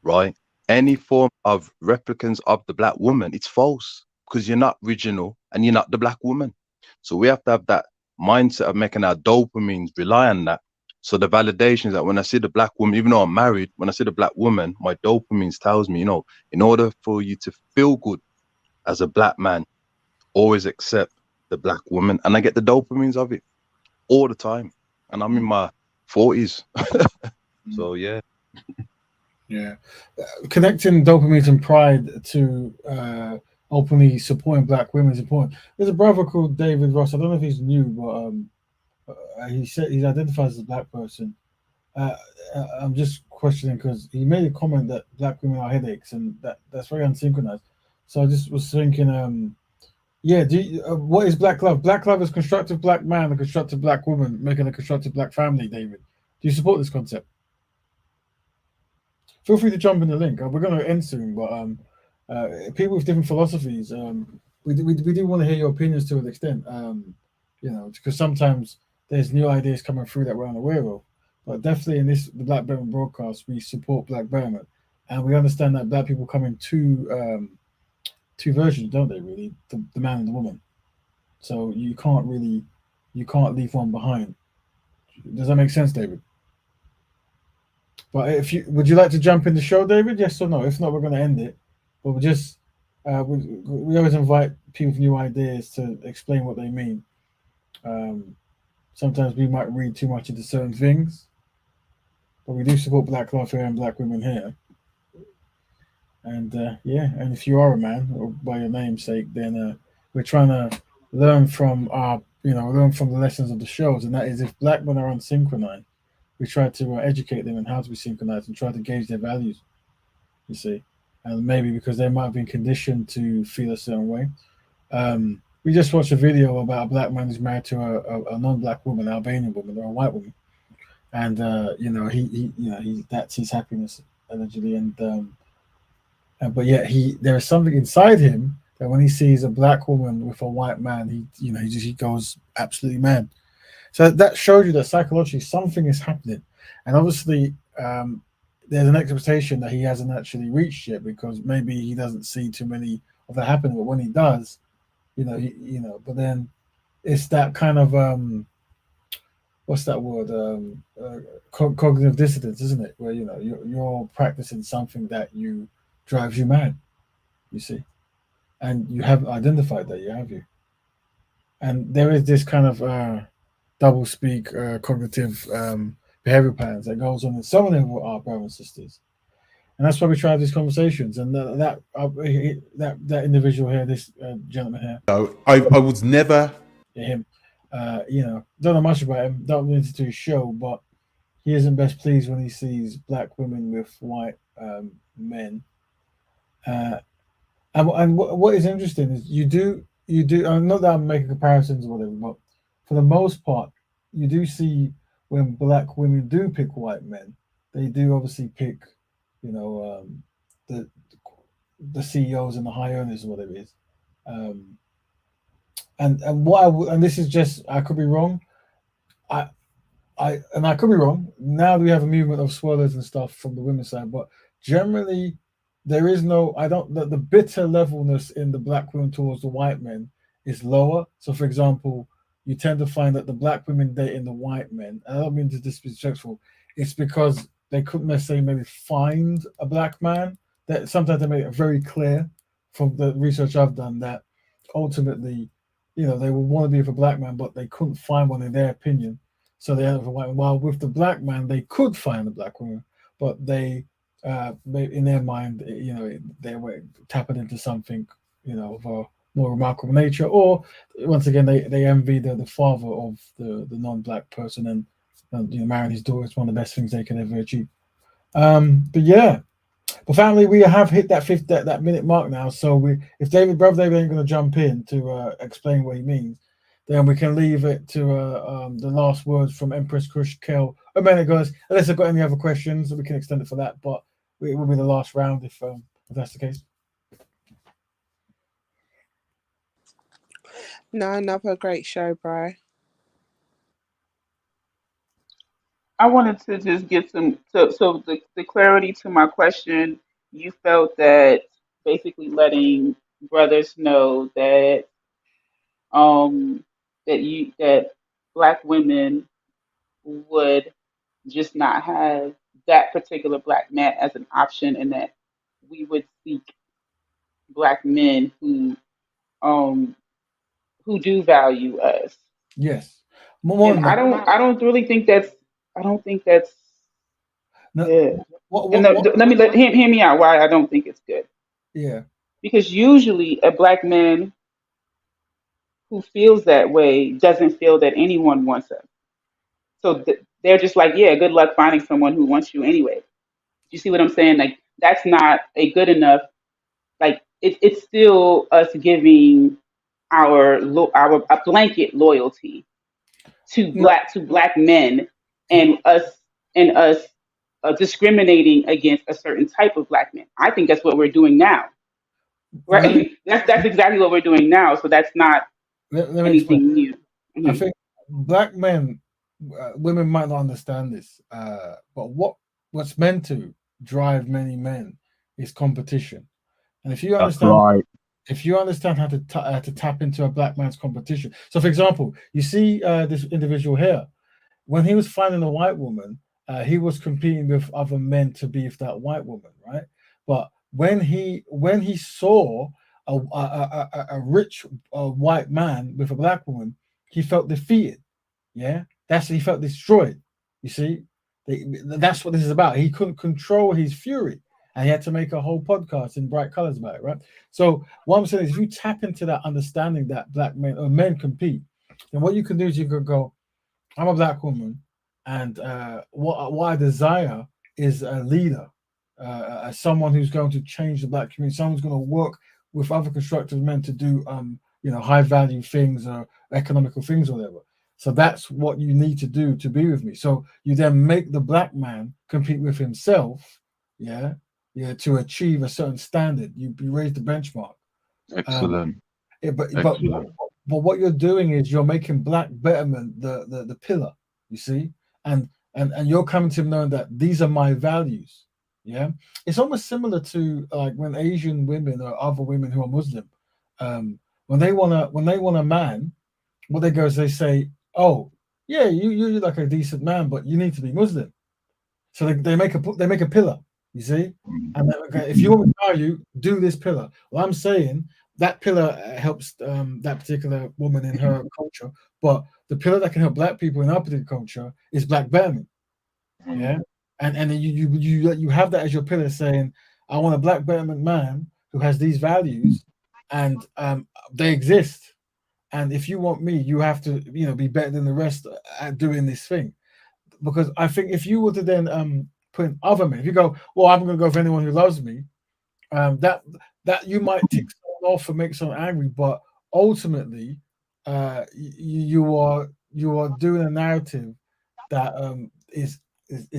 right? Any form of replicants of the black woman, it's false, because you're not original and you're not the black woman. So we have to have that mindset of making our dopamines rely on that. So the validation is that when I see the black woman, even though I'm married, when I see the black woman, my dopamines tells me, in order for you to feel good as a black man, always accept the black woman. And I get the dopamines of it all the time. And I'm in my 40s. So yeah. Yeah. Connecting dopamine and pride to openly supporting black women is important. There's a brother called David Ross. I don't know if he's new, but he said he identifies as a black person. I'm just questioning because he made a comment that black women are headaches, and that's very unsynchronized. So I just was thinking, yeah. What is black love? Black love is constructive black man, a constructive black woman, making a constructive black family. David, do you support this concept? Feel free to jump in the link. We're going to end soon, but people with different philosophies, we do want to hear your opinions to an extent, because sometimes there's new ideas coming through that we're unaware of. But definitely in the Black Betterment broadcast, we support Black Betterment, and we understand that black people come in two versions, don't they? Really, the man and the woman. So you can't leave one behind. Does that make sense, David? But would you like to jump in the show, David? Yes or no? If not, we're going to end it. But we always invite people with new ideas to explain what they mean. Sometimes we might read too much into certain things, but we do support black love here and black women here. And and if you are a man, or by your namesake, then we're trying to learn from the lessons of the shows, and that is if black men are unsynchronized, we try to educate them on how to be synchronized and try to gauge their values, you see. And maybe because they might have been conditioned to feel a certain way. We just watched a video about a black man who's married to a non-black woman, Albanian woman, or a white woman. And, that's his happiness, allegedly. But yet there is something inside him that when he sees a black woman with a white man, he goes absolutely mad. So that shows you that psychologically something is happening, and obviously there's an expectation that he hasn't actually reached yet because maybe he doesn't see too many of that happening. But when he does, But then it's that kind of what's that word? Cognitive dissonance, isn't it? Where you're practicing something that drives you mad. You see, and you haven't identified that, have you? And there is this kind of double speak cognitive behavior patterns that goes on in so many of our brothers and sisters, and that's why we try to have these conversations. And that individual here, this gentleman here, No, I was never him. Don't know much about him. Don't listen to his show, but he isn't best pleased when he sees black women with white men. And what is interesting is you do. Not that I'm making comparisons or whatever, but for the most part, you do see when black women do pick white men, they do obviously pick, the CEOs and the high earners or whatever it is. And this is just, I could be wrong. I could be wrong. Now we have a movement of swirlers and stuff from the women's side, but generally there is the bitter levelness in the black women towards the white men is lower. So for example, you tend to find that the black women dating the white men, and I don't mean to be disrespectful, it's because they couldn't necessarily maybe find a black man. That sometimes they make it very clear from the research I've done that ultimately, they would want to be with a black man, but they couldn't find one in their opinion. So they ended up with a white man. While with the black man, they could find a black woman, but they in their mind, they were tapping into something, of a more remarkable nature, or once again, they envy the father of the non-black person, and marrying his daughter is one of the best things they can ever achieve. But family, we have hit that minute mark now. So if Brother David ain't going to jump in to explain what he means, then we can leave it to the last words from Empress Kush Kel. A minute, guys. Unless I've got any other questions, we can extend it for that. But it will be the last round if that's the case. No, another great show, bro. I wanted to just get so the clarity to my question. You felt that basically letting brothers know that that black women would just not have that particular black man as an option, and that we would seek black men um who do value us. Yes, more And than that. I don't really think that's I don't think that's No, good. what And what what? hear me out why I don't think it's good. Yeah, Because usually a black man who feels that way doesn't feel that anyone wants us. So they're just like, yeah, good luck finding someone who wants you anyway. You see what I'm saying? Like that's not a good enough. Like it's still us giving our a blanket loyalty no, to black men, and us discriminating against a certain type of black men. I think that's what we're doing now, let me right? That's exactly what we're doing now. So that's not let me explain. anything new. I Mhm. think black men, women might not understand this, but what's meant to drive many men is competition. And That's right. if you understand how to tap into a black man's competition. So, for example, you see this individual here when he was finding a white woman, he was competing with other men to be with that white woman, right? But when he saw a rich white man with a black woman, he felt defeated. Yeah, he felt destroyed. You see, that's what this is about. He couldn't control his fury, and he had to make a whole podcast in bright colors about it, right? So what I'm saying is, if you tap into that understanding that black men or men compete, then what you can do is you could go, I'm a black woman, and what I desire is a leader, someone who's going to change the black community, someone who's going to work with other constructive men to do, high value things or economical things or whatever. So that's what you need to do to be with me. So you then make the black man compete with himself, yeah, to achieve a certain standard. You raise the benchmark. Excellent. Yeah, but Excellent. what you're doing is you're making black betterment the pillar, you see, and you're coming to knowing that these are my values. Yeah, it's almost similar to like when Asian women or other women who are Muslim, when they want a man, what they go is they say, oh yeah, you're like a decent man, but you need to be Muslim. So they make a pillar, you see, and then, okay, if you want me to marry you, do this pillar. Well, I'm saying that pillar helps that particular woman in her culture, but the pillar that can help black people in our particular culture is black betterment. Yeah, and then you have that as your pillar, saying, I want a black betterment man who has these values, and they exist. And if you want me, you have to be better than the rest at doing this thing, because I think if you were to then put in other men, if you go, well, I'm going to go for anyone who loves me, that you might tick someone off and make someone angry, but ultimately, you are doing a narrative that is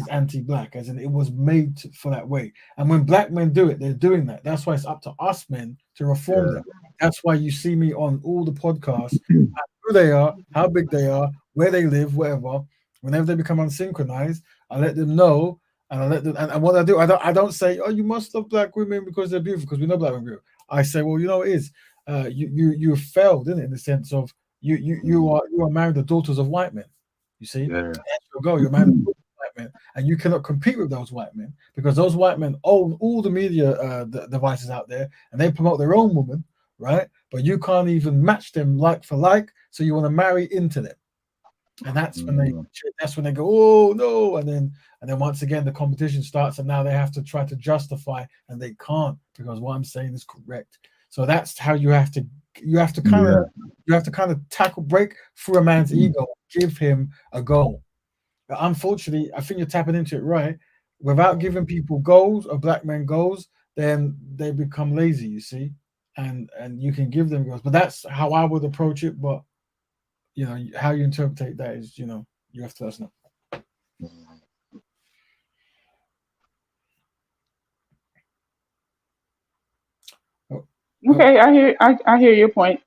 anti-black, as in it was made for that way. And when black men do it, they're doing that. That's why it's up to us men to reform them. That's why you see me on all the podcasts, who they are, how big they are, where they live, whatever. Whenever they become unsynchronized, I let them know, and I let them. And what I don't say, oh, you must love black women because they're beautiful, because we know black women are beautiful. I say, well, it is. You failed, in the sense of you are married to daughters of white men. You see, Yeah. that's your goal. You're married to daughters of white men, and you cannot compete with those white men, because those white men own all the media devices out there, and they promote their own woman, right? But you can't even match them like for like, so you want to marry into them. And that's when they go, oh no, and then once again the competition starts, and now they have to try to justify, and they can't, because what I'm saying is correct. So that's how you have to kind of break through a man's ego, give him a goal. But unfortunately, I think you're tapping into it right. Without giving people goals, or black men goals, then they become lazy, you see, and you can give them goals, but that's how I would approach it. But how you interpret that is, you have to let us know. Okay, I hear your point.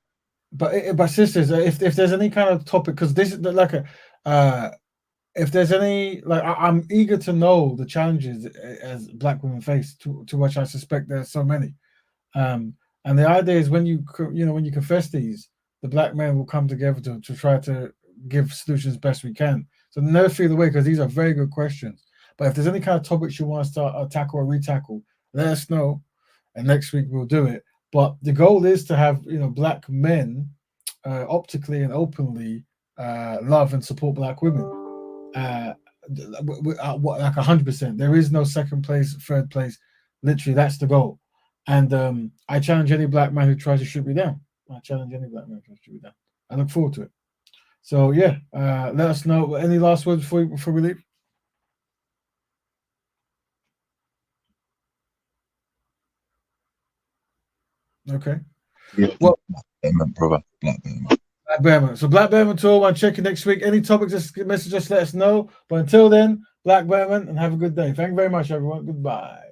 But sisters, if there's any kind of topic, because this is like if there's any, like, I'm eager to know the challenges as black women face, to which I suspect there's so many. And the idea is when you confess these, the black men will come together to try to give solutions best we can. So never feel away, because these are very good questions. But if there's any kind of topics you want to start tackle or retackle, let us know, and next week we'll do it. But the goal is to have black men optically and openly love and support black women. Like 100%. There is no second place, third place. Literally, that's the goal. And I challenge any black man who tries to shoot me down. I challenge any black man who tries to shoot me down. I look forward to it. So yeah, let us know. Any last words before we leave? Okay. Yeah. Well, brother. Black Betterment. So Black Betterment Tour, I'll check you next week. Any topics, just message us, let us know. But until then, Black Betterment, and have a good day. Thank you very much, everyone. Goodbye.